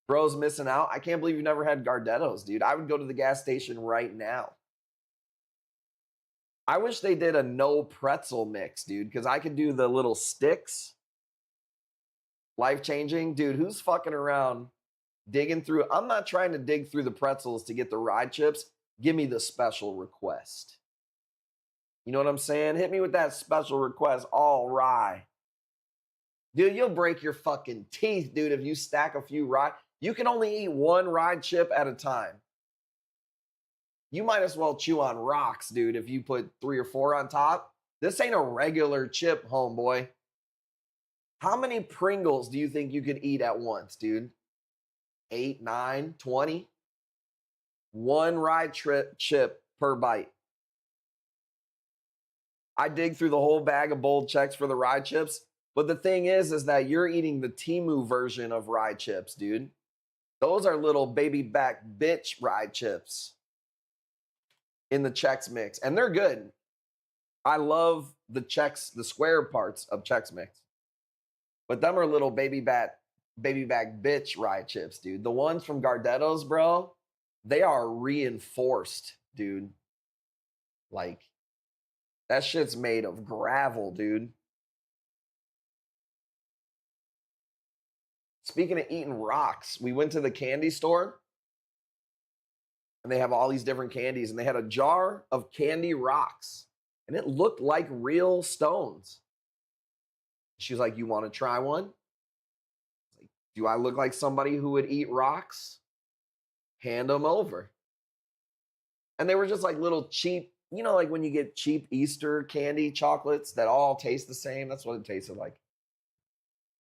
Bro's missing out. I can't believe you've never had Gardettos, dude. I would go to the gas station right now. I wish they did a no pretzel mix, dude, because I could do the little sticks. Life-changing. Dude, who's fucking around digging through? I'm not trying to dig through the pretzels to get the rye chips. Give me the special request. You know what I'm saying? Hit me with that special request, all rye. Dude, you'll break your fucking teeth, dude, if you stack a few rye. You can only eat one rye chip at a time. You might as well chew on rocks, dude, if you put 3 or 4 on top. This ain't a regular chip, homeboy. How many Pringles do you think you could eat at once, dude? 8, 9, 20? One rye chip per bite. I dig through the whole bag of bold checks for the rye chips. But the thing is that you're eating the Timu version of rye chips, dude. Those are little baby back bitch rye chips in the Chex Mix, and they're good. I love the square parts of Chex Mix. But them are little baby back bitch rye chips, dude. The ones from Gardetto's, bro, they are reinforced, dude. Like, that shit's made of gravel, dude. Speaking of eating rocks, we went to the candy store and they have all these different candies and they had a jar of candy rocks and it looked like real stones. She was like, "You want to try one?" Like, "Do I look like somebody who would eat rocks?" Hand them over. And they were just like little cheap, you know, like when you get cheap Easter candy chocolates that all taste the same. That's what it tasted like.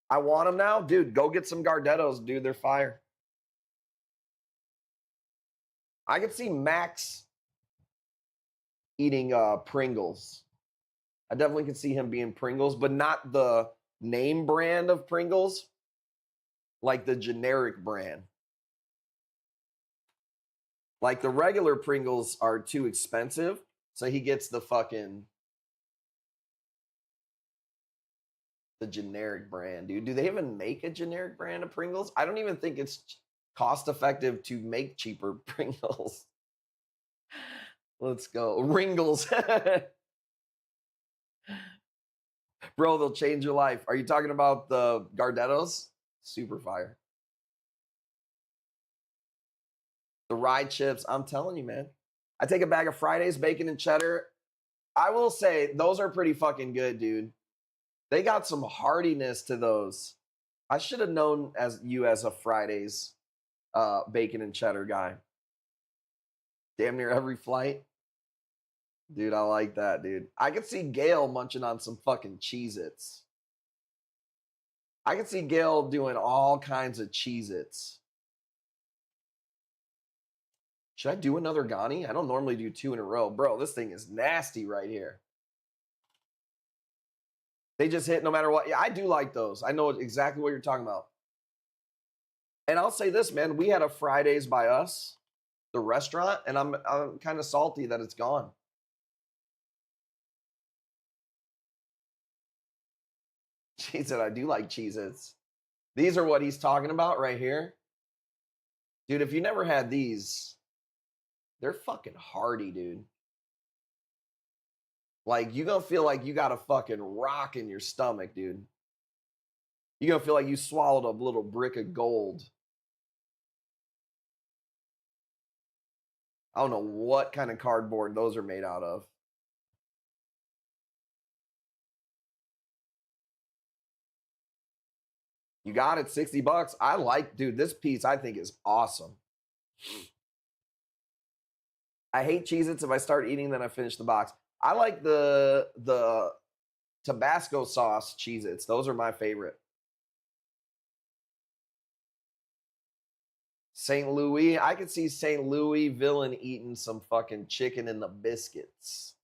I want them now. Dude, go get some Gardettos, dude. They're fire. I could see Max eating Pringles. I definitely could see him being Pringles, but not the name brand of Pringles, like the generic brand. Like the regular Pringles are too expensive, so he gets the generic brand, dude. Do they even make a generic brand of Pringles? I don't even think it's cost effective to make cheaper Pringles. Let's go. Ringles. Bro, they'll change your life. Are you talking about the Gardettos? Super fire. The rye chips, I'm telling you, man. I take a bag of Fridays, bacon and cheddar. I will say, those are pretty fucking good, dude. They got some hardiness to those. I should have known you as a Fridays bacon and cheddar guy. Damn near every flight. Dude, I like that, dude. I could see Gail munching on some fucking Cheez-Its. I could see Gail doing all kinds of Cheez-Its. Should I do another Ghani? I don't normally do 2 in a row. Bro, this thing is nasty right here. They just hit no matter what. Yeah, I do like those. I know exactly what you're talking about. And I'll say this, man. We had a Fridays by Us, the restaurant, and I'm kind of salty that it's gone. She said, I do like Cheez-Its. These are what he's talking about right here. Dude, if you never had these, they're fucking hearty, dude. Like, you're going to feel like you got a fucking rock in your stomach, dude. You're going to feel like you swallowed a little brick of gold. I don't know what kind of cardboard those are made out of. You got it, $60. I like, dude, this piece I think is awesome. I hate Cheez-Its. If I start eating, then I finish the box. I like the Tabasco sauce Cheez-Its. Those are my favorite. St. Louis. I could see St. Louis villain eating some fucking chicken in the biscuits.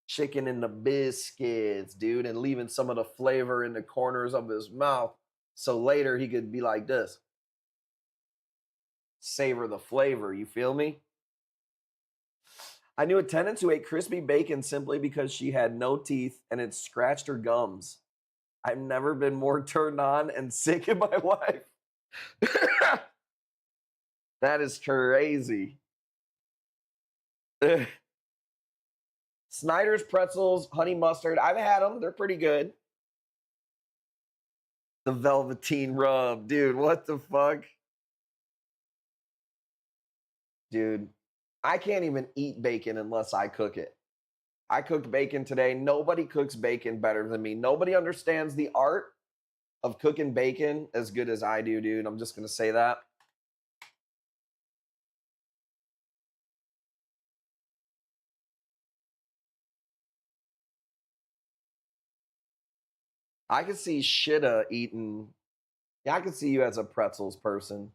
Chicken in the biscuits, dude, and leaving some of the flavor in the corners of his mouth so later he could be like this. Savor the flavor, you feel me? I knew a tenant who ate crispy bacon simply because she had no teeth and it scratched her gums. I've never been more turned on and sick in my life. That is crazy. Snyder's pretzels, honey mustard. I've had them. They're pretty good. The velveteen rub. Dude, what the fuck? Dude, I can't even eat bacon unless I cook it. I cooked bacon today. Nobody cooks bacon better than me. Nobody understands the art of cooking bacon as good as I do, dude. I'm just going to say that. I could see Shitta eating. Yeah, I could see you as a pretzels person.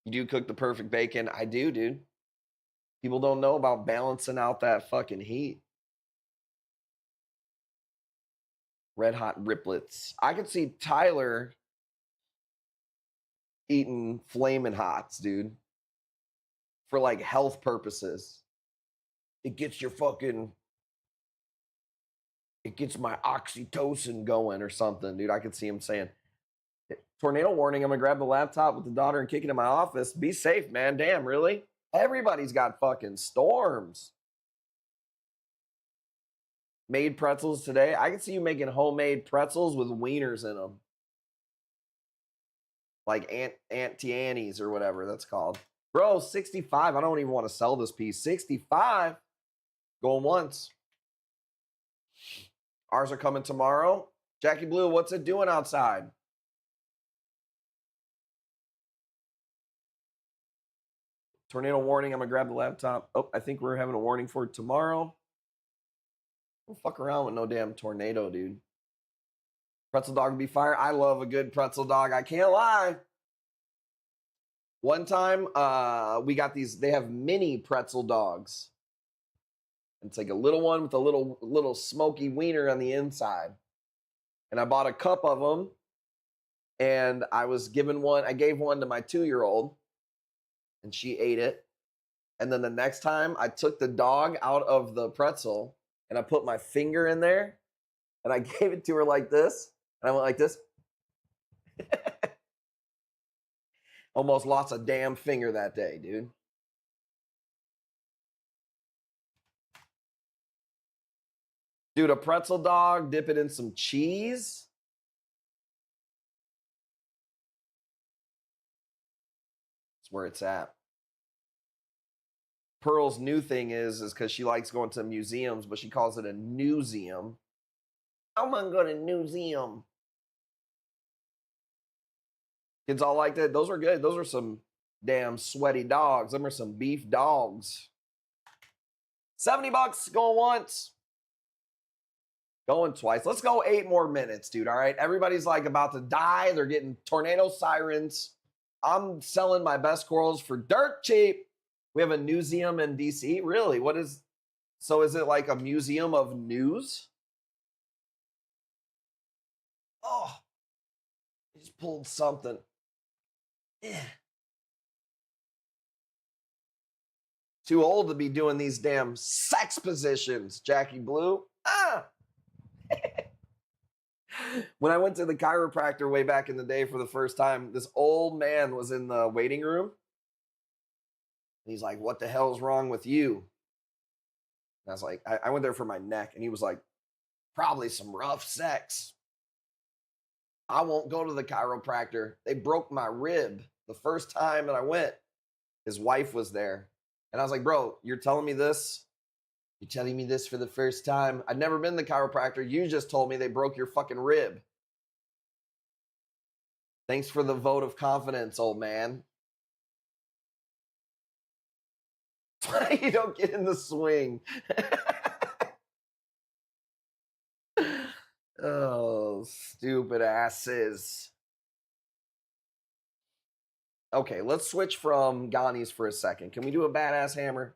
You do cook the perfect bacon. I do, dude. People don't know about balancing out that fucking heat. Red Hot Riplets. I could see Tyler eating Flamin' Hots, dude, for like health purposes. It gets your fucking, it gets my oxytocin going or something, dude. I could see him saying, tornado warning, I'm gonna grab the laptop with the daughter and kick it in my office. Be safe, man. Damn, really? Everybody's got fucking storms. Made pretzels today. I can see you making homemade pretzels with wieners in them. Like Auntie Annie's or whatever that's called. Bro, 65. I don't even want to sell this piece. 65. Going once. Ours are coming tomorrow. Jackie Blue, what's it doing outside? Tornado warning. I'm going to grab the laptop. Oh, I think we're having a warning for tomorrow. Don't fuck around with no damn tornado, dude. Pretzel dog would be fire. I love a good pretzel dog. I can't lie. One time, we got these. They have mini pretzel dogs. It's like a little one with a little smoky wiener on the inside. And I bought a cup of them. And I was given one. I gave one to my 2-year-old. And she ate it. And then the next time, I took the dog out of the pretzel. And I put my finger in there. And I gave it to her like this. And I went like this. Almost lost a damn finger that day, dude. Dude, a pretzel dog, dip it in some cheese. That's where it's at. Pearl's new thing is because she likes going to museums, but she calls it a newseum. I'm gonna go to newseum. Kids all like that. Those are good. Those are some damn sweaty dogs. Them are some beef dogs. $70 going once. Going twice. Let's go 8 more minutes, dude. All right. Everybody's like about to die. They're getting tornado sirens. I'm selling my best corals for dirt cheap. We have a museum in DC. Really? What is, so is it like a museum of news? Oh, I just pulled something. Too old to be doing these damn sex positions, Jackie Blue. When I went to the chiropractor way back in the day for the first time, this old man was in the waiting room. He's like, what the hell's wrong with you? And I was like, I went there for my neck. And he was like, probably some rough sex. I won't go to the chiropractor. They broke my rib the first time that I went. His wife was there. And I was like, bro, you're telling me this? You're telling me this for the first time? I'd never been to the chiropractor. You just told me they broke your fucking rib. Thanks for the vote of confidence, old man. You don't get in the swing. Oh, stupid asses. Okay, let's switch from Ghani's for a second. Can we do a badass hammer?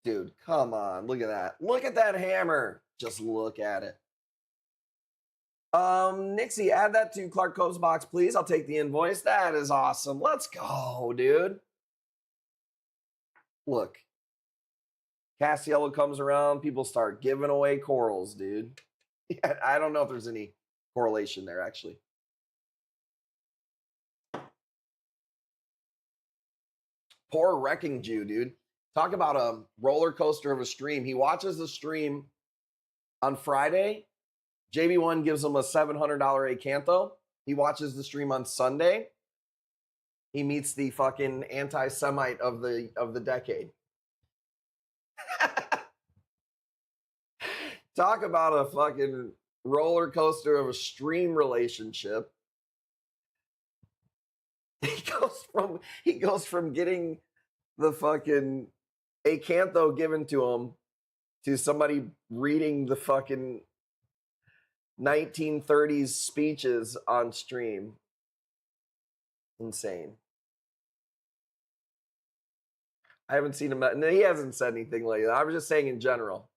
Dude, come on. Look at that. Look at that hammer. Just look at it. Nixie, add that to Clark Cove's box, please. I'll take the invoice. That is awesome. Let's go, dude. Look. Castiello comes around, people start giving away corals, dude. Yeah, I don't know if there's any correlation there, actually. Poor Wrecking Jew, dude. Talk about a roller coaster of a stream. He watches the stream on Friday. JB1 gives him a $700 Acanto. He watches the stream on Sunday. He meets the fucking anti-Semite of the decade. Talk about a fucking roller coaster of a stream relationship. He goes from getting the fucking Acantho given to him to somebody reading the fucking 1930s speeches on stream. Insane. I haven't seen him. No, he hasn't said anything like that. I was just saying in general.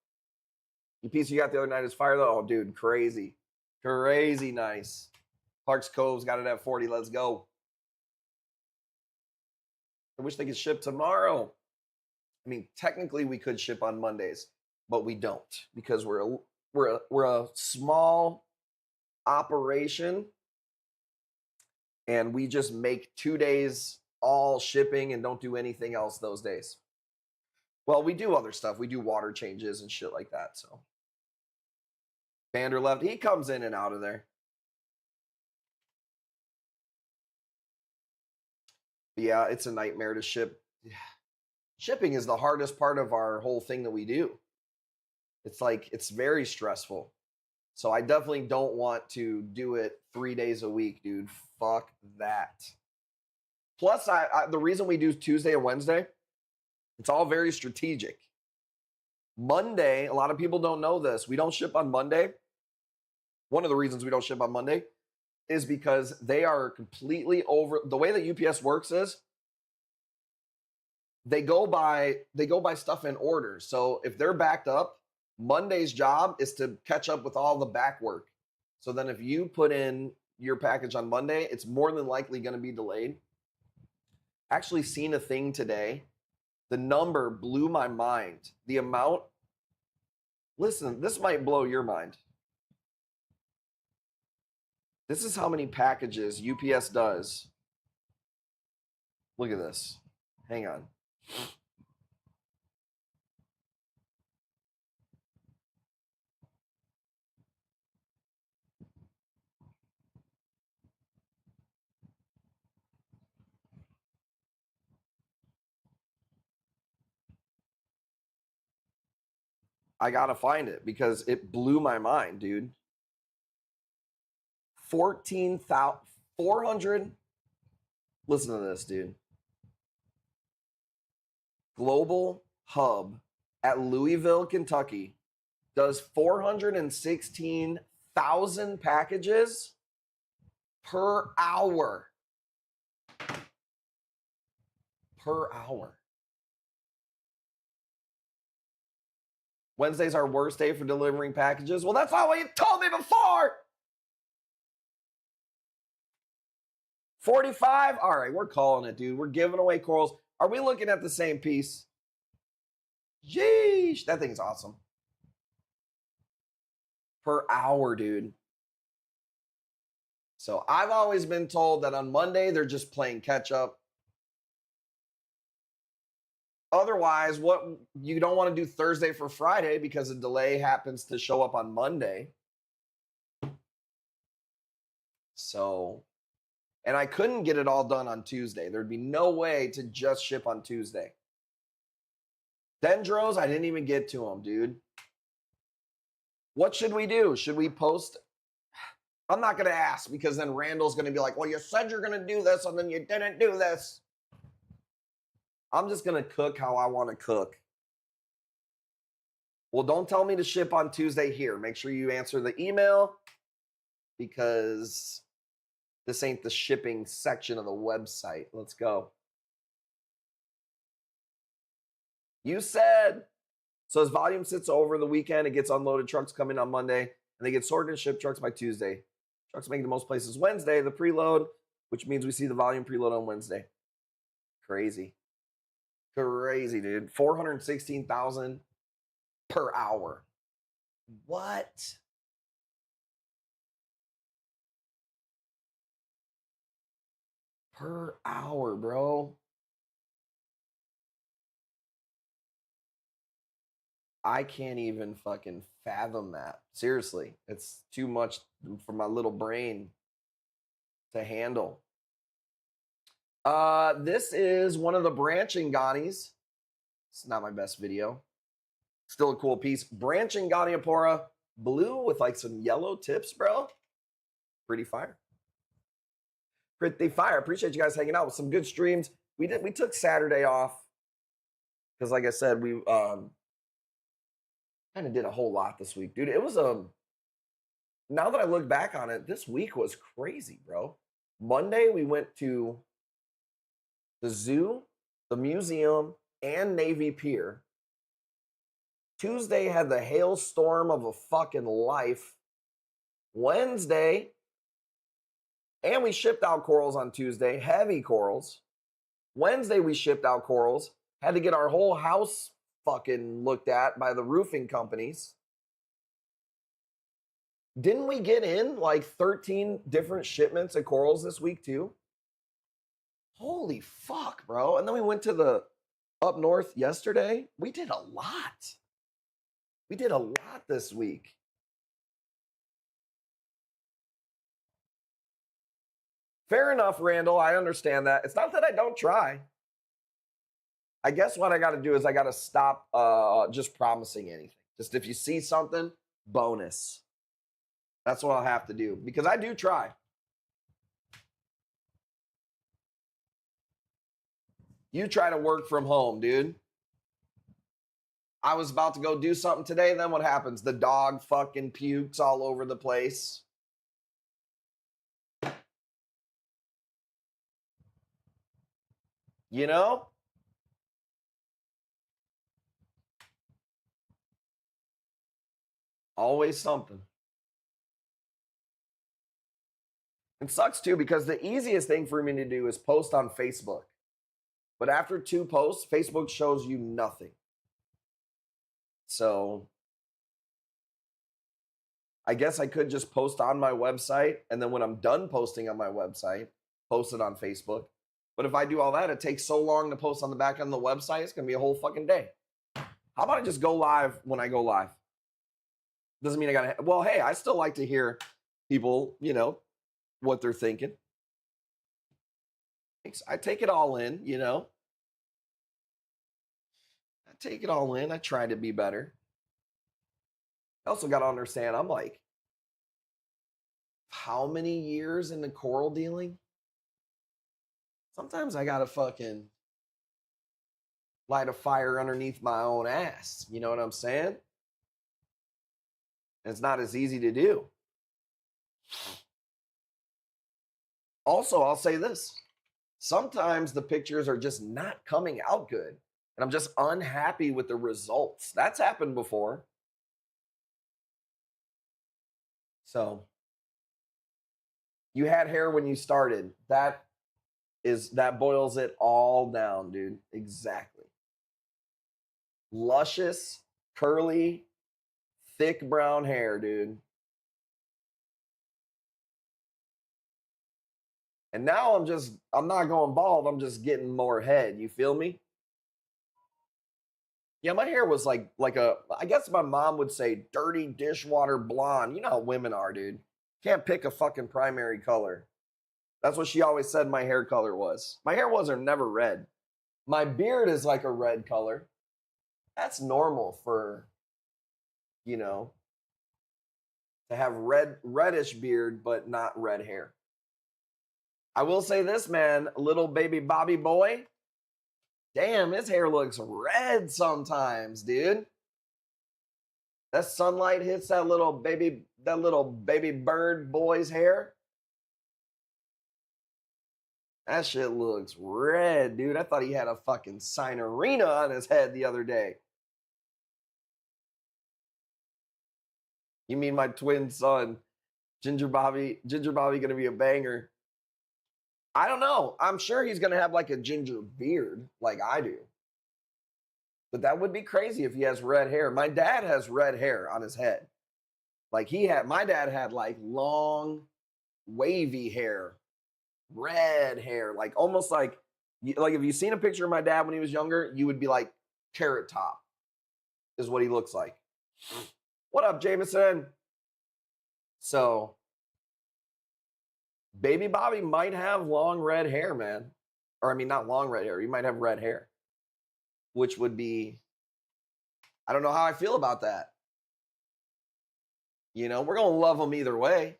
The piece you got the other night is fire though. Oh, dude, crazy. Crazy nice. Clark's Cove's got it at 40. Let's go. I wish they could ship tomorrow. I mean, technically we could ship on Mondays, but we don't because we're a small operation and we just make 2 days all shipping and don't do anything else those days. Well, we do other stuff. We do water changes and shit like that. So Vander left. He comes in and out of there. Yeah, it's a nightmare to ship. Shipping is the hardest part of our whole thing that we do. It's like, it's very stressful. So I definitely don't want to do it 3 days a week, dude. Fuck that. Plus, the reason we do Tuesday and Wednesday, it's all very strategic. Monday, a lot of people don't know this. We don't ship on Monday. One of the reasons we don't ship on Monday is because they are completely over. The way that UPS works is they go by stuff in order. So if they're backed up, Monday's job is to catch up with all the back work. So then if you put in your package on Monday, it's more than likely going to be delayed. Actually seen a thing today. The number blew my mind. The amount, listen, this might blow your mind. This is how many packages UPS does. Look at this. Hang on. I gotta find it because it blew my mind, dude. 14,400. Listen to this, dude. Global Hub at Louisville, Kentucky does 416,000 packages per hour. Per hour. Wednesday's our worst day for delivering packages. Well, that's not what you told me before. 45? All right, we're calling it, dude. We're giving away corals. Are we looking at the same piece? Yeesh, that thing's awesome. Per hour, dude. So I've always been told that on Monday, they're just playing catch up. Otherwise, what you don't want to do Thursday for Friday because a delay happens to show up on Monday. So, and I couldn't get it all done on Tuesday. There'd be no way to just ship on Tuesday. Dendros, I didn't even get to them, dude. What should we do? Should we post? I'm not going to ask because then Randall's going to be like, well, you said you're going to do this and then you didn't do this. I'm just going to cook how I want to cook. Well, don't tell me to ship on Tuesday here. Make sure you answer the email because this ain't the shipping section of the website. Let's go. You said. So as volume sits over the weekend, it gets unloaded. Trucks come in on Monday, and they get sorted and shipped trucks by Tuesday. Trucks make it to most places Wednesday, the preload, which means we see the volume preload on Wednesday. Crazy. Crazy, dude. 416,000 per hour. What? Per hour, bro. I can't even fucking fathom that. Seriously, it's too much for my little brain to handle. This is one of the branching Gani's. It's not my best video. Still a cool piece. Branching Ganiapora blue with like some yellow tips, bro. Pretty fire. Pretty fire. Appreciate you guys hanging out with some good streams. We took Saturday off because, like I said, we kind of did a whole lot this week, dude. It was now that I look back on it, this week was crazy, bro. Monday we went to the zoo, the museum, and Navy Pier. Tuesday had the hailstorm of a fucking life. Wednesday, and we shipped out corals on Tuesday, heavy corals. Wednesday, we shipped out corals. Had to get our whole house fucking looked at by the roofing companies. Didn't we get in like 13 different shipments of corals this week too? Holy fuck, bro. And then we went to the up north yesterday. We did a lot. We did a lot this week. Fair enough, Randall. I understand that. It's not that I don't try. I guess what I got to do is I got to stop just promising anything. Just if you see something, bonus. That's what I'll have to do because I do try. You try to work from home, dude. I was about to go do something today. Then what happens? The dog fucking pukes all over the place. You know? Always something. It sucks too because the easiest thing for me to do is post on Facebook. But after 2 posts, Facebook shows you nothing. So I guess I could just post on my website, and then when I'm done posting on my website, post it on Facebook. But if I do all that, it takes so long to post on the back end of the website, it's going to be a whole fucking day. How about I just go live when I go live? Doesn't mean I got to... Well, hey, I still like to hear people, you know, what they're thinking. I take it all in, you know. I take it all in. I try to be better. I also got to understand, I'm like, how many years into coral dealing? Sometimes I got to fucking light a fire underneath my own ass. You know what I'm saying? It's not as easy to do. Also, I'll say this. Sometimes the pictures are just not coming out good. And I'm just unhappy with the results. That's happened before. So, you had hair when you started. That boils it all down, dude. Exactly. Luscious, curly, thick brown hair, dude. And now I'm not going bald. I'm just getting more head. You feel me? Yeah, my hair was like I guess my mom would say dirty dishwater blonde. You know how women are, dude. Can't pick a fucking primary color. That's what she always said my hair color was. My hair wasn't never red. My beard is like a red color. That's normal for, you know, to have reddish beard, but not red hair. I will say this, man, little baby Bobby boy. Damn, his hair looks red sometimes, dude. That sunlight hits that little baby bird boy's hair. That shit looks red, dude. I thought he had a fucking signorina on his head the other day. You mean my twin son, Ginger Bobby gonna be a banger? I don't know. I'm sure he's gonna have like a ginger beard like I do. But that would be crazy if he has red hair. My dad has red hair on his head. Like my dad had like long, wavy hair, red hair, like almost like if you've seen a picture of my dad when he was younger, you would be like Carrot Top is what he looks like. What up, Jameson? So, baby Bobby might have long red hair, man. Or I mean, not long red hair. He might have red hair. Which would be, I don't know how I feel about that. You know, we're going to love him either way.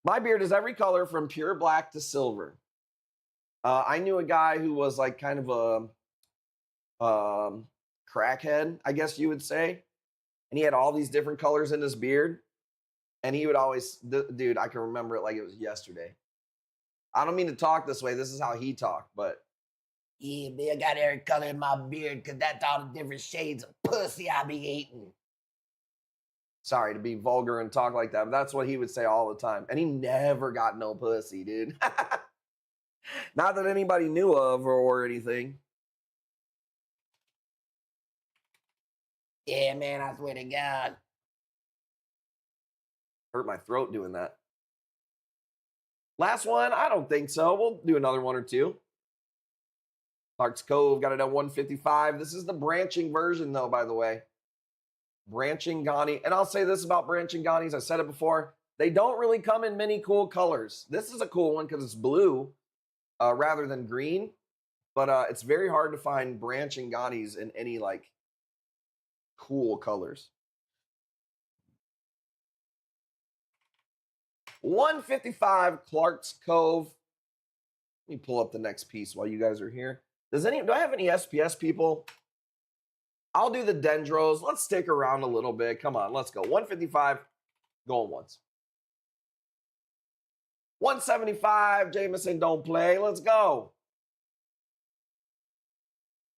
My beard is every color from pure black to silver. I knew a guy who was like kind of a crackhead, I guess you would say. And he had all these different colors in his beard. And he would always, dude, I can remember it like it was yesterday. I don't mean to talk this way. This is how he talked. But Yeah, man, I got hair color in my beard because that's all the different shades of pussy I be eating. Sorry to be vulgar and talk like that, but that's what he would say all the time. And he never got no pussy, dude. Not that anybody knew of or anything. Yeah, man, I swear to God. Hurt my throat doing that. Last one? I don't think so. We'll do another one or two. Clark's Cove got it at 155. This is the branching version, though, by the way. Branching Ghani. And I'll say this about branching Ghanis. I said it before. They don't really come in many cool colors. This is a cool one because it's blue rather than green. But it's very hard to find branching Ghanis in any, like, cool colors. 155 Clark's Cove. Let me pull up the next piece while you guys are here. Do I have any SPS people? I'll do the dendros. Let's stick around a little bit. Come on, let's go. 155, going once. 175, Jameson, don't play. Let's go.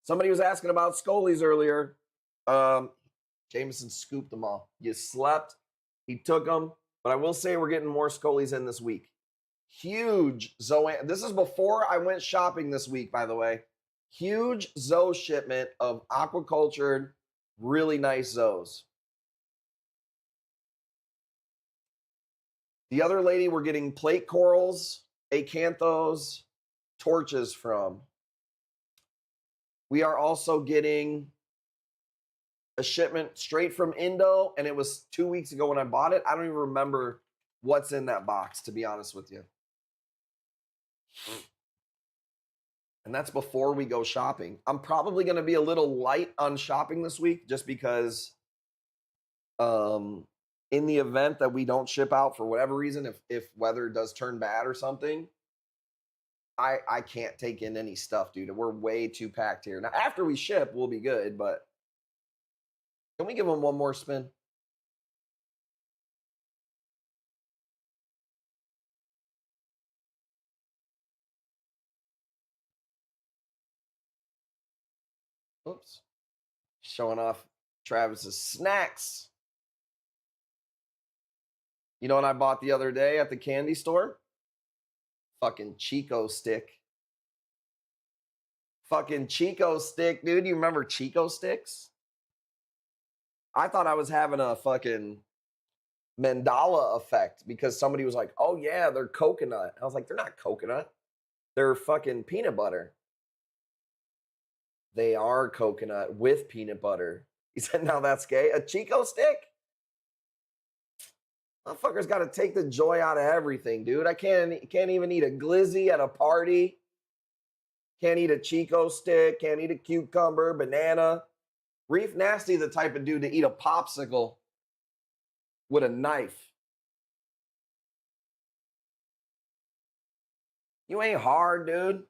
Somebody was asking about Scolies earlier. Jameson scooped them all. You slept. He took them. But I will say we're getting more Scolies in this week. Huge Zoe. This is before I went shopping this week, by the way. Huge Zoe shipment of aquacultured, really nice Zoes. The other lady we're getting plate corals, acanthos, torches from. We are also getting a shipment straight from Indo, and it was 2 weeks ago when I bought it. I don't even remember what's in that box, to be honest with you. And that's before we go shopping. I'm probably going to be a little light on shopping this week just because in the event that we don't ship out for whatever reason, if weather does turn bad or something, I can't take in any stuff, dude. We're way too packed here. Now, after we ship, we'll be good, but can we give them one more spin? Oops. Showing off Travis's snacks. You know what I bought the other day at the candy store? Fucking Chico stick. Fucking Chico stick, dude. You remember Chico sticks? I thought I was having a fucking Mandela effect because somebody was like, oh yeah, they're coconut. I was like, they're not coconut. They're fucking peanut butter. They are coconut with peanut butter. He said, now that's gay. A Chico stick? Motherfucker's got to take the joy out of everything, dude. I can't even eat a glizzy at a party. Can't eat a Chico stick. Can't eat a cucumber, banana. Reef Nasty, the type of dude to eat a popsicle with a knife. You ain't hard, dude.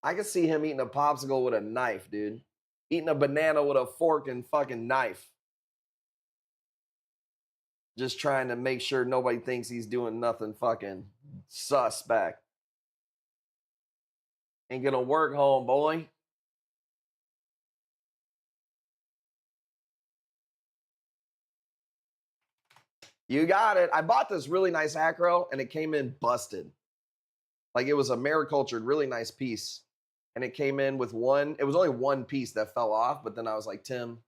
I can see him eating a popsicle with a knife, dude. Eating a banana with a fork and fucking knife. Just trying to make sure nobody thinks he's doing nothing fucking suspect. Ain't gonna work, homeboy. You got it. I bought this really nice acro and it came in busted. Like it was a maricultured, really nice piece. And it came in with it was only one piece that fell off, but then I was like, Tim,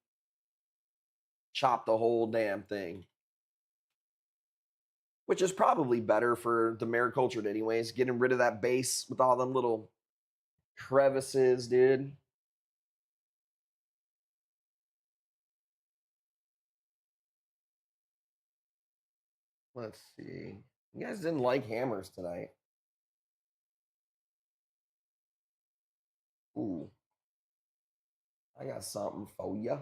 chop the whole damn thing. Which is probably better for the maricultured anyways, getting rid of that base with all them little crevices, dude. Let's see. You guys didn't like hammers tonight. Ooh. I got something for ya.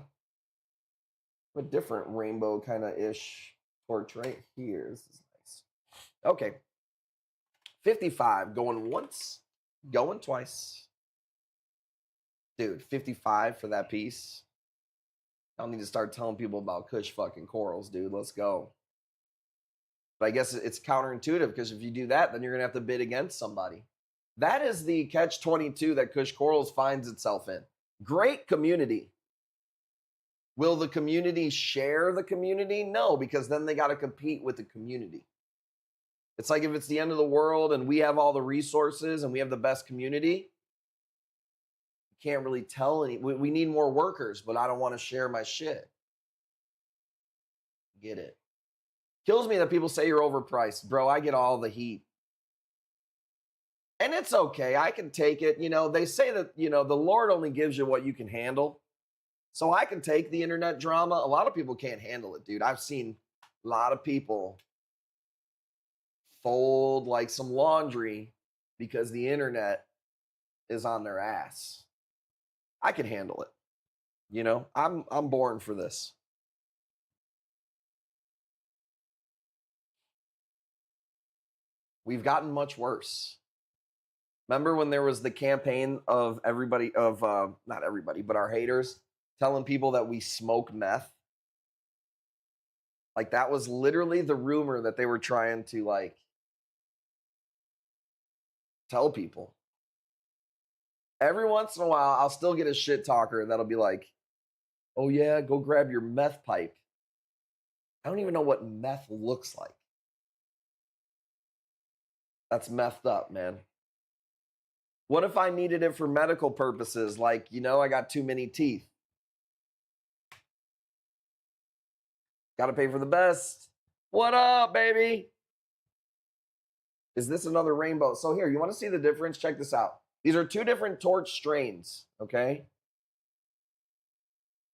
A different rainbow kind of ish torch right here. This is nice. Okay. 55 going once, going twice. Dude, 55 for that piece. I don't need to start telling people about Kush fucking corals, dude. Let's go. But I guess it's counterintuitive because if you do that, then you're going to have to bid against somebody. That is the catch-22 that Kush Corals finds itself in. Great community. Will the community share the community? No, because then they got to compete with the community. It's like if it's the end of the world and we have all the resources and we have the best community, you can't really tell any. We need more workers, but I don't want to share my shit. Get it? Kills me that people say you're overpriced. Bro, I get all the heat. And it's okay. I can take it. You know, they say that, you know, the Lord only gives you what you can handle. So I can take the internet drama. A lot of people can't handle it, dude. I've seen a lot of people fold like some laundry because the internet is on their ass. I can handle it. You know, I'm born for this. We've gotten much worse. Remember when there was the campaign of everybody, of not everybody, but our haters telling people that we smoke meth? Like that was literally the rumor that they were trying to like tell people. Every once in a while, I'll still get a shit talker that'll be like, oh yeah, go grab your meth pipe. I don't even know what meth looks like. That's messed up, man. What if I needed it for medical purposes? Like, you know, I got too many teeth. Got to pay for the best. What up, baby? Is this another rainbow? So here, you want to see the difference? Check this out. These are two different torch strains, okay?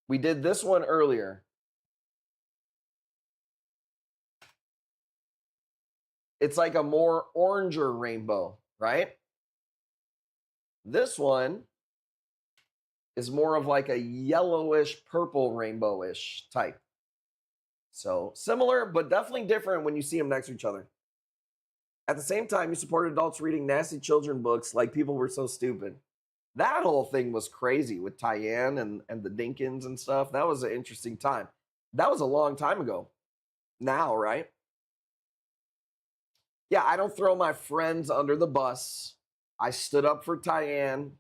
We did this one earlier. It's like a more oranger rainbow, right? This one is more of like a yellowish, purple, rainbowish type. So similar, but definitely different when you see them next to each other. At the same time, you supported adults reading nasty children books like people were so stupid. That whole thing was crazy with Tyann and the Dinkins and stuff. That was an interesting time. That was a long time ago. Now, right? Yeah, I don't throw my friends under the bus. I stood up for Tyann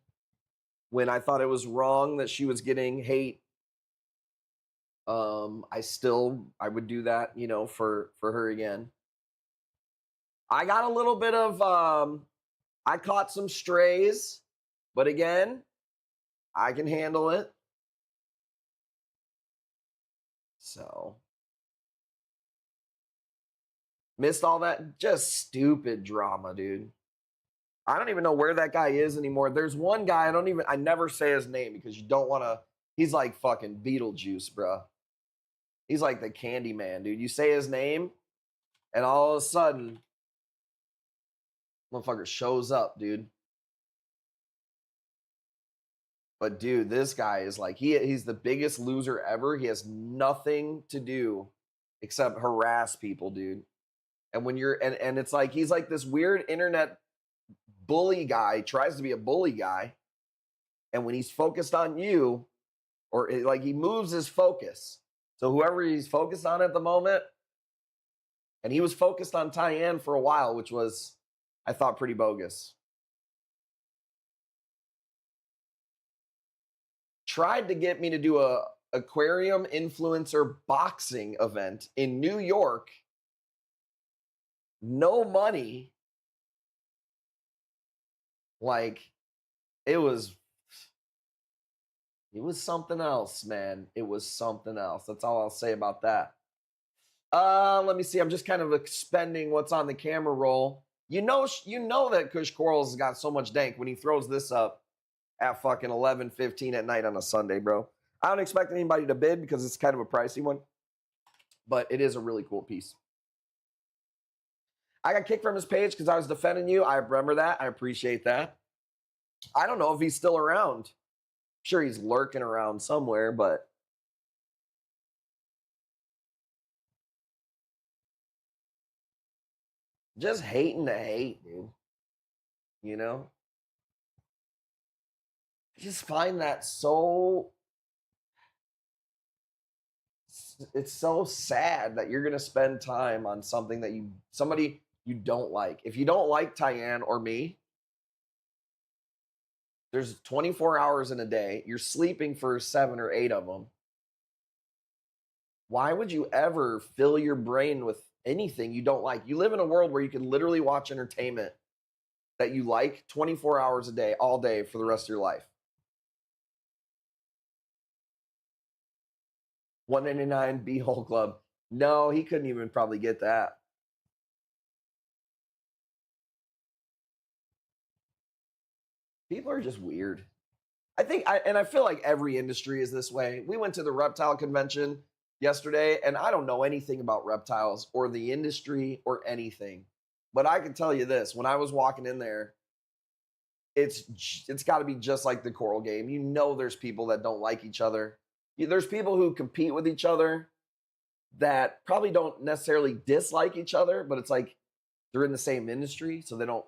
when I thought it was wrong that she was getting hate. I would do that, you know, for her again. I got a little bit of I caught some strays, but again, I can handle it. So missed all that just stupid drama, dude. I don't even know where that guy is anymore. There's one guy, I never say his name because you don't want to, he's like fucking Beetlejuice, bro. He's like the candy man, dude. You say his name, and all of a sudden, motherfucker shows up, dude. But dude, this guy is like, he's the biggest loser ever. He has nothing to do except harass people, dude. And when you're, and it's like, he's like this weird internet bully guy, tries to be a bully guy. And when he's focused on you, or like he moves his focus. So whoever he's focused on at the moment, and he was focused on Tyann for a while, which was, I thought, pretty bogus. Tried to get me to do a aquarium influencer boxing event in New York. No money. Like, it was something else, man. It was something else. That's all I'll say about that. Let me see. I'm just kind of expending what's on the camera roll. You know that Kush Corals has got so much dank when he throws this up at fucking 11:15 at night on a Sunday, bro. I don't expect anybody to bid because it's kind of a pricey one, but it is a really cool piece. I got kicked from his page because I was defending you. I remember that. I appreciate that. I don't know if he's still around. Sure, he's lurking around somewhere, but just hating to hate, dude. You know? I just find that so it's so sad that you're gonna spend time on something that somebody you don't like. If you don't like Tyann or me, there's 24 hours in a day. You're sleeping for 7 or 8 of them. Why would you ever fill your brain with anything you don't like? You live in a world where you can literally watch entertainment that you like 24 hours a day, all day for the rest of your life. 199 B-hole club. No, he couldn't even probably get that. People are just weird. I feel like every industry is this way. We went to the reptile convention yesterday, and I don't know anything about reptiles or the industry or anything. But I can tell you this, when I was walking in there, it's got to be just like the coral game. You know there's people that don't like each other. There's people who compete with each other that probably don't necessarily dislike each other, but it's like they're in the same industry, so they don't,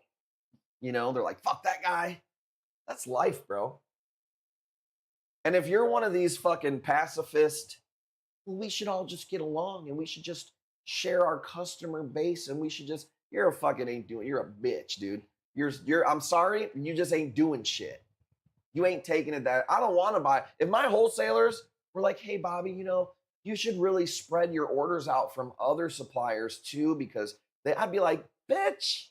they're like, fuck that guy. That's life, bro. And if you're one of these fucking pacifist, we should all just get along and we should just share our customer base and we should just, you're a bitch, dude. I'm sorry, you just ain't doing shit. You ain't taking it that, I don't want to buy. If my wholesalers were like, hey, Bobby, you should really spread your orders out from other suppliers too, because I'd be like, bitch,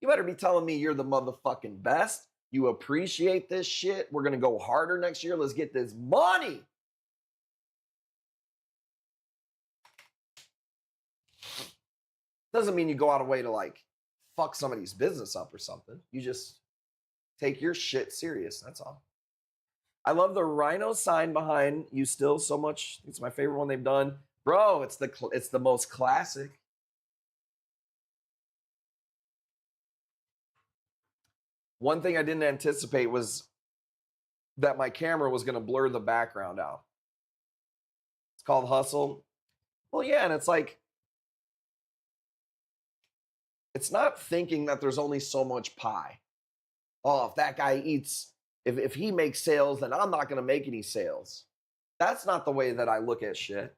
you better be telling me you're the motherfucking best. You appreciate this shit. We're going to go harder next year. Let's get this money. Doesn't mean you go out of way to like fuck somebody's business up or something. You just take your shit serious. That's all. I love the rhino sign behind you still so much. It's my favorite one they've done. Bro, it's the most classic. One thing I didn't anticipate was that my camera was going to blur the background out. It's called Hustle. Well, yeah, and it's like, it's not thinking that there's only so much pie. Oh, if that guy eats, if he makes sales, then I'm not going to make any sales. That's not the way that I look at shit.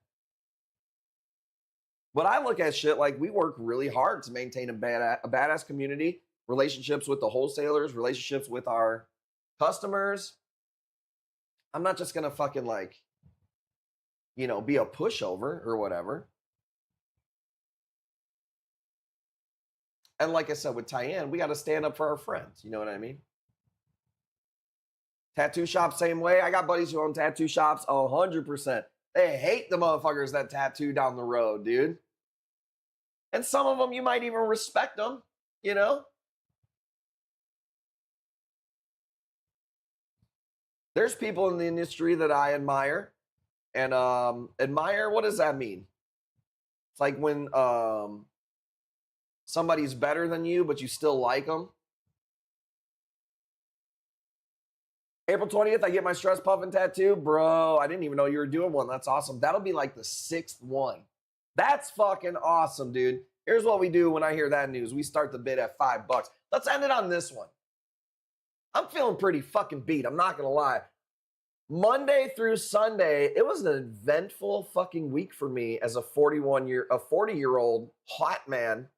But I look at shit like we work really hard to maintain a badass community, relationships with the wholesalers, relationships with our customers. I'm not just going to fucking like, be a pushover or whatever. And like I said, with Tyann, we got to stand up for our friends. You know what I mean? Tattoo shop, same way. I got buddies who own tattoo shops, 100%. They hate the motherfuckers that tattoo down the road, dude. And some of them, you might even respect them, There's people in the industry that I admire. And admire, what does that mean? It's like when somebody's better than you, but you still like them. April 20th, I get my stress puffin tattoo. Bro, I didn't even know you were doing one. That's awesome. That'll be like the 6th one. That's fucking awesome, dude. Here's what we do when I hear that news. We start the bid at $5. Let's end it on this one. I'm feeling pretty fucking beat. I'm not going to lie. Monday through Sunday, it was an eventful fucking week for me as a 40-year-old hot man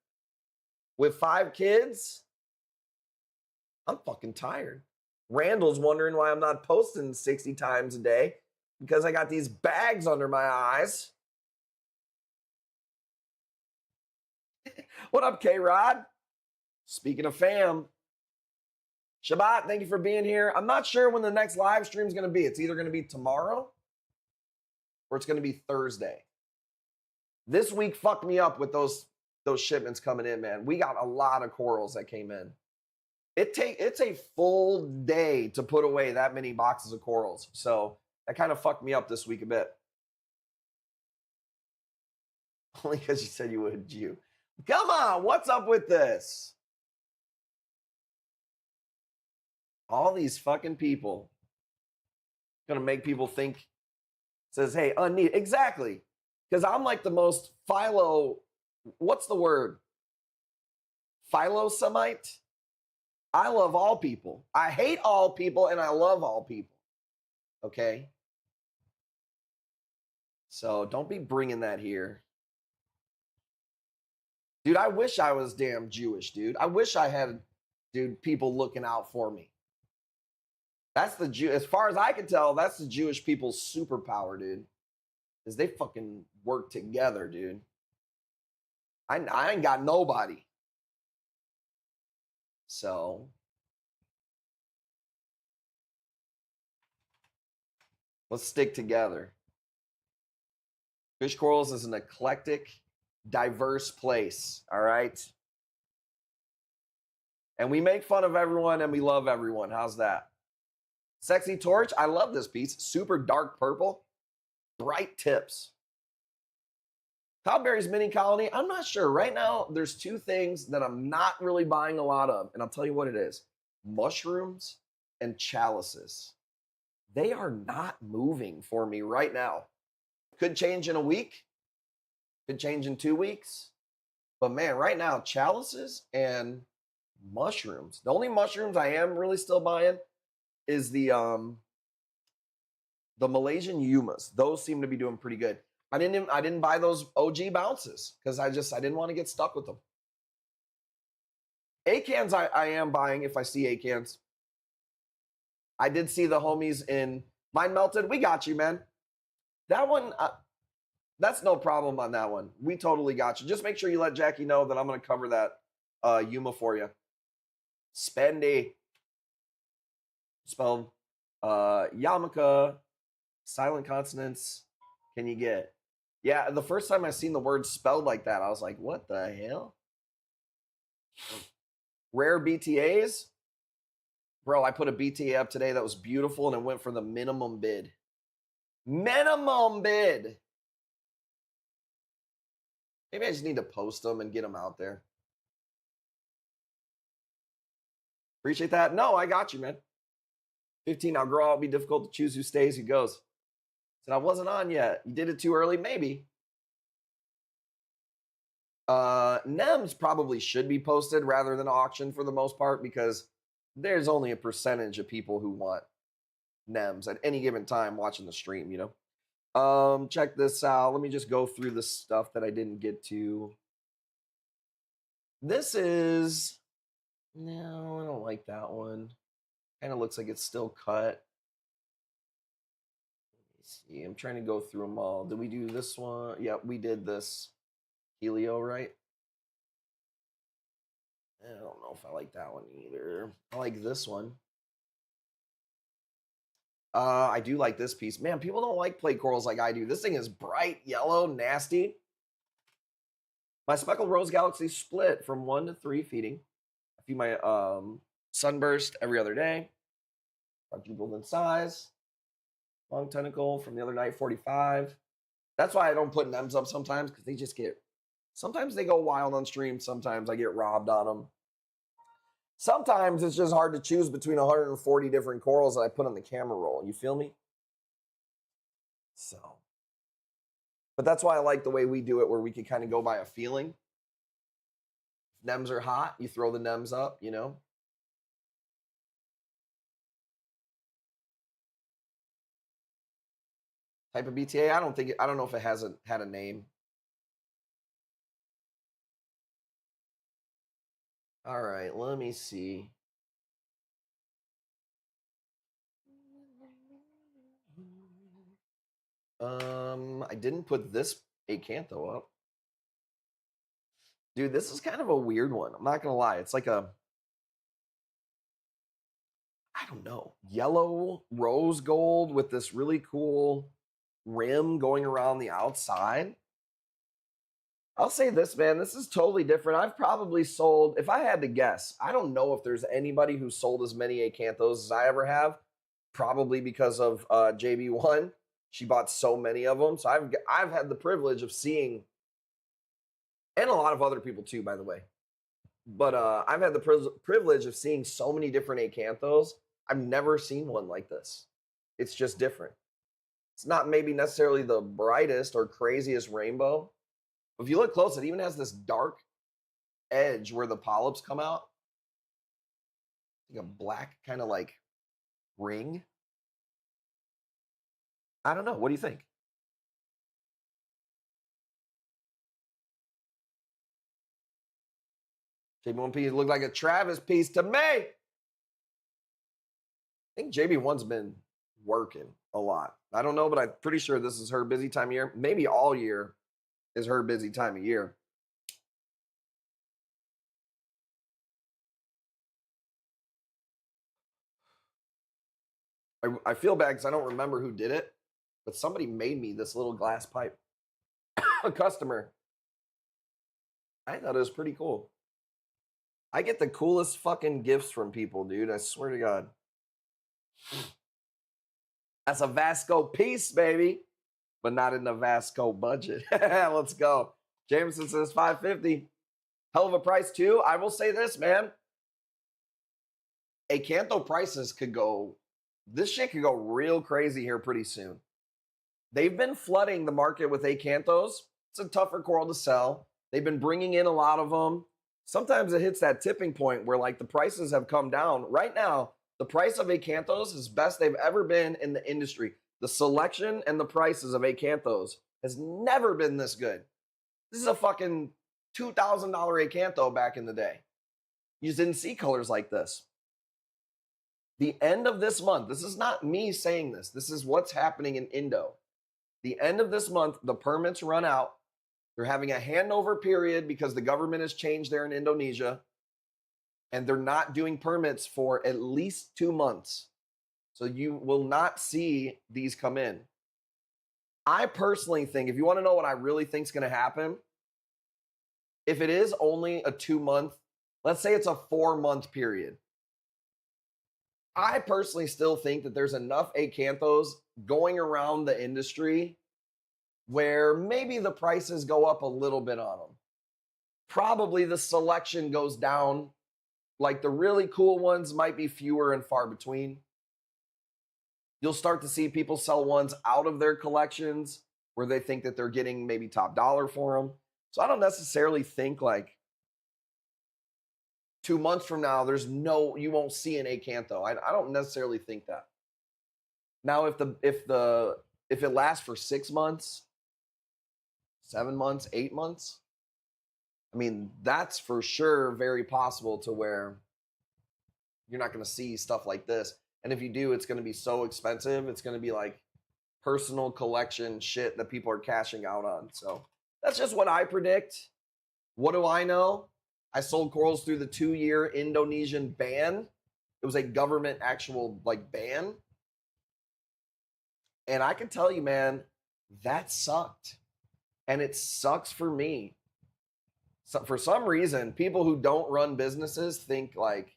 with 5 kids. I'm fucking tired. Randall's wondering why I'm not posting 60 times a day because I got these bags under my eyes. What up, K-Rod? Speaking of fam, Shabbat, thank you for being here. I'm not sure when the next live stream is going to be. It's either going to be tomorrow or it's going to be Thursday. This week fucked me up with those shipments coming in, man. We got a lot of corals that came in. It's a full day to put away that many boxes of corals. So that kind of fucked me up this week a bit. Only because you said you would, Jew. Come on, what's up with this? All these fucking people. Gonna make people think, says, hey, unneeded. Exactly. Because I'm like the most what's the word? Philo-Semite? I love all people. I hate all people and I love all people. Okay? So don't be bringing that here. Dude, I wish I was damn Jewish, dude. I wish I had, dude, people looking out for me. That's the Jew. As far as I can tell, that's the Jewish people's superpower, dude. Is they fucking work together, dude. I ain't got nobody. So let's stick together. Fish Corals is an eclectic, diverse place, all right? And we make fun of everyone and we love everyone. How's that? Sexy Torch, I love this piece. Super dark purple, bright tips. Cloudberry's mini colony, I'm not sure. Right now, there's two things that I'm not really buying a lot of, and I'll tell you what it is. Mushrooms and chalices. They are not moving for me right now. Could change in a week. Could change in 2 weeks. But man, right now, chalices and mushrooms. The only mushrooms I am really still buying is the Malaysian Yumas. Those seem to be doing pretty good. I didn't buy those OG bounces because I didn't want to get stuck with them. Acans I am buying if I see acans. I did see the homies in Mine Melted. We got you, man. That one, that's no problem on that one. We totally got you. Just make sure you let Jackie know that I'm going to cover that Yuma for you. Spendy. Spelled Yamaka. Silent consonants. Can you get? Yeah, the first time I seen the word spelled like that, I was like, what the hell? Rare BTAs. Bro, I put a BTA up today that was beautiful and it went for the minimum bid. Minimum bid. Maybe I just need to post them and get them out there. Appreciate that. No, I got you, man. 15, now girl, it'll be difficult to choose who stays, who goes. Said I wasn't on yet. You did it too early? Maybe. NEMs probably should be posted rather than auction for the most part because there's only a percentage of people who want NEMs at any given time watching the stream, you know? Check this out. Let me just go through the stuff that I didn't get to. This is... No, I don't like that one. Kind of looks like it's still cut. See, I'm trying to go through them all. Did we do this one? Yeah, we did this Helio, right? I don't know if I like that one either. I like this one. I do like this piece. Man, people don't like plate corals like I do. This thing is bright yellow, nasty. My speckled rose galaxy split from 1 to 3 feeding. I feed my sunburst every other day. Quadrupled in size. Long tentacle from the other night, 45. That's why I don't put NEMs up sometimes because they just get, sometimes they go wild on stream. Sometimes I get robbed on them. Sometimes it's just hard to choose between 140 different corals that I put on the camera roll. You feel me? So, but that's why I like the way we do it where we can kind of go by a feeling. If NEMs are hot, you throw the NEMs up, you know? Type of BTA? I don't know if it hasn't had a name. All right, let me see. I didn't put this acantho up. Dude, this is kind of a weird one. I'm not gonna lie. It's like a, I don't know, yellow rose gold with this really cool rim going around the outside. I'll say this, man, this is totally different. I've probably sold, if I had to guess, I don't know if there's anybody who sold as many acanthos as I ever have, probably because of JB1. She bought so many of them. So I've had the privilege of seeing, and a lot of other people too, by the way. But I've had the privilege of seeing so many different acanthos. I've never seen one like this. It's just different. It's not maybe necessarily the brightest or craziest rainbow. If you look close, it even has this dark edge where the polyps come out. Like a black kind of like ring. I don't know. What do you think? JB1 piece looked like a Travis piece to me. I think JB1's been working a lot. I don't know, but I'm pretty sure this is her busy time of year. Maybe all year is her busy time of year. I feel bad because I don't remember who did it, but somebody made me this little glass pipe. A customer. I thought it was pretty cool. I get the coolest fucking gifts from people, dude. I swear to God. That's a Vasco piece, baby, but not in the Vasco budget. Let's go. Jameson says $550. Hell of a price, too. I will say this, man. Acanto prices could go, this shit could go real crazy here pretty soon. They've been flooding the market with Acanthos. It's a tougher coral to sell. They've been bringing in a lot of them. Sometimes it hits that tipping point where like the prices have come down. Right now, the price of Acanthos is best they've ever been in the industry. The selection and the prices of Acanthos has never been this good. This is a fucking $2,000 Acantho back in the day. You just didn't see colors like this. The end of this month, this is not me saying this. This is what's happening in Indo. The end of this month, the permits run out. They're having a handover period because the government has changed there in Indonesia. And they're not doing permits for at least 2 months. So you will not see these come in. I personally think, if you want to know what I really think is going to happen, if it is only a 2-month, let's say it's a 4-month period. I personally still think that there's enough Acanthos going around the industry where maybe the prices go up a little bit on them. Probably the selection goes down. Like the really cool ones might be fewer and far between. You'll start to see people sell ones out of their collections where they think that they're getting maybe top dollar for them. So I don't necessarily think like 2 months from now, you won't see an Acantho. I don't necessarily think that. Now, if it lasts for 6 months, 7 months, 8 months, I mean, that's for sure very possible to where you're not going to see stuff like this. And if you do, it's going to be so expensive. It's going to be like personal collection shit that people are cashing out on. So that's just what I predict. What do I know? I sold corals through the 2-year Indonesian ban. It was a government actual like ban. And I can tell you, man, that sucked. And it sucks for me. So for some reason, people who don't run businesses think like,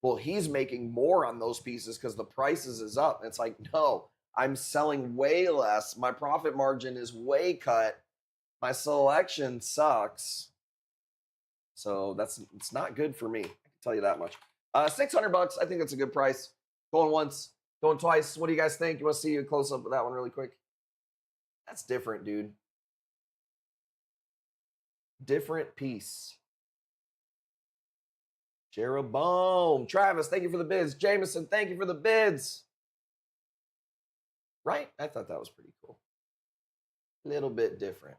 well, he's making more on those pieces because the prices is up. And it's like, no, I'm selling way less. My profit margin is way cut. My selection sucks. So it's not good for me. I can tell you that much. $600. I think that's a good price. Going once, going twice. What do you guys think? You want to see a close up of that one really quick? That's different, dude. Different piece. Jeroboam. Travis, thank you for the bids. Jameson, thank you for the bids. Right? I thought that was pretty cool. A little bit different.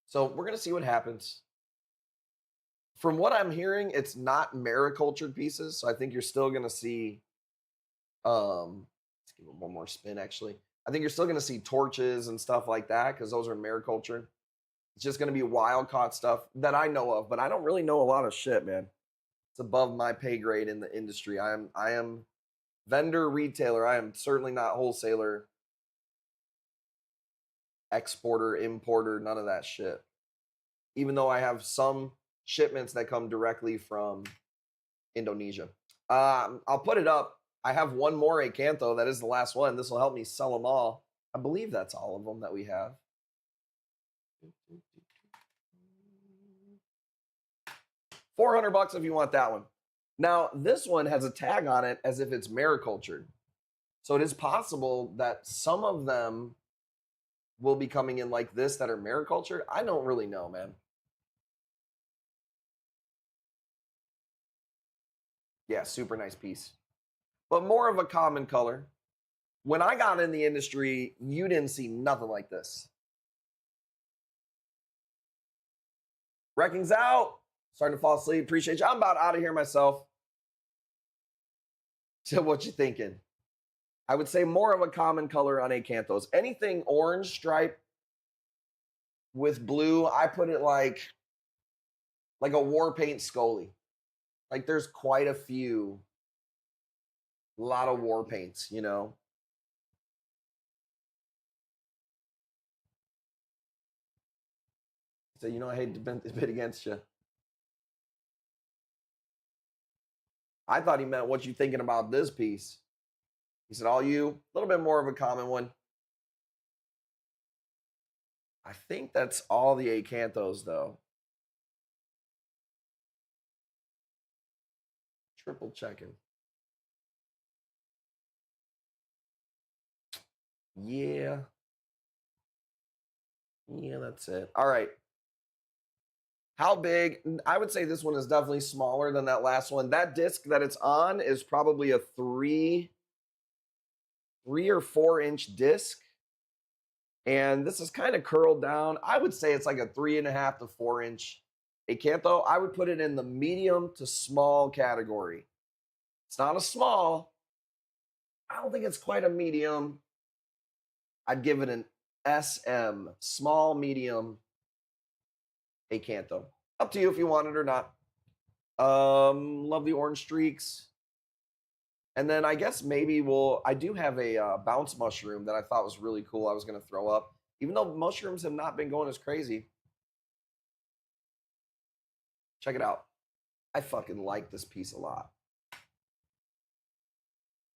So we're going to see what happens. From what I'm hearing, it's not maricultured pieces. So I think you're still going to see, let's give it one more spin actually. I think you're still going to see torches and stuff like that because those are maricultured. It's just going to be wild caught stuff that I know of, but I don't really know a lot of shit, man. It's above my pay grade in the industry. I am vendor, retailer. I am certainly not wholesaler, exporter, importer, none of that shit. Even though I have some shipments that come directly from Indonesia. I'll put it up. I have one more Acantho. That is the last one. This will help me sell them all. I believe that's all of them that we have. $400 if you want that one. Now, this one has a tag on it as if it's maricultured. So it is possible that some of them will be coming in like this that are maricultured. I don't really know, man. Yeah, super nice piece. But more of a common color. When I got in the industry, you didn't see nothing like this. Wrecking's out. Starting to fall asleep. Appreciate you. I'm about out of here myself. So what you thinking? I would say more of a common color on acanthos. Anything orange stripe with blue, I put it like a war paint Scully. Like there's quite a few, a lot of war paints, you know. So, you know, I hate to bid against you. I thought he meant what you thinking about this piece. He said, all you, a little bit more of a common one. I think that's all the acanthos, though. Triple checking. Yeah. Yeah, that's it. All right. How big? I would say this one is definitely smaller than that last one. That disc that it's on is probably a 3 or 4 inch disc. And this is kind of curled down. I would say it's like a 3.5 to 4 inch acantho. I would put it in the medium to small category. It's not a small. I don't think it's quite a medium. I'd give it an SM, small, medium acantho. Up to you if you want it or not. Love the orange streaks. And then I guess maybe I do have a bounce mushroom that I thought was really cool. I was going to throw up, even though mushrooms have not been going as crazy. Check it out. I fucking like this piece a lot.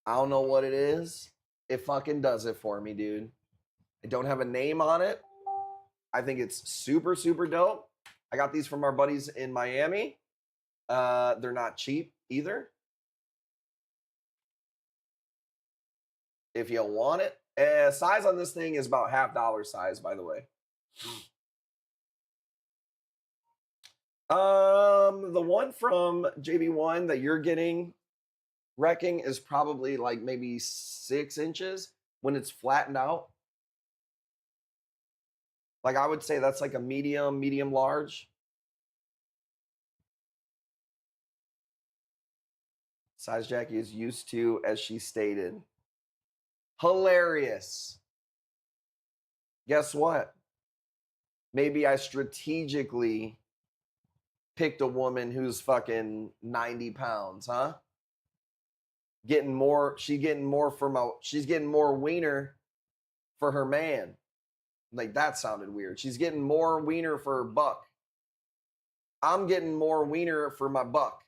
I don't know what it is. It fucking does it for me, dude. I don't have a name on it. I think it's super, super dope. I got these from our buddies in Miami. They're not cheap either. If you want it. Size on this thing is about $50 size, by the way. The one from JB1 that you're getting, Wrecking, is probably like maybe 6 inches when it's flattened out. Like I would say that's like a medium large. Size Jackie is used to, as she stated. Hilarious. Guess what? Maybe I strategically picked a woman who's fucking 90 pounds, huh? She's getting more wiener for her man. Like that sounded weird. She's getting more wiener for her buck. I'm getting more wiener for my buck.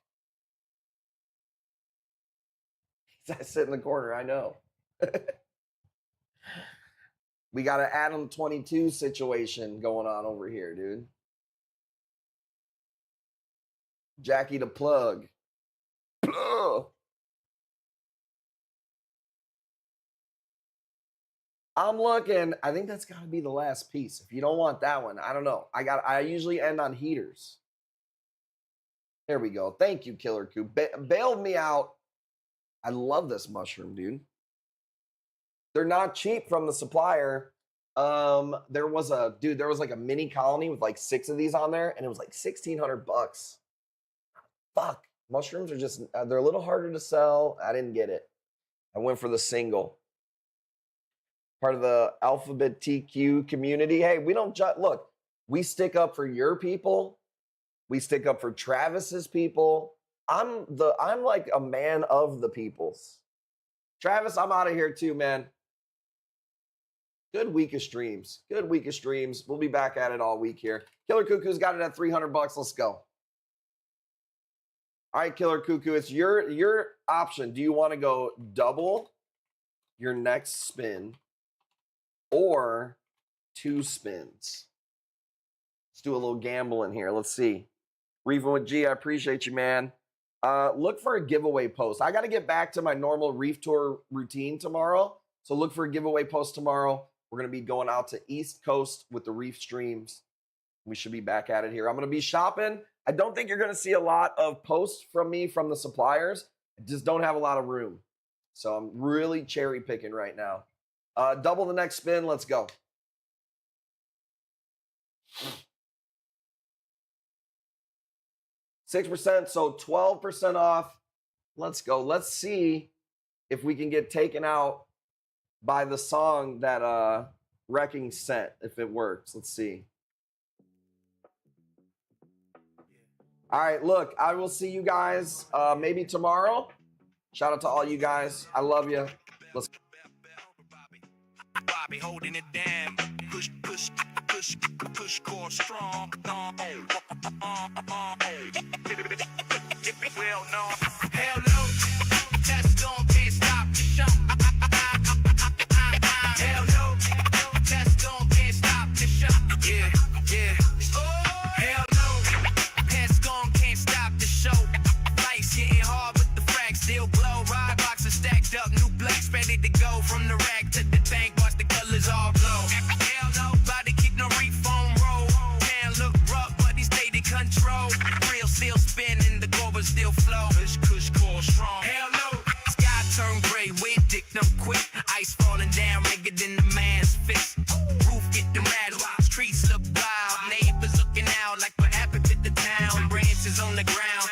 I sit in the corner, I know. We got an Adam 22 situation going on over here, dude. Jackie the plug. Plug. I'm looking. I think that's got to be the last piece. If you don't want that one, I don't know. I usually end on heaters. There we go. Thank you, Killer Coop. Bailed me out. I love this mushroom, dude. They're not cheap from the supplier. There was like a mini colony with like 6 of these on there, and it was like $1,600. Fuck. Mushrooms are just, they're a little harder to sell. I didn't get it. I went for the single. Part of the Alphabet TQ community. Hey, we don't look, we stick up for your people. We stick up for Travis's people. I'm like a man of the peoples. Travis, I'm out of here too, man. Good week of streams. Good week of streams. We'll be back at it all week here. Killer Cuckoo's got it at $300. Let's go. All right, Killer Cuckoo, it's your option. Do you want to go double your next spin or 2 spins? Let's do a little gambling here. Let's see. Reef with G, I appreciate you, man. Look for a giveaway post. I got to get back to my normal Reef Tour routine tomorrow. So look for a giveaway post tomorrow. We're going to be going out to East Coast with the Reef streams. We should be back at it here. I'm going to be shopping. I don't think you're going to see a lot of posts from me from the suppliers. I just don't have a lot of room. So I'm really cherry picking right now. Double the next spin. Let's go. 6%, so 12% off. Let's go. Let's see if we can get taken out by the song that Wrecking sent, if it works. Let's see. All right, look, I will see you guys maybe tomorrow. Shout out to all you guys. I love you. Let's Bobby holding it down. Push, push, push, push, core strong. Well, no. Hell no. Test on, can't stop the show. Hell no. Test on, can't stop the show. Yeah, yeah. Hell no. Test on, can't stop the show. Lights getting hard with the frack, still blow. Ride boxes stacked up, new blacks ready to go. From the rack to the tank, watch the colors all glow. Hell no, body keep no reef on roll. Can't look rough, but he stayed in control. Real still spinning, the gold still flow. Kush core strong. Hell no. Sky turn gray, wind dick no quick. Ice falling down, bigger than the man's fist. Roof get the rattle, streets look wild. Neighbors looking out like what happened to the town. Branches on the ground.